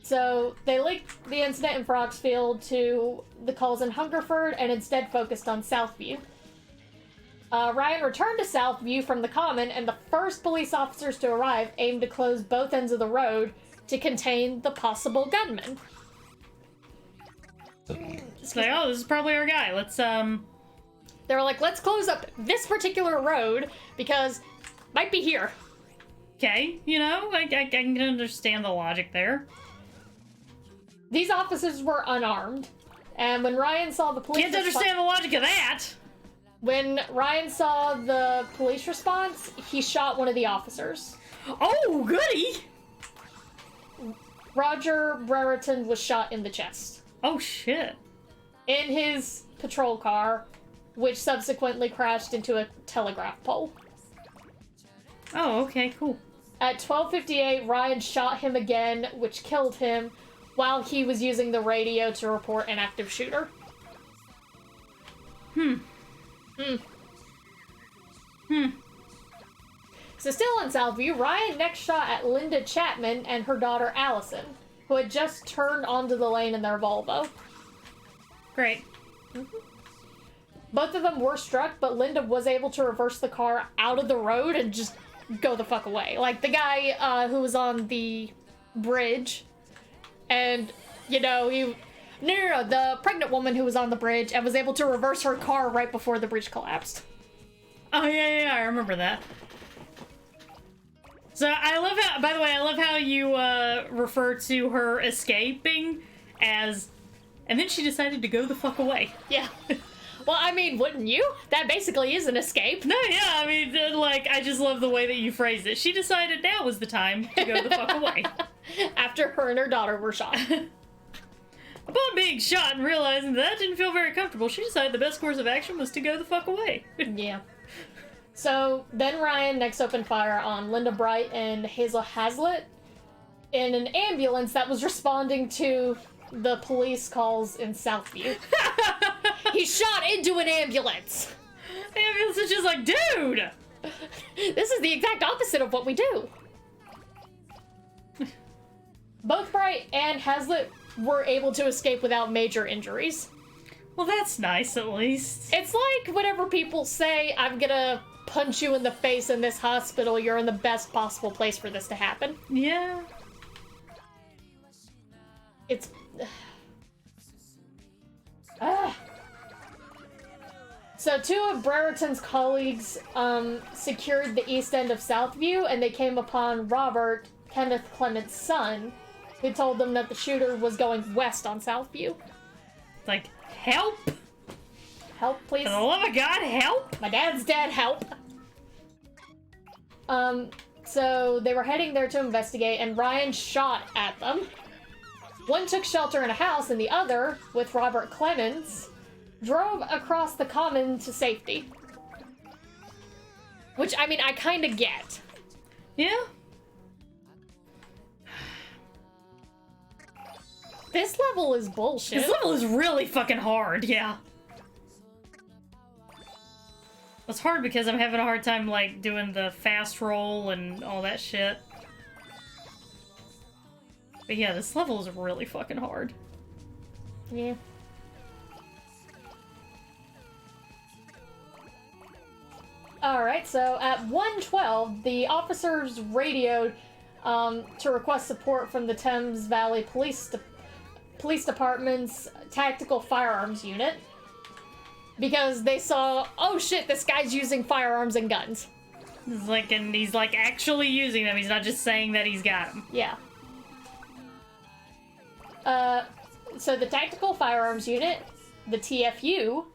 So, they linked the incident in Broxfield to the calls in Hungerford and instead focused on Southview. Ryan returned to Southview from the Common, and the first police officers to arrive aimed to close both ends of the road to contain the possible gunman. It's like, oh, this is probably our guy. Let's, They were like, let's close up this particular road, because might be here. Okay, you know, I can understand the logic there. These officers were unarmed, and when Ryan saw the police... Can't understand the logic of that! When Ryan saw the police response, he shot one of the officers. Oh, goody! Roger Brereton was shot in the chest. Oh, shit. In his patrol car, which subsequently crashed into a telegraph pole. Oh, okay, cool. At 12:58, Ryan shot him again, which killed him, while he was using the radio to report an active shooter. So still in Southview, Ryan next shot at Linda Chapman and her daughter Allison, who had just turned onto the lane in their Volvo. Great. Both of them were struck, but Linda was able to reverse the car out of the road and just go the fuck away. Like, the guy who was on the bridge, and, you know, No, the pregnant woman who was on the bridge and was able to reverse her car right before the bridge collapsed. Oh, yeah, I remember that. So, I love how, by the way, I love how you, refer to her escaping as, and then she decided to go the fuck away. Yeah. Well, I mean, wouldn't you? That basically is an escape. No, yeah, I mean, like, I just love the way that you phrased it. She decided now was the time to go the fuck away. After her and her daughter were shot. Upon being shot and realizing that didn't feel very comfortable, she decided the best course of action was to go the fuck away. Yeah. So, then Ryan next opened fire on Linda Bright and Hazel Hazlitt in an ambulance that was responding to the police calls in Southview. He shot into an ambulance! The ambulance is just like, dude! This is the exact opposite of what we do. Both Bright and Hazlitt were able to escape without major injuries. Well, that's nice, at least. It's like whenever people say, I'm gonna punch you in the face in this hospital, you're in the best possible place for this to happen. Yeah. It's... So two of Brereton's colleagues secured the east end of Southview, and they came upon Robert, Kenneth Clement's son, who told them that the shooter was going west on Southview. Like, help! Help, please. For the love of God, help! My dad's dead, help! So they were heading there to investigate, and Ryan shot at them. One took shelter in a house, and the other, with Robert Clements, drove across the common to safety. Which, I mean, I kinda get. Yeah? This level is bullshit. This level is really fucking hard, yeah. It's hard because I'm having a hard time, like, doing the fast roll and all that shit. But yeah, this level is really fucking hard. Yeah. Alright, so at 1:12, the officers radioed to request support from the Thames Valley Police Department's Tactical Firearms Unit. Because they saw, oh shit, this guy's using firearms and guns. And he's like actually using them. He's not just saying that he's got them. Yeah. So the Tactical Firearms Unit, the TFU,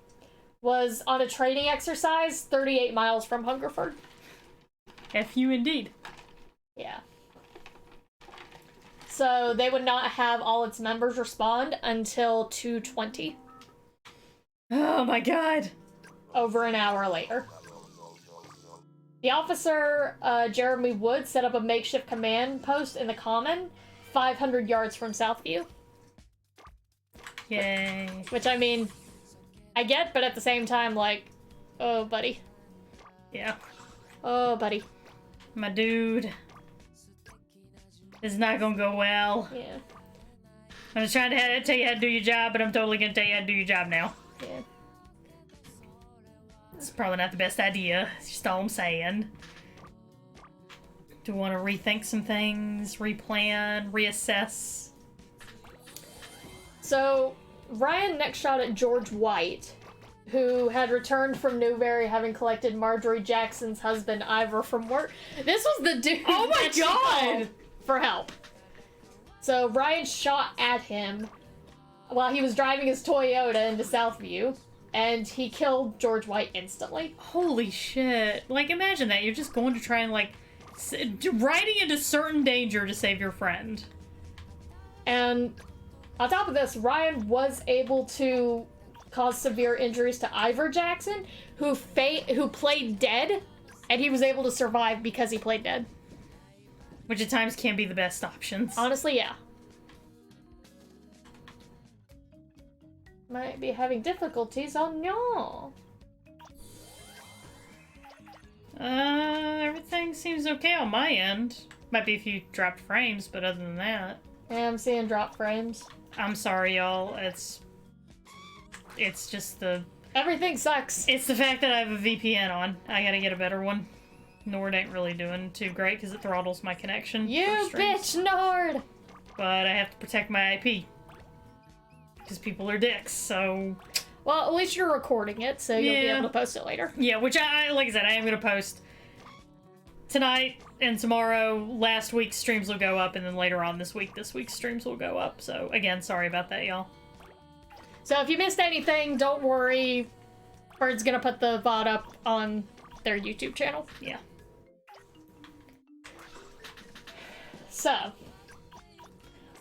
was on a training exercise 38 miles from Hungerford. FU indeed. Yeah. So they would not have all its members respond until 2:20. Oh my god. Over an hour later. The officer, Jeremy Wood, set up a makeshift command post in the Common, 500 yards from Southview. Yay. Which, I mean, I get, but at the same time, like, oh, buddy. Yeah. Oh, buddy. My dude. This is not gonna go well. Yeah. I was trying to tell you how to do your job, but I'm totally gonna tell you how to do your job now. Yeah. It's probably not the best idea. It's just all I'm saying. Do we want to rethink some things, replan, reassess? So, Ryan next shot at George White, who had returned from Newberry having collected Marjorie Jackson's husband, Ivor, from work. This was the dude Oh my that she God! called for help. So, Ryan shot at him while he was driving his Toyota into Southview, and he killed George White instantly. Holy shit. Like, imagine that. You're just going to try and, like, riding into certain danger to save your friend. And on top of this, Ryan was able to cause severe injuries to Ivor Jackson, who played dead, and he was able to survive because he played dead. Which at times can be the best options. Honestly, yeah. Might be having difficulties. Oh no. Everything seems okay on my end. Might be a few dropped frames, but other than that. Yeah, I'm seeing drop frames. I'm sorry, y'all. It's just the... Everything sucks. It's the fact that I have a VPN on. I gotta get a better one. Nord ain't really doing too great because it throttles my connection. You bitch, Nord! But I have to protect my IP. Because people are dicks, so... Well, at least you're recording it, so you'll be able to post it later. Yeah, which I like I said, I am gonna post tonight and tomorrow. Last week's streams will go up, and then later on this week's streams will go up. So, again, sorry about that, y'all. So if you missed anything, don't worry. Bird's gonna put the VOD up on their YouTube channel. Yeah. So,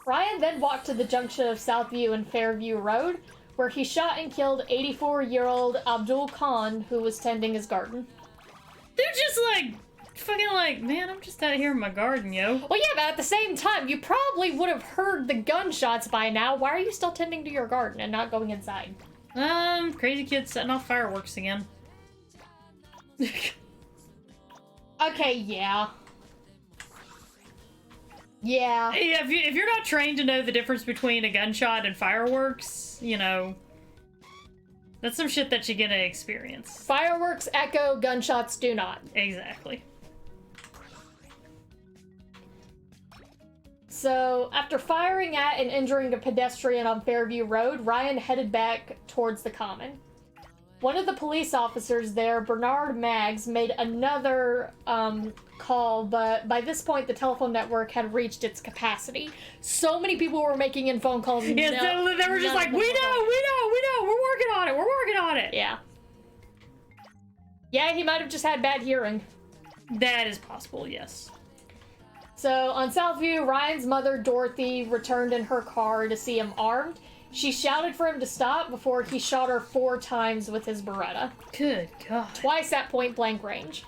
Ryan then walked to the junction of Southview and Fairview Road, where he shot and killed 84-year-old Abdul Khan, who was tending his garden. They're just like, fucking like, man, I'm just out here in my garden, yo. Well, yeah, but at the same time, you probably would have heard the gunshots by now. Why are you still tending to your garden and not going inside? Crazy kids setting off fireworks again. Okay, yeah. Yeah. Yeah, if you're not trained to know the difference between a gunshot and fireworks, you know, that's some shit that you're gonna experience. Fireworks echo, gunshots do not. Exactly. So, after firing at and injuring a pedestrian on Fairview Road, Ryan headed back towards the Common. One of the police officers there, Bernard Maggs, made another call, but by this point the telephone network had reached its capacity. So many people were making in phone calls. Yeah, they were just like, we know, we're working on it. Yeah. Yeah, he might have just had bad hearing. That is possible, yes. So, on Southview, Ryan's mother, Dorothy, returned in her car to see him armed. She shouted for him to stop before he shot her 4 times with his Beretta. Good God. Twice at point-blank range.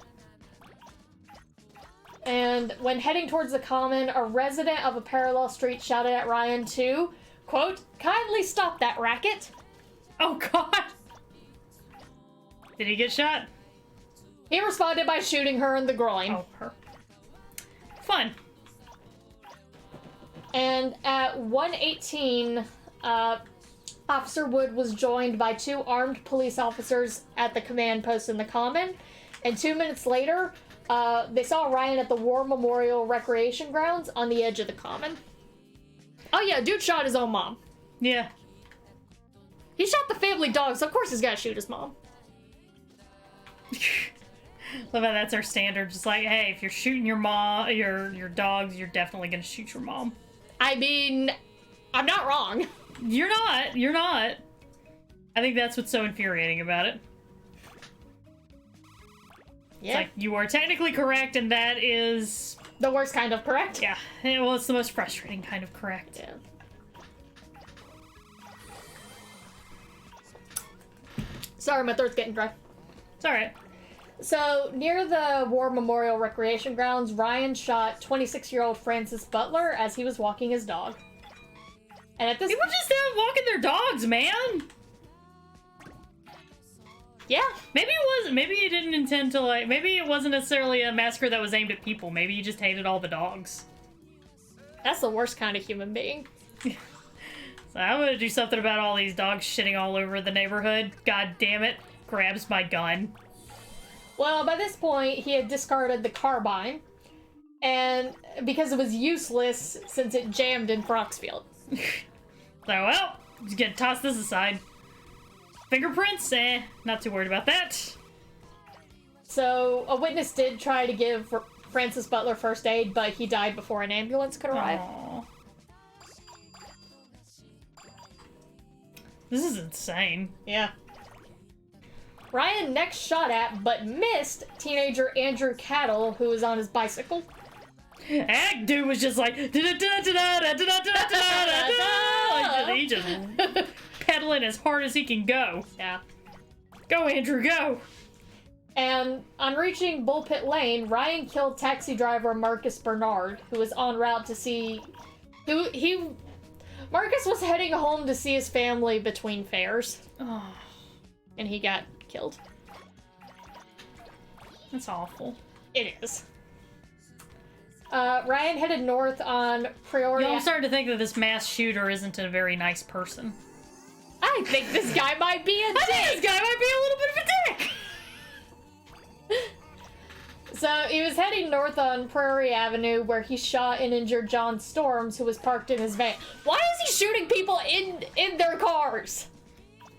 And when heading towards the Common, a resident of a parallel street shouted at Ryan to, quote, "Kindly stop that racket." Oh God. Did he get shot? He responded by shooting her in the groin. Oh, her. Fun. And at 1:18, Officer Wood was joined by 2 armed police officers at the command post in the Common. And 2 minutes later, they saw Ryan at the War Memorial Recreation Grounds on the edge of the Common. Oh yeah, dude shot his own mom. Yeah. He shot the family dog, so of course he's gotta shoot his mom. Love how that's our standard. Just like, hey, if you're shooting your mom, your dogs, you're definitely gonna shoot your mom. I mean, I'm not wrong. You're not. You're not. I think that's what's so infuriating about it. Yeah. It's like, you are technically correct, and that is... The worst kind of correct? Yeah. Well, it's the most frustrating kind of correct. Yeah. Sorry, my throat's getting dry. It's alright. So, near the War Memorial Recreation Grounds, Ryan shot 26-year-old Francis Butler as he was walking his dog. And at this People just out walking their dogs, man! Yeah. Maybe he didn't intend to, like, maybe it wasn't necessarily a massacre that was aimed at people. Maybe he just hated all the dogs. That's the worst kind of human being. So I'm gonna do something about all these dogs shitting all over the neighborhood. God damn it. Grabs my gun. Well, by this point, he had discarded the carbine, and because it was useless since it jammed in Broxfield. So, well, just gonna toss this aside. Fingerprints? Not too worried about that. So, a witness did try to give Francis Butler first aid, but he died before an ambulance could arrive. Aww. This is insane. Yeah. Ryan next shot at, but missed, teenager Andrew Cattle, who was on his bicycle. That dude was just like, he just pedaling as hard as he can go. Yeah. Go, Andrew, go! And on reaching Bullpit Lane, Ryan killed taxi driver Marcus Bernard, who was en route to see... Marcus was heading home to see his family between fares. Oh, And he got killed. that's awful. It is. Ryan headed north on Priory... I'm starting to think that this mass shooter isn't a very nice person. I think this guy might be a dick! I think this guy might be a little bit of a dick! So, he was heading north on Prairie Avenue, where he shot and injured John Storms, who was parked in his van. Why is he shooting people in their cars?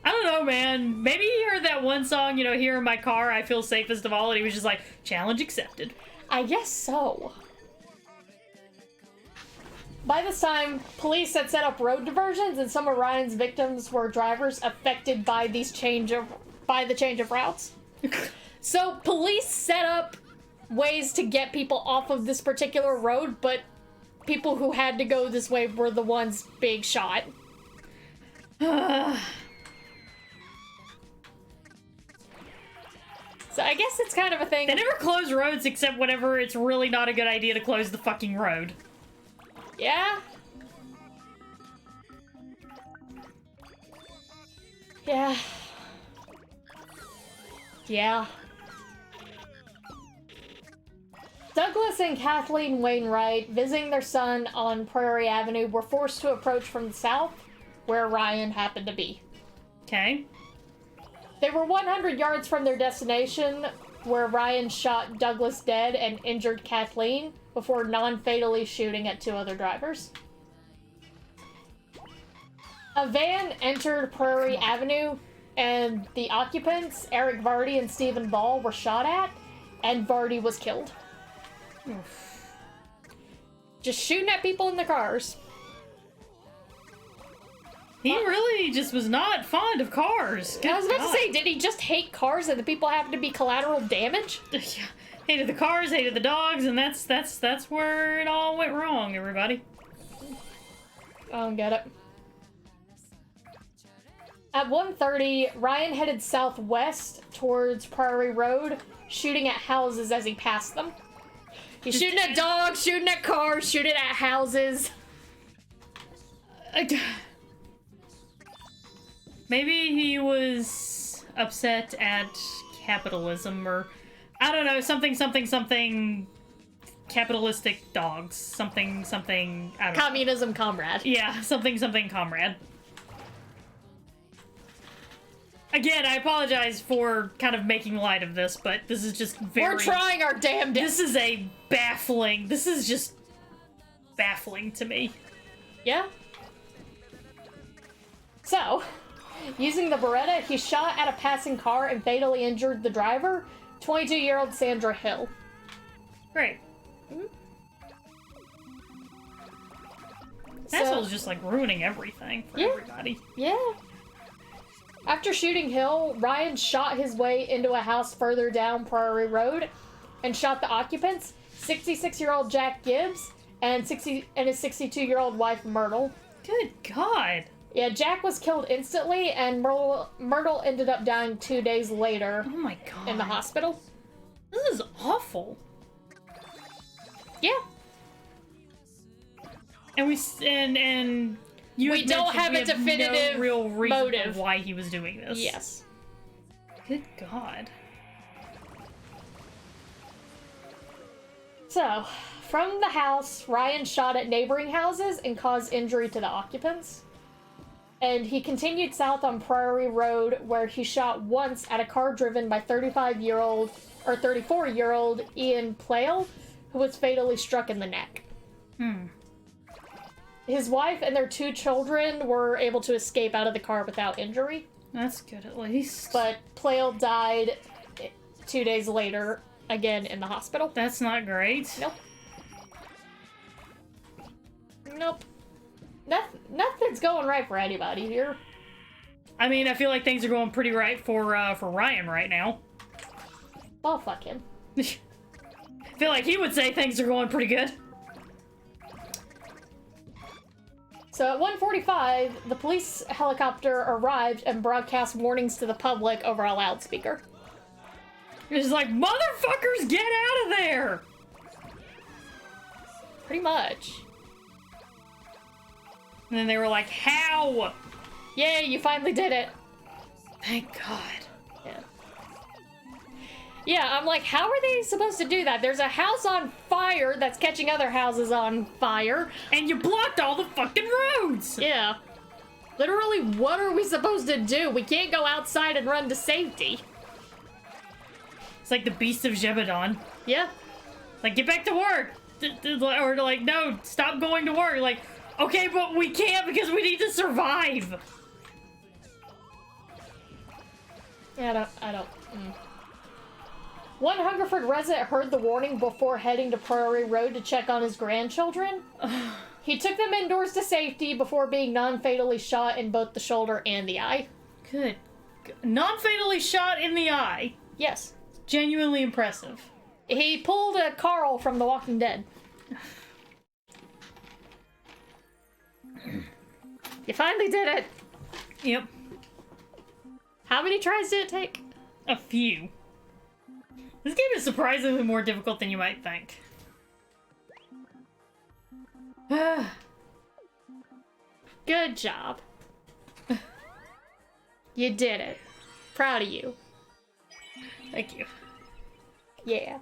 I don't know, man. Maybe he heard that one song, you know, Here in My Car, I Feel Safest of All, and he was just like, challenge accepted. I guess so. By this time, police had set up road diversions, and some of Ryan's victims were drivers affected by the change of routes. So police set up ways to get people off of this particular road, but people who had to go this way were the ones being shot. So I guess it's kind of a thing. They never close roads except whenever it's really not a good idea to close the fucking road. Yeah? Yeah. Yeah. Douglas and Kathleen Wainwright, visiting their son on Prairie Avenue, were forced to approach from the south, where Ryan happened to be. Okay. They were 100 yards from their destination, where Ryan shot Douglas dead and injured Kathleen before non-fatally shooting at 2 other drivers. A van entered Prairie Avenue, and the occupants, Eric Vardy and Stephen Ball, were shot at, and Vardy was killed. Oof. Just shooting at people in the cars. He really just was not fond of cars. I was about God. to say, did he just hate cars and the people happen to be collateral damage? Yeah. Hated the cars, hated the dogs, and that's where it all went wrong, everybody. I don't get it. At 1:30, Ryan headed southwest towards Prairie Road, shooting at houses as he passed them. He's shooting at dogs, shooting at cars, shooting at houses. Maybe he was upset at capitalism, or I don't know, something capitalistic dogs. Something, I don't know. Communism comrade. Yeah, something, comrade. Again, I apologize for kind of making light of this, but this is just very... We're trying our damnedest. This is just baffling to me. Yeah? So, using the Beretta, he shot at a passing car and fatally injured the driver, 22-year-old Sandra Hill. Great. Mm-hmm. Asshole's just, like, ruining everything for everybody. Yeah. After shooting Hill, Ryan shot his way into a house further down Prairie Road and shot the occupants, 66-year-old Jack Gibbs and his 62-year-old wife, Myrtle. Good God. Yeah, Jack was killed instantly, and Myrtle ended up dying 2 days later. Oh my God. In the hospital. This is awful. Yeah. And we don't have a definitive no real reason motive why he was doing this. Yes. Good God. So, from the house, Ryan shot at neighboring houses and caused injury to the occupants. And he continued south on Prairie Road, where he shot once at a car driven by 34-year-old Ian Plale, who was fatally struck in the neck. His wife and their 2 children were able to escape out of the car without injury. That's good, at least. But Plale died 2 days later, again in the hospital. That's not great. Nope. Nothing's going right for anybody here. I mean, I feel like things are going pretty right for Ryan right now. Well, fuck him. I feel like he would say things are going pretty good. So at 1:45, the police helicopter arrived and broadcast warnings to the public over a loudspeaker. It's like, motherfuckers, get out of there! Pretty much. And then they were like, how? Yay, you finally did it. Thank God. Yeah, I'm like, how are they supposed to do that? There's a house on fire that's catching other houses on fire. And you blocked all the fucking roads! Yeah. Literally, what are we supposed to do? We can't go outside and run to safety. It's like the Beast of Zebedon. Yeah. Like, get back to work! Or like, no, stop going to work. Like, okay, but we can't because we need to survive! Yeah, I don't. One Hungerford resident heard the warning before heading to Prairie Road to check on his grandchildren. He took them indoors to safety before being non-fatally shot in both the shoulder and the eye. Good. Non-fatally shot in the eye? Yes. Genuinely impressive. He pulled a Carl from The Walking Dead. You finally did it! Yep. How many tries did it take? A few. This game is surprisingly more difficult than you might think. Good job. You did it. Proud of you. Thank you. Yeah.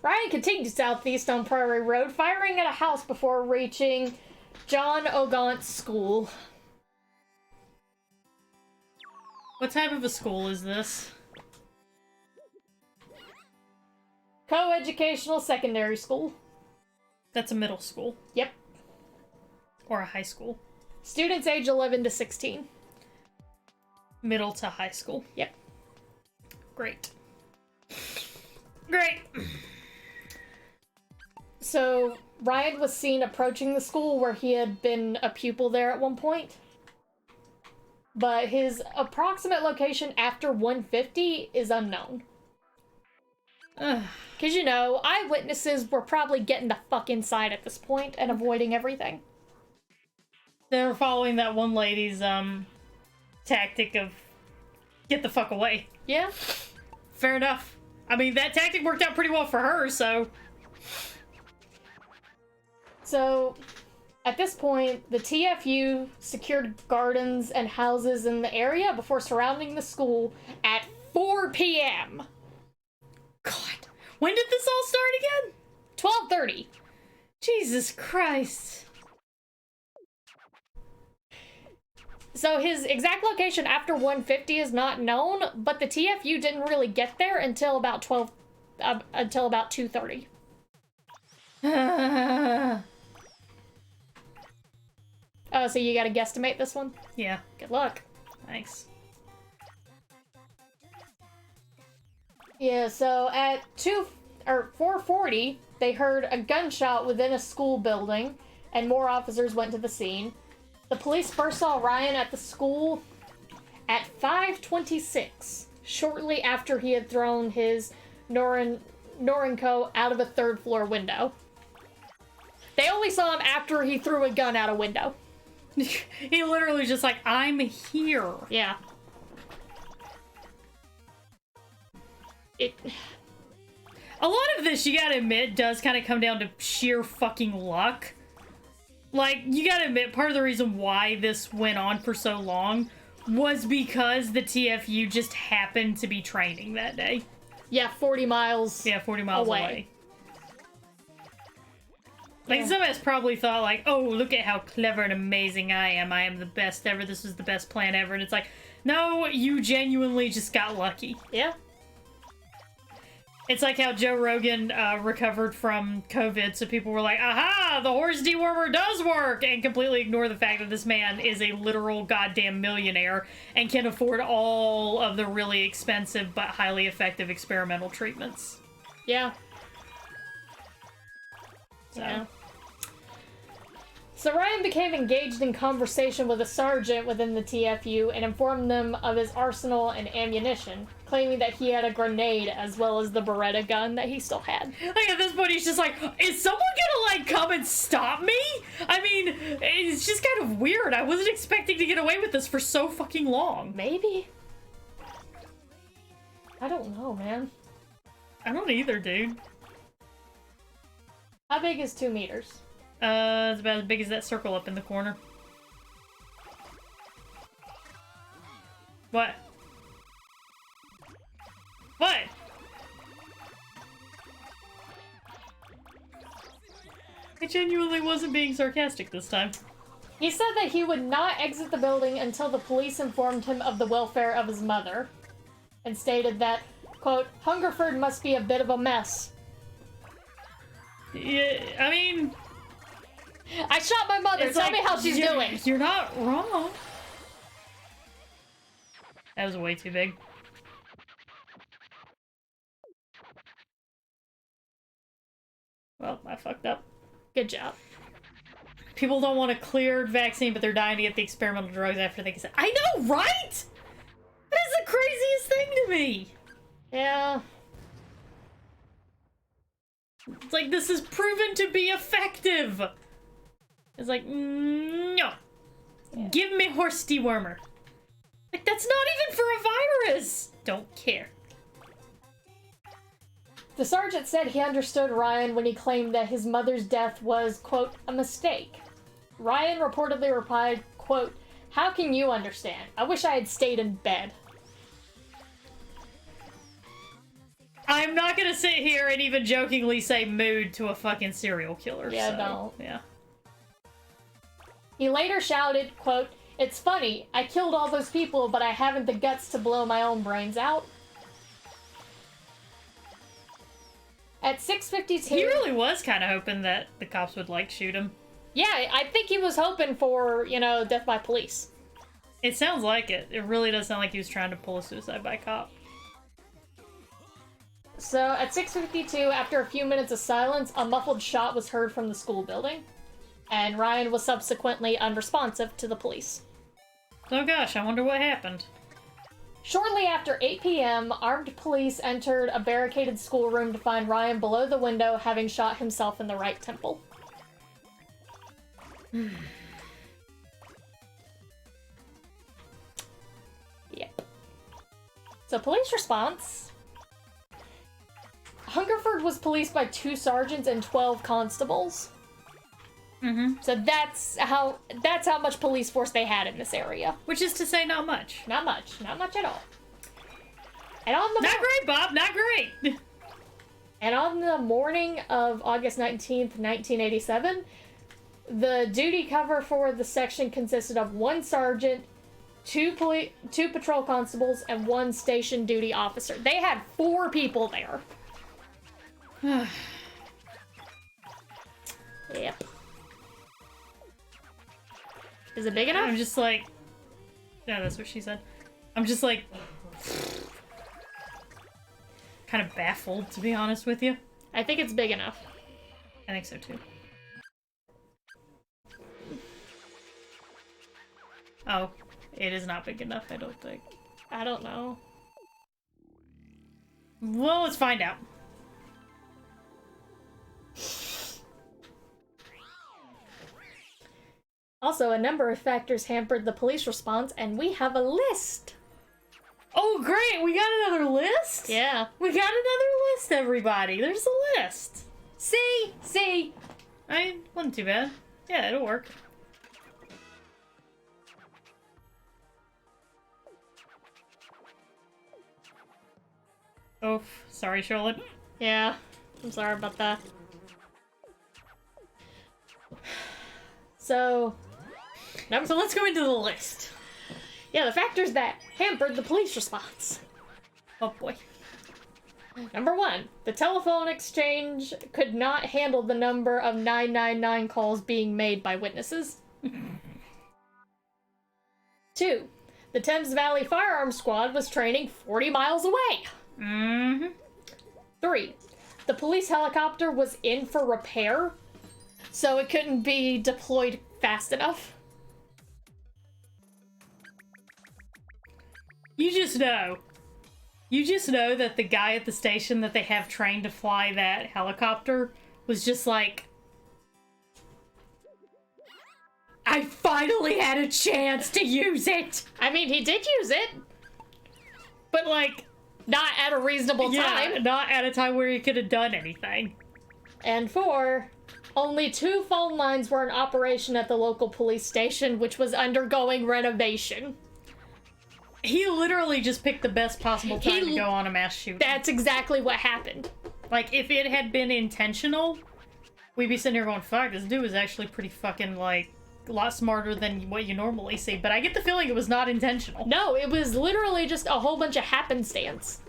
Ryan continued southeast on Prairie Road, firing at a house before reaching John O'Gaunt's school. What type of a school is this? Co-educational secondary school. That's a middle school. Yep. Or a high school. Students age 11 to 16. Middle to high school. Yep. Great. Great! So, Ryan was seen approaching the school where he had been a pupil there at one point. But his approximate location after 150 is unknown. Because, you know, eyewitnesses were probably getting the fuck inside at this point and avoiding everything. They were following that one lady's, tactic of get the fuck away. Yeah. Fair enough. I mean, that tactic worked out pretty well for her, so... So, at this point, the TFU secured gardens and houses in the area before surrounding the school at 4 p.m. God. When did this all start again? 12:30. Jesus Christ. So his exact location after 150 is not known, but the TFU didn't really get there until about 2:30. Oh, so you gotta guesstimate this one? Yeah. Good luck. Thanks. Yeah, so at 4:40, they heard a gunshot within a school building, and more officers went to the scene. The police first saw Ryan at the school at 5:26, shortly after he had thrown his Norinco out of a third-floor window. They only saw him after he threw a gun out a window. He literally was just like, I'm here. Yeah. A lot of this, you gotta admit, does kind of come down to sheer fucking luck. Like, you gotta admit, part of the reason why this went on for so long was because the TFU just happened to be training that day. Yeah, 40 miles. Yeah, 40 miles away. Like, some of us probably thought, like, oh, look at how clever and amazing I am. I am the best ever. This was the best plan ever. And it's like, no, you genuinely just got lucky. Yeah. It's like how Joe Rogan recovered from COVID, so people were like, aha, the horse dewormer does work, and completely ignore the fact that this man is a literal goddamn millionaire and can afford all of the really expensive but highly effective experimental treatments. Yeah. So. Yeah. So Ryan became engaged in conversation with a sergeant within the TFU and informed them of his arsenal and ammunition, claiming that he had a grenade as well as the Beretta gun that he still had. Like, at this point, he's just like, is someone gonna, like, come and stop me? I mean, it's just kind of weird. I wasn't expecting to get away with this for so fucking long. Maybe? I don't know, man. I don't either, dude. How big is 2 meters? It's about as big as that circle up in the corner. What? What? I genuinely wasn't being sarcastic this time. He said that he would not exit the building until the police informed him of the welfare of his mother, and stated that, quote, Hungerford must be a bit of a mess. Yeah, I mean... I shot my mother, tell me how she's doing! You're not wrong. That was way too big. Well, I fucked up. Good job. People don't want a cleared vaccine, but they're dying to get the experimental drugs after they can say, I know, right? That is the craziest thing to me. Yeah. It's like, this is proven to be effective. It's like, no. Yeah. Give me horse dewormer. Like, that's not even for a virus. Don't care. The sergeant said he understood Ryan when he claimed that his mother's death was, quote, a mistake. Ryan reportedly replied, quote, how can you understand? I wish I had stayed in bed. I'm not gonna sit here and even jokingly say mood to a fucking serial killer. Yeah, so, don't. Yeah. He later shouted, quote, it's funny, I killed all those people, but I haven't the guts to blow my own brains out. At 6:52... He really was kind of hoping that the cops would, like, shoot him. Yeah, I think he was hoping for, you know, death by police. It sounds like it. It really does sound like he was trying to pull a suicide by cop. So, at 6:52, after a few minutes of silence, a muffled shot was heard from the school building, and Ryan was subsequently unresponsive to the police. Oh gosh, I wonder what happened. Shortly after 8 p.m., armed police entered a barricaded schoolroom to find Ryan below the window, having shot himself in the right temple. Yep. So, police response. Hungerford was policed by 2 sergeants and 12 constables. Mm-hmm. So that's how much police force they had in this area. Which is to say, not much. Not much at all. And on the not great, Bob. Not great. And on the morning of August 19th, 1987, the duty cover for the section consisted of one sergeant, two patrol constables, and one station duty officer. They had 4 people there. Yep. Is it big enough? I'm just like... No, that's what she said. I'm just like... kind of baffled, to be honest with you. I think it's big enough. I think so, too. Oh, it is not big enough, I don't think. I don't know. Well, let's find out. Also, a number of factors hampered the police response, and we have a list. Oh, great! We got another list? Yeah. We got another list, everybody! There's a list! See? Wasn't too bad. Yeah, it'll work. Oh, sorry, Charlotte. Yeah. I'm sorry about that. So let's go into the list. Yeah, the factors that hampered the police response. Oh boy. Number 1, the telephone exchange could not handle the number of 999 calls being made by witnesses. 2, the Thames Valley Firearms Squad was training 40 miles away. Mm-hmm. 3, the police helicopter was in for repair, so it couldn't be deployed fast enough. You just know that the guy at the station that they have trained to fly that helicopter was just like, I finally had a chance to use it! I mean, he did use it, but like, not at a reasonable time. Yeah, not at a time where he could have done anything. And 4, only 2 phone lines were in operation at the local police station, which was undergoing renovation. He literally just picked the best possible time to go on a mass shooting. That's exactly what happened. Like, if it had been intentional, we'd be sitting here going, fuck, this dude was actually pretty fucking, like, a lot smarter than what you normally see. But I get the feeling it was not intentional. No, it was literally just a whole bunch of happenstance.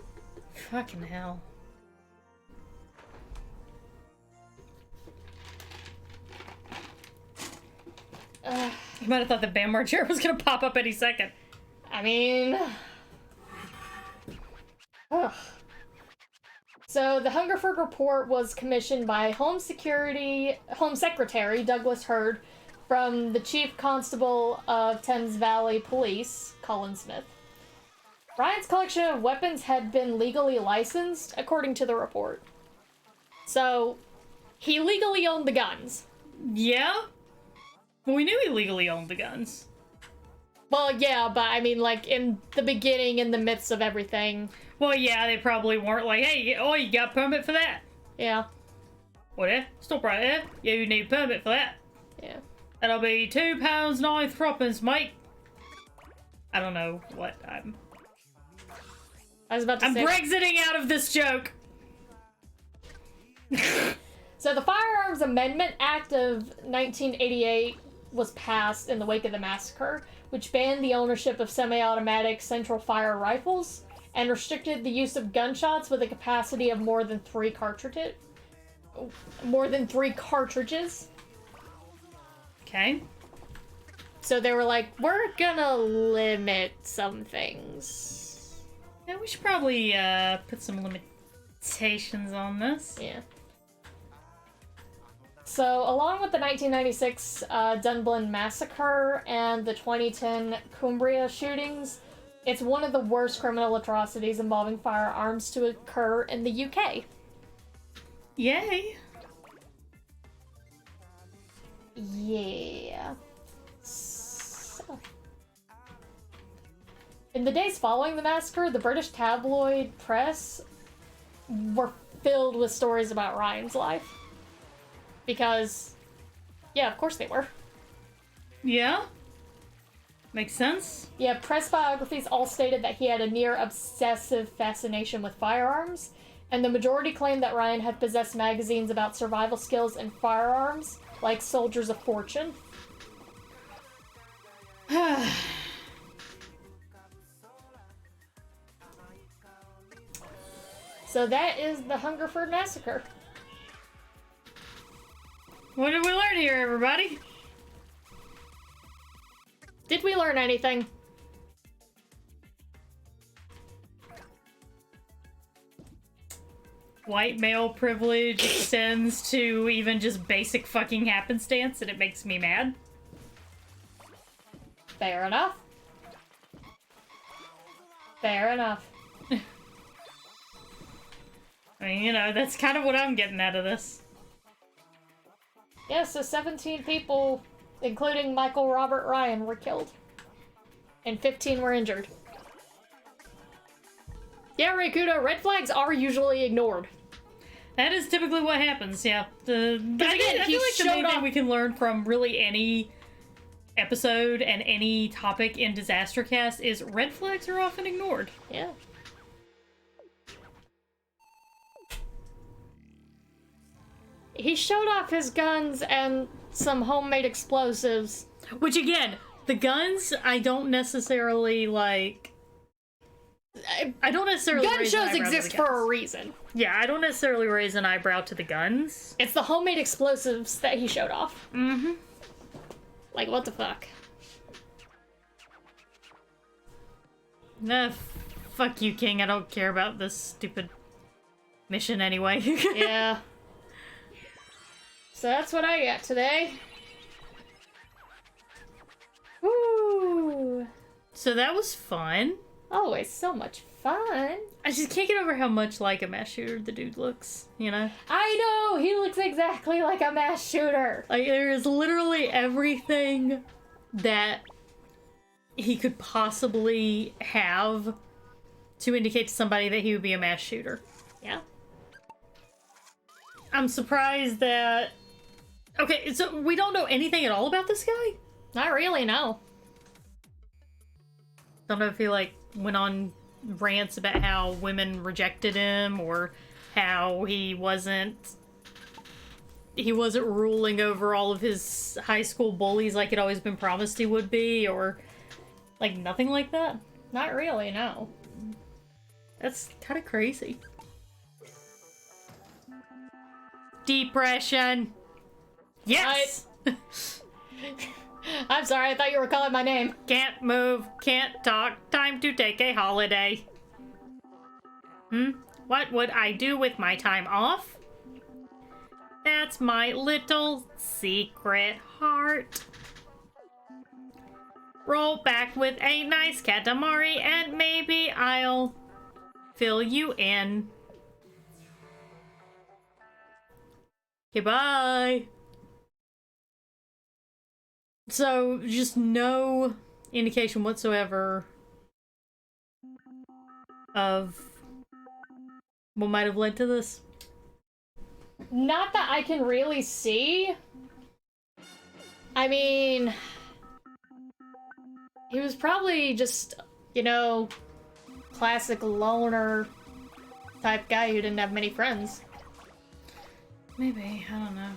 Fucking hell. You might have thought the Bam Margera was gonna pop up any second. I mean... Ugh. So, the Hungerford Report was commissioned by Home Secretary Douglas Hurd from the Chief Constable of Thames Valley Police, Colin Smith. Ryan's collection of weapons had been legally licensed, according to the report. So, he legally owned the guns. Yeah? Well, we knew he legally owned the guns. Well, yeah, but I mean, like, in the beginning, in the midst of everything. Well, yeah, they probably weren't like, hey, oh, you got a permit for that? Yeah. What, eh? Stop right there. Yeah, you need a permit for that. Yeah. That'll be £2.9 mate. I don't know what I'm... I was about to say... I'm Brexiting out of this joke! So the Firearms Amendment Act of 1988 was passed in the wake of the massacre, which banned the ownership of semi-automatic central fire rifles and restricted the use of gunshots with a capacity of more than 3 cartridges. Okay. So they were like, we're gonna limit some things. Yeah, we should probably put some limitations on this. Yeah. So, along with the 1996 Dunblin Massacre and the 2010 Cumbria shootings, it's one of the worst criminal atrocities involving firearms to occur in the UK. Yay! Yeah. So. In the days following the massacre, the British tabloid press were filled with stories about Ryan's life. Because, yeah, of course they were. Yeah? Makes sense. Yeah, press biographies all stated that he had a near obsessive fascination with firearms, And the majority claimed that Ryan had possessed magazines about survival skills and firearms, like Soldiers of Fortune. So that is the Hungerford Massacre. What did we learn here, everybody? Did we learn anything? White male privilege extends to even just basic fucking happenstance, and it makes me mad. Fair enough. Fair enough. I mean, you know, that's kind of what I'm getting out of this. Yeah, so 17 people, including Michael Robert Ryan, were killed. And 15 were injured. Yeah, Raikudo, red flags are usually ignored. That is typically what happens, yeah. I feel like the main thing we can learn from really any episode and any topic in DisasterCast is red flags are often ignored. Yeah. He showed off his guns and some homemade explosives. Which, again, the guns, I don't necessarily, like... I don't necessarily Gun raise an shows eyebrow to exist the for guns. a reason. Yeah, I don't necessarily raise an eyebrow to the guns. It's the homemade explosives that he showed off. Mm-hmm. Like, what the fuck? Nah, fuck you, King. I don't care about this stupid mission anyway. Yeah. So that's what I got today. Woo! So that was fun. Always so much fun. I just can't get over how much like a mass shooter the dude looks, you know? I know! He looks exactly like a mass shooter! Like, there is literally everything that he could possibly have to indicate to somebody that he would be a mass shooter. Yeah. I'm surprised that... Okay, so we don't know anything at all about this guy? Not really, no. Don't know if he, like, went on rants about how women rejected him, or how he wasn't ruling over all of his high school bullies like he'd always been promised he would be, or, like, nothing like that. Not really, no. That's kind of crazy. Depression. Yes! I'm sorry, I thought you were calling my name. Can't move, can't talk, time to take a holiday. What would I do with my time off? That's my little secret heart. Roll back with a nice Katamari and maybe I'll fill you in. Okay, bye. So, just no indication whatsoever of what might have led to this. Not that I can really see. I mean, he was probably just, you know, classic loner type guy who didn't have many friends. Maybe, I don't know.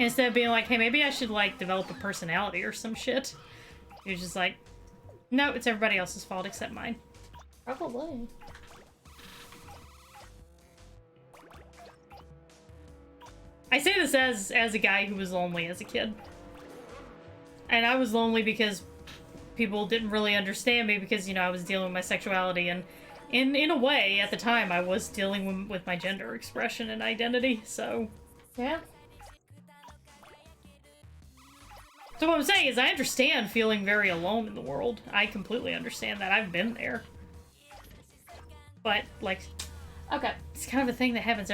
Instead of being like, hey, maybe I should, like, develop a personality or some shit. You're just like, no, it's everybody else's fault except mine. Probably. I say this as a guy who was lonely as a kid. And I was lonely because people didn't really understand me because, you know, I was dealing with my sexuality, and in a way, at the time, I was dealing with my gender expression and identity, so... Yeah. So what I'm saying is I understand feeling very alone in the world. I completely understand that. I've been there. But, like... Okay. It's kind of a thing that happens.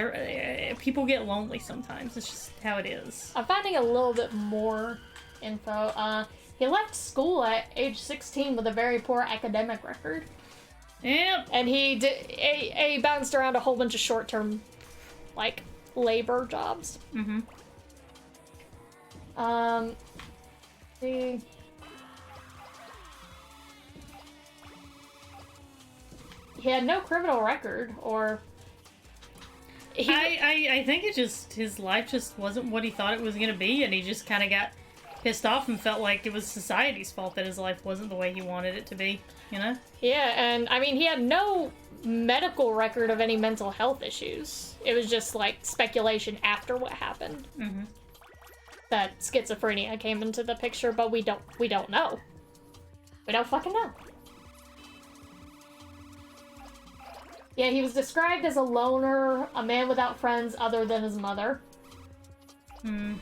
People get lonely sometimes. It's just how it is. I'm finding a little bit more info. He left school at age 16 with a very poor academic record. Yep. And he bounced around a whole bunch of short-term, like, labor jobs. Mm-hmm. See. He had no criminal record, or I think it just, his life just wasn't what he thought it was going to be, and he just kind of got pissed off and felt like it was society's fault that his life wasn't the way he wanted it to be, you know? Yeah, and I mean, he had no medical record of any mental health issues. It was just like speculation after what happened. Mm-hmm. That schizophrenia came into the picture, but we don't know. We don't fucking know. Yeah, he was described as a loner, a man without friends other than his mother. Hmm.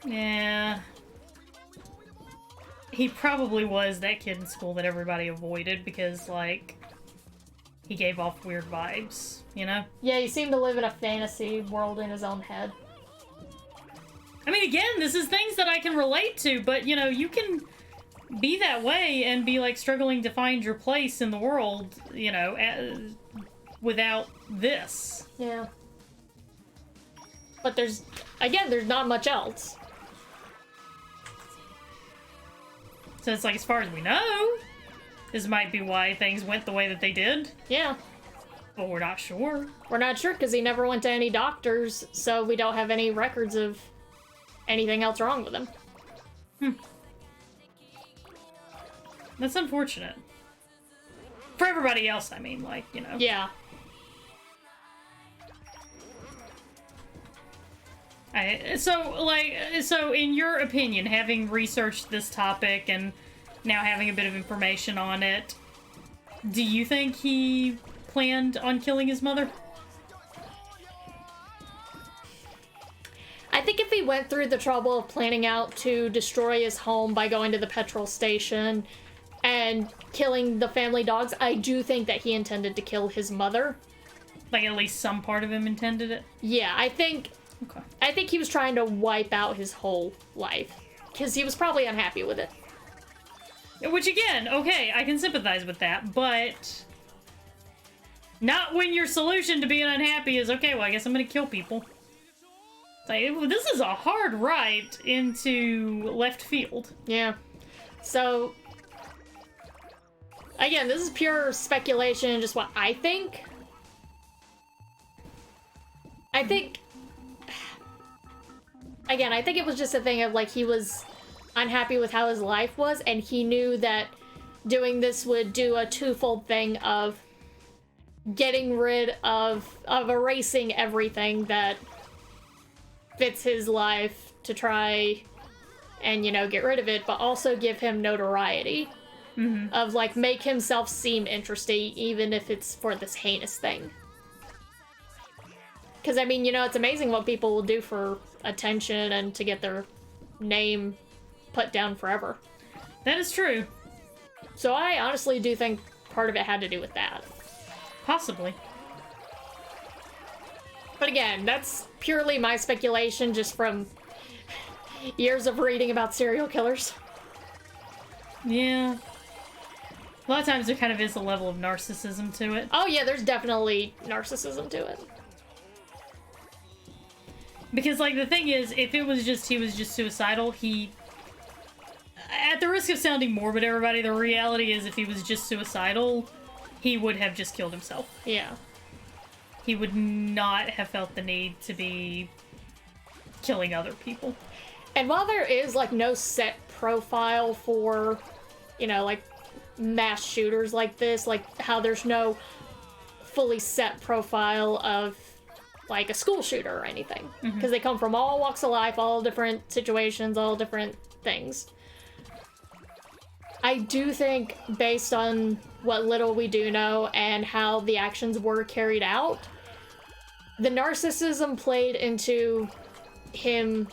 Yeah. He probably was that kid in school that everybody avoided because, like, he gave off weird vibes, you know? Yeah, he seemed to live in a fantasy world in his own head. I mean, again, this is things that I can relate to, but, you know, you can be that way and be, like, struggling to find your place in the world, you know, without this. Yeah. But there's not much else. So it's like, as far as we know, this might be why things went the way that they did. Yeah. But we're not sure. We're not sure because he never went to any doctors, so we don't have any records of anything else wrong with him. That's unfortunate. For everybody else, I mean, like, you know. Yeah. So in your opinion, having researched this topic and now having a bit of information on it, do you think he planned on killing his mother? I think if he went through the trouble of planning out to destroy his home by going to the petrol station and killing the family dogs, I do think that he intended to kill his mother. Like, at least some part of him intended it? Yeah, I think he was trying to wipe out his whole life. Because he was probably unhappy with it. Which, again, okay, I can sympathize with that, but not when your solution to being unhappy is, okay, well, I guess I'm gonna kill people. Like, this is a hard right into left field. Yeah. So, again, this is pure speculation, just what I think. I think it was just a thing of, like, he was unhappy with how his life was, and he knew that doing this would do a twofold thing of getting rid of erasing everything that fits his life to try and, you know, get rid of it, but also give him notoriety. Mm-hmm. Of, like, make himself seem interesting, even if it's for this heinous thing. Because, I mean, you know, it's amazing what people will do for attention and to get their name put down forever. That is true. So I honestly do think part of it had to do with that. Possibly. But again, that's purely my speculation just from years of reading about serial killers. Yeah. A lot of times there kind of is a level of narcissism to it. Oh yeah, there's definitely narcissism to it. Because, like, the thing is, if it was just, he was just suicidal, at the risk of sounding morbid, everybody, the reality is if he was just suicidal, he would have just killed himself. Yeah. He would not have felt the need to be killing other people. And while there is, like, no set profile for, you know, like, mass shooters like this, like, how there's no fully set profile of, like, a school shooter or anything. Because they come from all walks of life, all different situations, all different things. I do think, based on what little we do know and how the actions were carried out, the narcissism played into him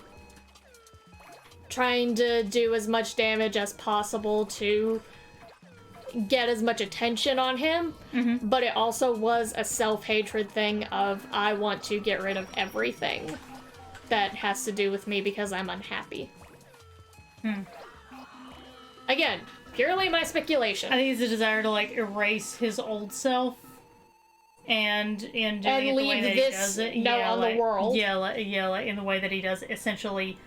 trying to do as much damage as possible to get as much attention on him, but it also was a self-hatred thing of, I want to get rid of everything that has to do with me because I'm unhappy. Again, purely my speculation. I think it's a desire to, like, erase his old self and in doing it the way that he does it. Note on the world. Like, in the way that he does it, essentially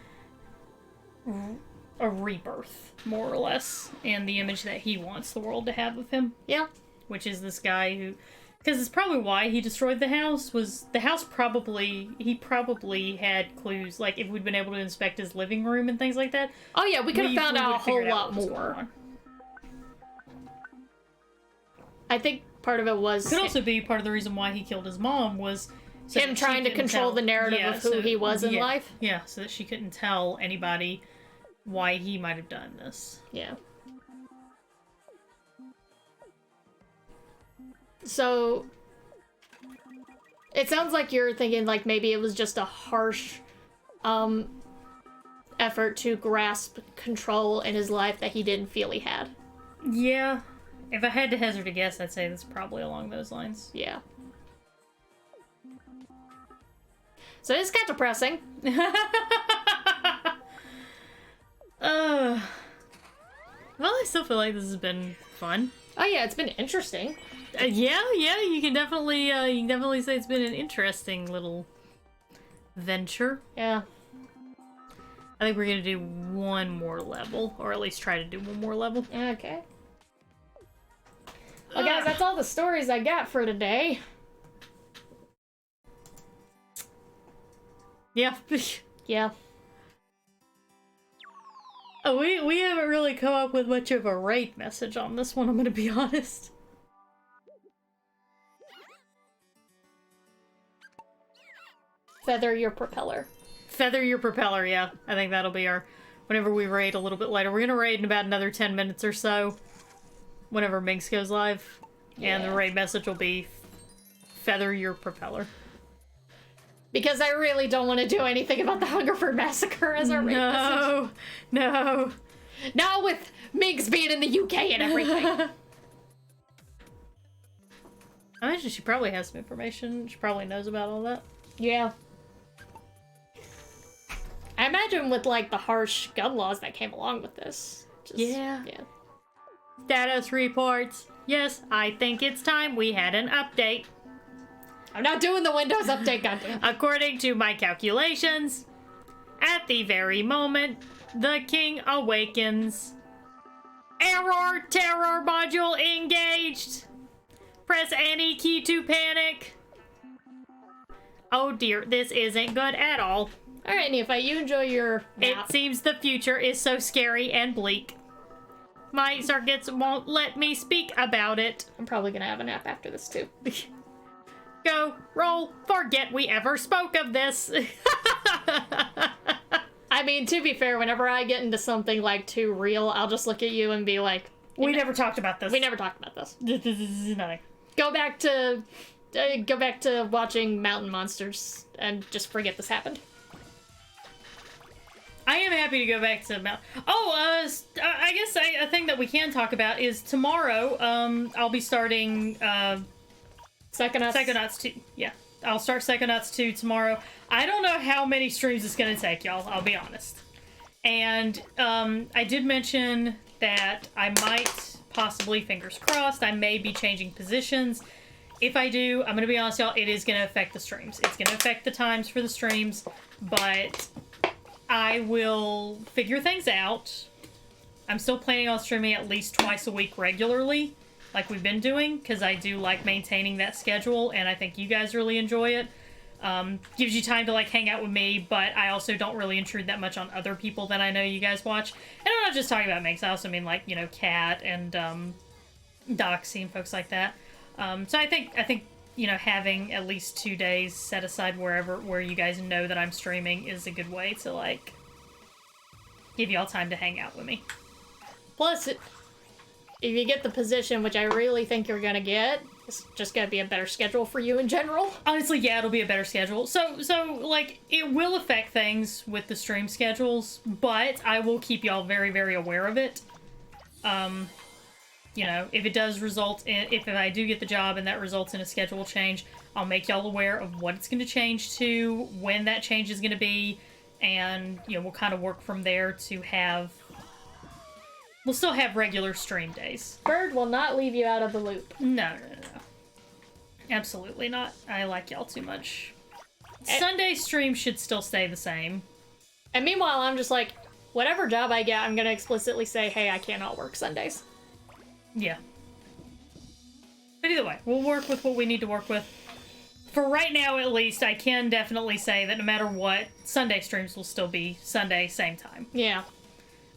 a rebirth, more or less, in the image that he wants the world to have of him. Yeah. Which is this guy who Because it's probably why he destroyed the house, was the house he probably had clues, like if we'd been able to inspect his living room and things like that. Oh yeah, we could have found out a whole lot what was more. I think part of it was... Could also be part of the reason why he killed his mom was... So him trying to control the narrative of who he was in life. Yeah, so that she couldn't tell anybody why he might have done this. Yeah. So, it sounds like you're thinking, like, maybe it was just a harsh, effort to grasp control in his life that he didn't feel he had. Yeah. If I had to hazard a guess, I'd say that's probably along those lines. Yeah. So it's kind of depressing. Well, I still feel like this has been fun. Oh yeah, it's been interesting. Yeah, you can definitely say it's been an interesting little venture. Yeah. I think we're gonna do one more level, or at least try to do one more level. Okay. Well, guys, that's all the stories I got for today. Yeah. Yeah. Oh, we haven't really come up with much of a raid message on this one, I'm gonna be honest. Feather your propeller. Feather your propeller, yeah. I think that'll be our... Whenever we raid a little bit later. We're gonna raid in about another 10 minutes or so. Whenever Minx goes live. Yeah. And the raid message will be... Feather your propeller. Because I really don't want to do anything about the Hungerford Massacre as our raid message. No. Not with Minx being in the UK and everything. I imagine she probably has some information. She probably knows about all that. Yeah. I imagine with, like, the harsh gun laws that came along with this. Yeah. Status reports. Yes, I think it's time we had an update. I'm not doing the Windows update, goddamn. According to my calculations, at the very moment the king awakens. Error! Terror module engaged! Press any key to panic. Oh dear, this isn't good at all. Alright, Nephi, you enjoy your nap. It seems the future is so scary and bleak. My circuits won't let me speak about it. I'm probably gonna have a nap after this, too. Go, roll, forget we ever spoke of this. I mean, to be fair, whenever I get into something, like, too real, I'll just look at you and be like... We never talked about this. We never talked about this. This is nothing. Go back to watching Mountain Monsters and just forget this happened. I am happy to go back to Mountain... Oh, I guess a thing that we can talk about is tomorrow, I'll be starting, Psychonauts 2. Yeah, I'll start Psychonauts 2 tomorrow. I don't know how many streams it's gonna take, y'all. I'll be honest. And I did mention that I might possibly, fingers crossed, I may be changing positions. If I do, I'm gonna be honest, y'all, it is gonna affect the streams. It's gonna affect the times for the streams, but I will figure things out. I'm still planning on streaming at least twice a week regularly, like we've been doing, because I do like maintaining that schedule, and I think you guys really enjoy it. Gives you time to, like, hang out with me, but I also don't really intrude that much on other people that I know you guys watch. And I'm not just talking about Minx, I also mean, like, you know, Kat and, Doxy and folks like that. So I think, you know, having at least 2 days set aside where you guys know that I'm streaming is a good way to, like, give y'all time to hang out with me. Plus, if you get the position, which I really think you're gonna get, it's just gonna be a better schedule for you in general. Honestly, yeah, it'll be a better schedule. So like, it will affect things with the stream schedules, but I will keep y'all very, very aware of it. You know, if it does result in, if I do get the job and that results in a schedule change, I'll make y'all aware of what it's going to change to, when that change is going to be, and, you know, we'll kind of work from there to have... We'll still have regular stream days. Bird will not leave you out of the loop. No. Absolutely not. I like y'all too much. Sunday stream should still stay the same. And meanwhile, I'm just like, whatever job I get, I'm going to explicitly say, hey, I cannot work Sundays. Yeah. But either way, we'll work with what we need to work with. For right now, at least, I can definitely say that no matter what, Sunday streams will still be Sunday, same time. Yeah.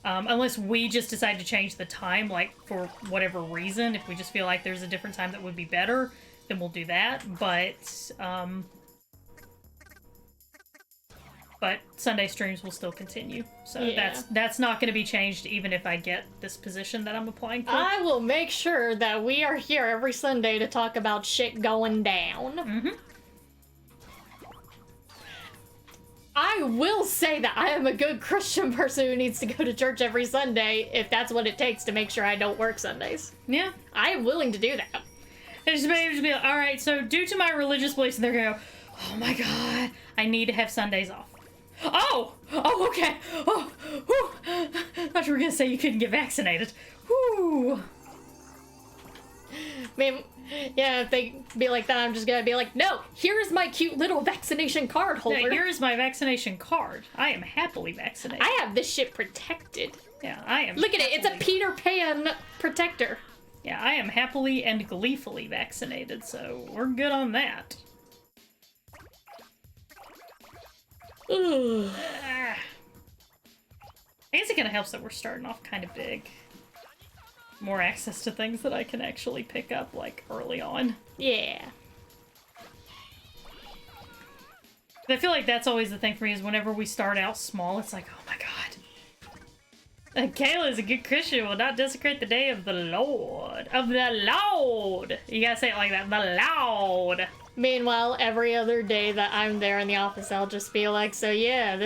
Unless we just decide to change the time, like, for whatever reason. If we just feel like there's a different time that would be better, then we'll do that. But Sunday streams will still continue. So Yeah. that's not going to be changed even if I get this position that I'm applying for. I will make sure that we are here every Sunday to talk about shit going down. Mm-hmm. I will say that I am a good Christian person who needs to go to church every Sunday if that's what it takes to make sure I don't work Sundays. Yeah. I am willing to do that. And just be like, all right, so due to my religious beliefs, and they're going to go, oh my god, I need to have Sundays off. Oh, okay. Oh, whew. I thought you were going to say you couldn't get vaccinated. Whew. I mean, yeah, if they be like that, I'm just gonna be like, no, here is my cute little vaccination card holder. Yeah, here is my vaccination card. I am happily vaccinated. I have this shit protected. Yeah, I am. Look at it, it's a Peter Pan protector. Yeah, I am happily and gleefully vaccinated, so we're good on that. Ugh. I guess it kind of helps that we're starting off kind of big. More access to things that I can actually pick up, like, early on. Yeah. I feel like that's always the thing for me, is whenever we start out small, it's like, oh my god. Kayla is a good Christian, will not desecrate the day of the Lord. Of the Lord! You gotta say it like that, the Lord! Meanwhile, every other day that I'm there in the office, I'll just be like, so yeah,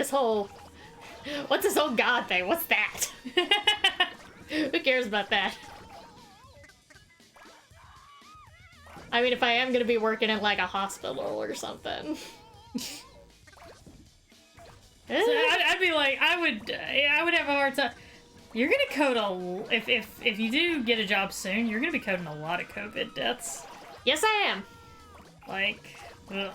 what's this whole God thing? What's that? Who cares about that? I mean, if I am gonna be working in, like, a hospital or something. So I'd be like, I would have a hard time. You're gonna code if you do get a job soon, you're gonna be coding a lot of COVID deaths. Yes, I am. Like, ugh.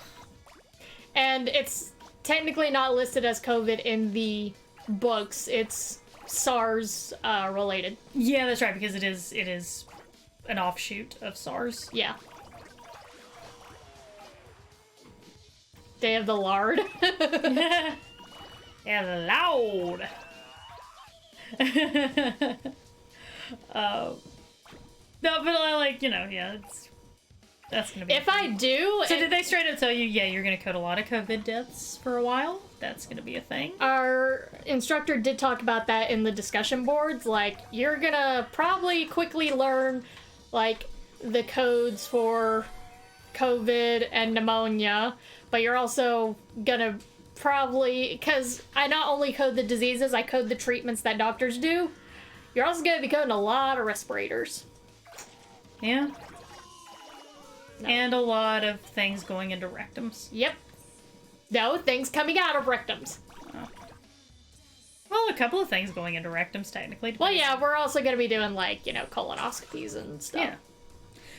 And it's technically not listed as COVID in the books. It's SARS related. Yeah, that's right, because it is an offshoot of SARS. Yeah. Day of the Lord. Yeah, the Lord. No, but I like, yeah, that's gonna be. If I do, so did they straight up tell you, yeah, you're gonna code a lot of COVID deaths for a while? That's gonna be a thing. Our instructor did talk about that in the discussion boards. Like, you're gonna probably quickly learn, like, the codes for COVID and pneumonia, but you're also gonna probably, because I not only code the diseases, I code the treatments that doctors do. You're also gonna be coding a lot of respirators. Yeah. No. And a lot of things going into rectums. Yep. No, things coming out of rectums. Oh. Well, a couple of things going into rectums, technically. Well, yeah, we're also gonna be doing, like, colonoscopies and stuff. Yeah.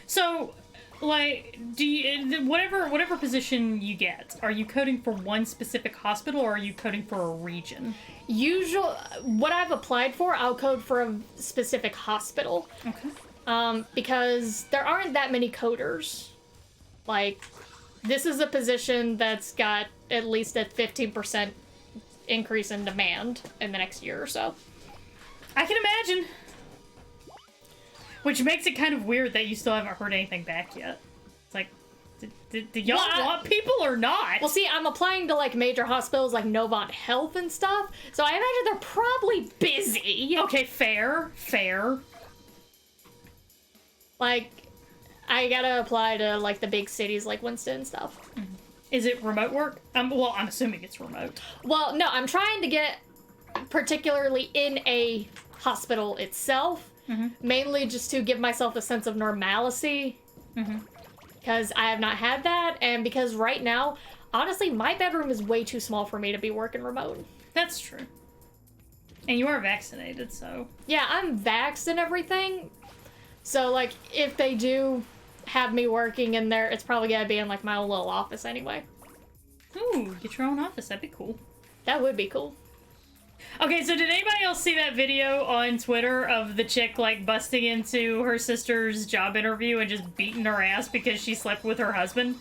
So, like, do you, whatever position you get, are you coding for one specific hospital, or are you coding for a region? What I've applied for, I'll code for a specific hospital. Okay. Because there aren't that many coders. Like, this is a position that's got at least a 15% increase in demand in the next year or so. I can imagine. Which makes it kind of weird that you still haven't heard anything back yet. It's like, do y'all want people or not? Well, see, I'm applying to, like, major hospitals like Novant Health and stuff, so I imagine they're probably busy. Okay, fair. Like, I gotta apply to, like, the big cities like Winston and stuff. Mm-hmm. Is it remote work? Well, I'm assuming it's remote. Well, no, I'm trying to get particularly in a hospital itself, mainly just to give myself a sense of normalcy, because I have not had that, and because right now, honestly, my bedroom is way too small for me to be working remote. That's true. And you are vaccinated, so... Yeah, I'm vaxxed and everything, so, like, if they do have me working in there, it's probably gonna be in, like, my own little office anyway. Ooh, get your own office, that'd be cool. That would be cool. Okay, so did anybody else see that video on Twitter of the chick, like, busting into her sister's job interview and just beating her ass because she slept with her husband?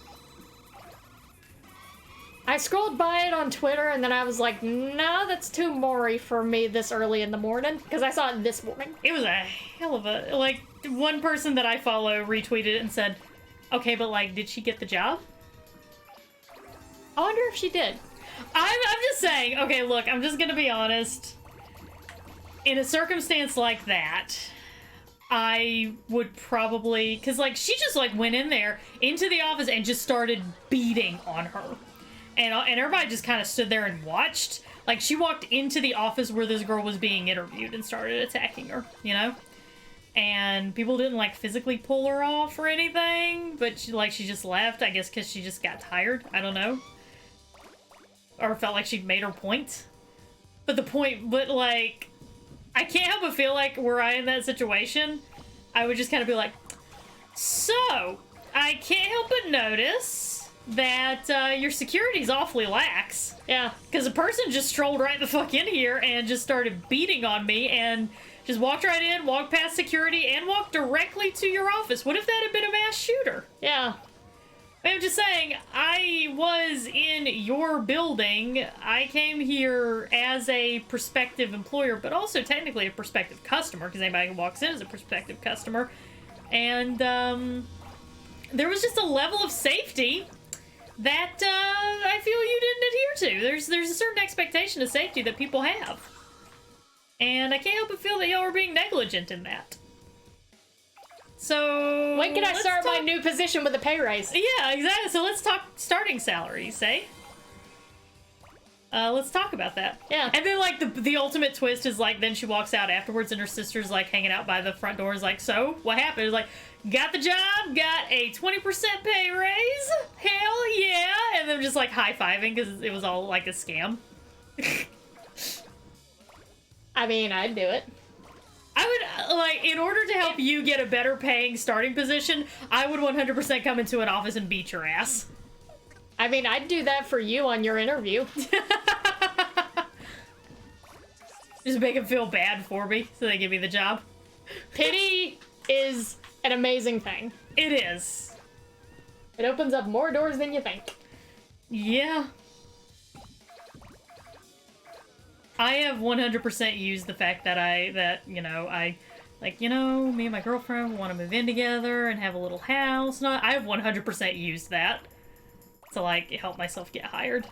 I scrolled by it on Twitter, and then I was like, no, that's too Maury for me this early in the morning, because I saw it this morning. It was a hell of a... Like, one person that I follow retweeted it and said, okay, but, like, did she get the job? I wonder if she did. I'm just saying, okay, look, I'm just gonna be honest. In a circumstance like that, I would probably... Because, like, she just, like, went in there, into the office, and just started beating on her. And everybody just kind of stood there and watched. Like, she walked into the office where this girl was being interviewed and started attacking her, you know? And people didn't, like, physically pull her off or anything, but she just left, I guess because she just got tired. I don't know. Or felt like she'd made her point. But like, I can't help but feel like were I in that situation, I would just kind of be like, so, I can't help but notice that your security's awfully lax. Yeah. Because a person just strolled right the fuck in here and just started beating on me and just walked right in, walked past security, and walked directly to your office. What if that had been a mass shooter? Yeah. I'm just saying, I was in your building. I came here as a prospective employer, but also technically a prospective customer, because anybody who walks in is a prospective customer. And there was just a level of safety that I feel you didn't adhere to. There's a certain expectation of safety that people have. And I can't help but feel that y'all are being negligent in that. So... When can I start my new position with a pay raise? Yeah, exactly. So let's talk starting salaries, eh? Let's talk about that. Yeah. And then, like, the ultimate twist is, like, then she walks out afterwards and her sister's, like, hanging out by the front door. Is like, so, what happened? It's like, got the job, got a 20% pay raise, hell yeah! And then just, like, high-fiving because it was all, like, a scam. I mean, I'd do it. I would, like, in order to help you get a better paying starting position, I would 100% come into an office and beat your ass. I mean, I'd do that for you on your interview. Just make them feel bad for me so they give me the job. Pity is an amazing thing. It is. It opens up more doors than you think. Yeah. I have 100% used the fact that me and my girlfriend want to move in together and have a little house. No, I have 100% used that to, like, help myself get hired.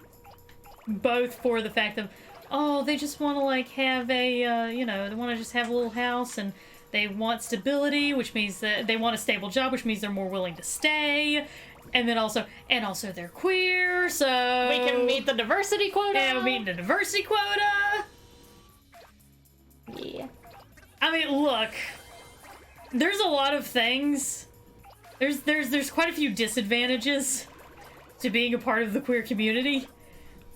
Both for the fact of, oh, they just want to, like, have a, they want to just have a little house and they want stability, which means that they want a stable job, which means they're more willing to stay. And then also they're queer, so... We can meet the diversity quota! Yeah, we're meeting the diversity quota! Yeah. I mean, look. There's a lot of things. There's quite a few disadvantages to being a part of the queer community.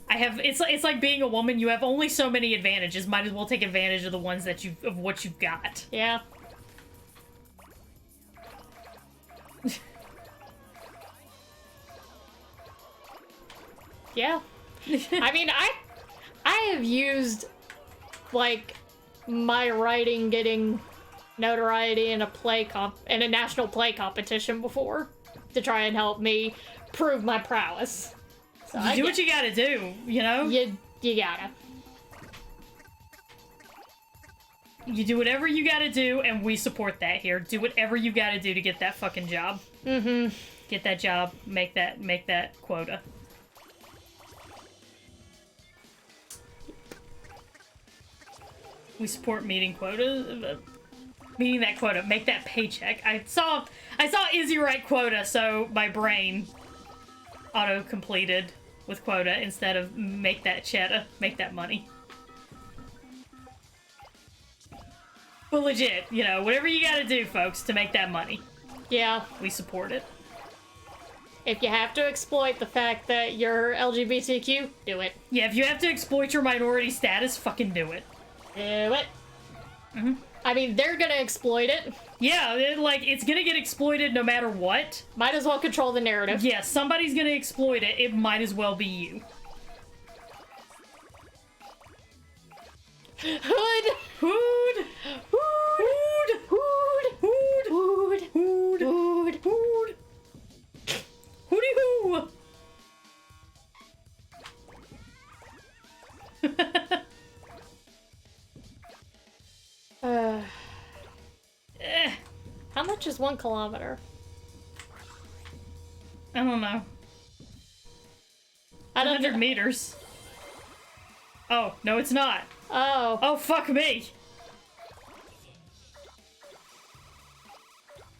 It's like being a woman, you have only so many advantages. Might as well take advantage of the ones that of what you've got. Yeah. Yeah. I mean, I have used, like, my writing getting notoriety in a national play competition before to try and help me prove my prowess. So you do what you gotta do, you know? You gotta. You do whatever you gotta do, and we support that here. Do whatever you gotta do to get that fucking job. Mm-hmm. Get that job, make that quota. We support meeting quota, meeting that quota, make that paycheck. I saw Izzy write quota, so my brain auto-completed with quota instead of make that cheddar, make that money. But legit, whatever you gotta do, folks, to make that money. Yeah. We support it. If you have to exploit the fact that you're LGBTQ, do it. Yeah, if you have to exploit your minority status, fucking do it. Do it. Mm-hmm. I mean, they're gonna exploit it. Yeah, it's gonna get exploited no matter what. Might as well control the narrative. Yeah, somebody's gonna exploit it. It might as well be you. Hood. Hood. Hood. Hood. Hood. Hood. Hood. Hood. Hood. Hooty hoo. How much is 1 kilometer? I don't know. 100 meters. Oh, no, it's not. Oh. Oh, fuck me.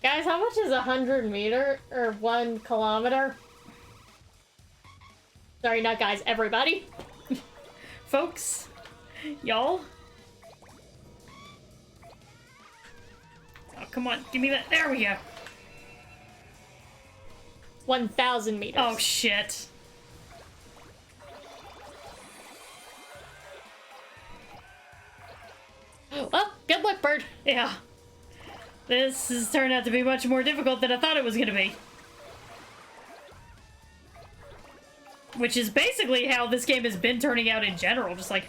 Guys, how much is 100 meter or 1 kilometer? Sorry, not guys, everybody. Folks, y'all. Oh, come on, give me that. There we go. 1,000 meters. Oh, shit. Well, good luck, bird. Yeah. This has turned out to be much more difficult than I thought it was gonna be. Which is basically how this game has been turning out in general, just like...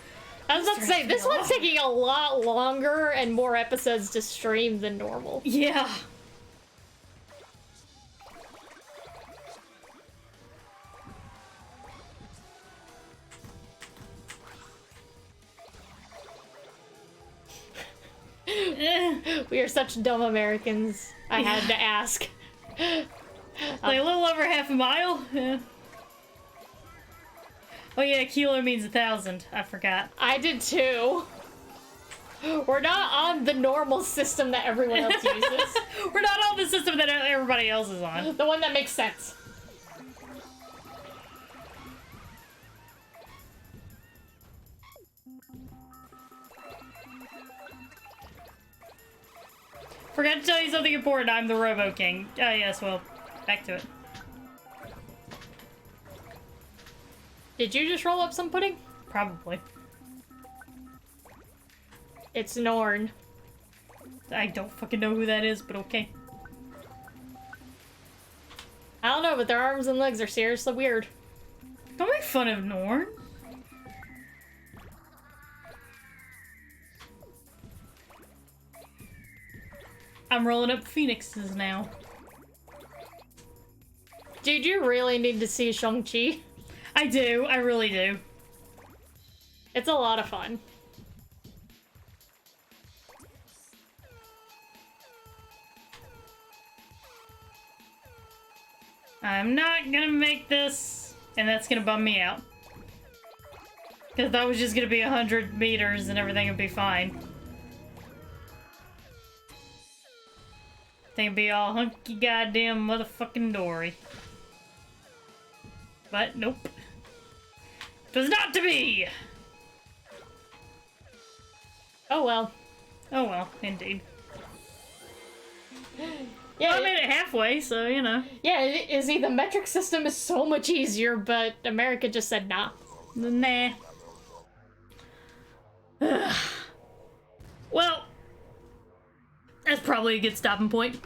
I was about to say, this one's taking a lot longer and more episodes to stream than normal. Yeah. We are such dumb Americans. I had to ask. Like a little over half a mile? Yeah. Oh yeah, kilo means 1,000. I forgot. I did too. We're not on the normal system that everyone else uses. We're not on the system that everybody else is on. The one that makes sense. Forgot to tell you something important. I'm the Robo King. Oh yes, well, back to it. Did you just roll up some pudding? Probably. It's Norn. I don't fucking know who that is, but okay. I don't know, but their arms and legs are seriously weird. Don't make fun of Norn. I'm rolling up phoenixes now. Dude, you really need to see Shang-Chi. I do. I really do. It's a lot of fun. I'm not gonna make this, and that's gonna bum me out. Because that was just gonna be 100 meters and everything would be fine. Think it'd be all hunky goddamn motherfucking dory. But nope. It was not to be! Oh well. Oh well, indeed. Yeah, Well, I made it halfway, so you know. yeah, Izzy, the metric system is so much easier, but America just said nah. Nah. Well, that's probably a good stopping point.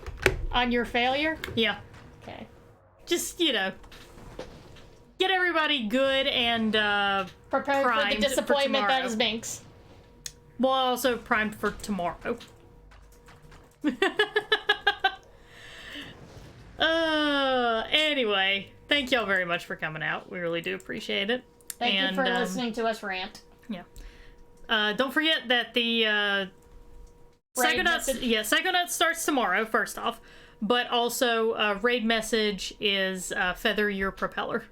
On your failure? Yeah. Okay. Just, you know, get everybody good and, Prepare for primed the disappointment for that tomorrow. is Binks. well, also primed for tomorrow. Anyway, thank y'all very much for coming out. We really do appreciate it. Thank you for listening to us rant. Yeah. Don't forget that the Raid Psychonauts, message. yeah, Psychonauts starts tomorrow, first off. But also, raid message is Feather Your Propeller.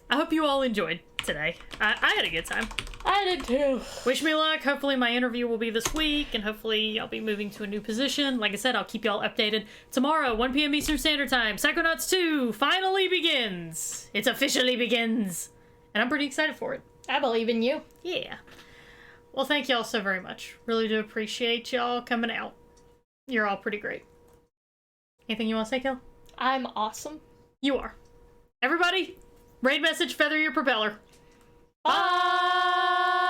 I hope you all enjoyed today. I had a good time. I did too. Wish me luck. Hopefully my interview will be this week, and hopefully I'll be moving to a new position. Like I said, I'll keep y'all updated. Tomorrow, 1 p.m. Eastern Standard Time, Psychonauts 2 finally begins. It officially begins. And I'm pretty excited for it. I believe in you. Yeah. Well, thank y'all so very much. Really do appreciate y'all coming out. You're all pretty great. Anything you want to say, Kel? I'm awesome. You are. Everybody, raid message, Feather Your Propeller. Bye!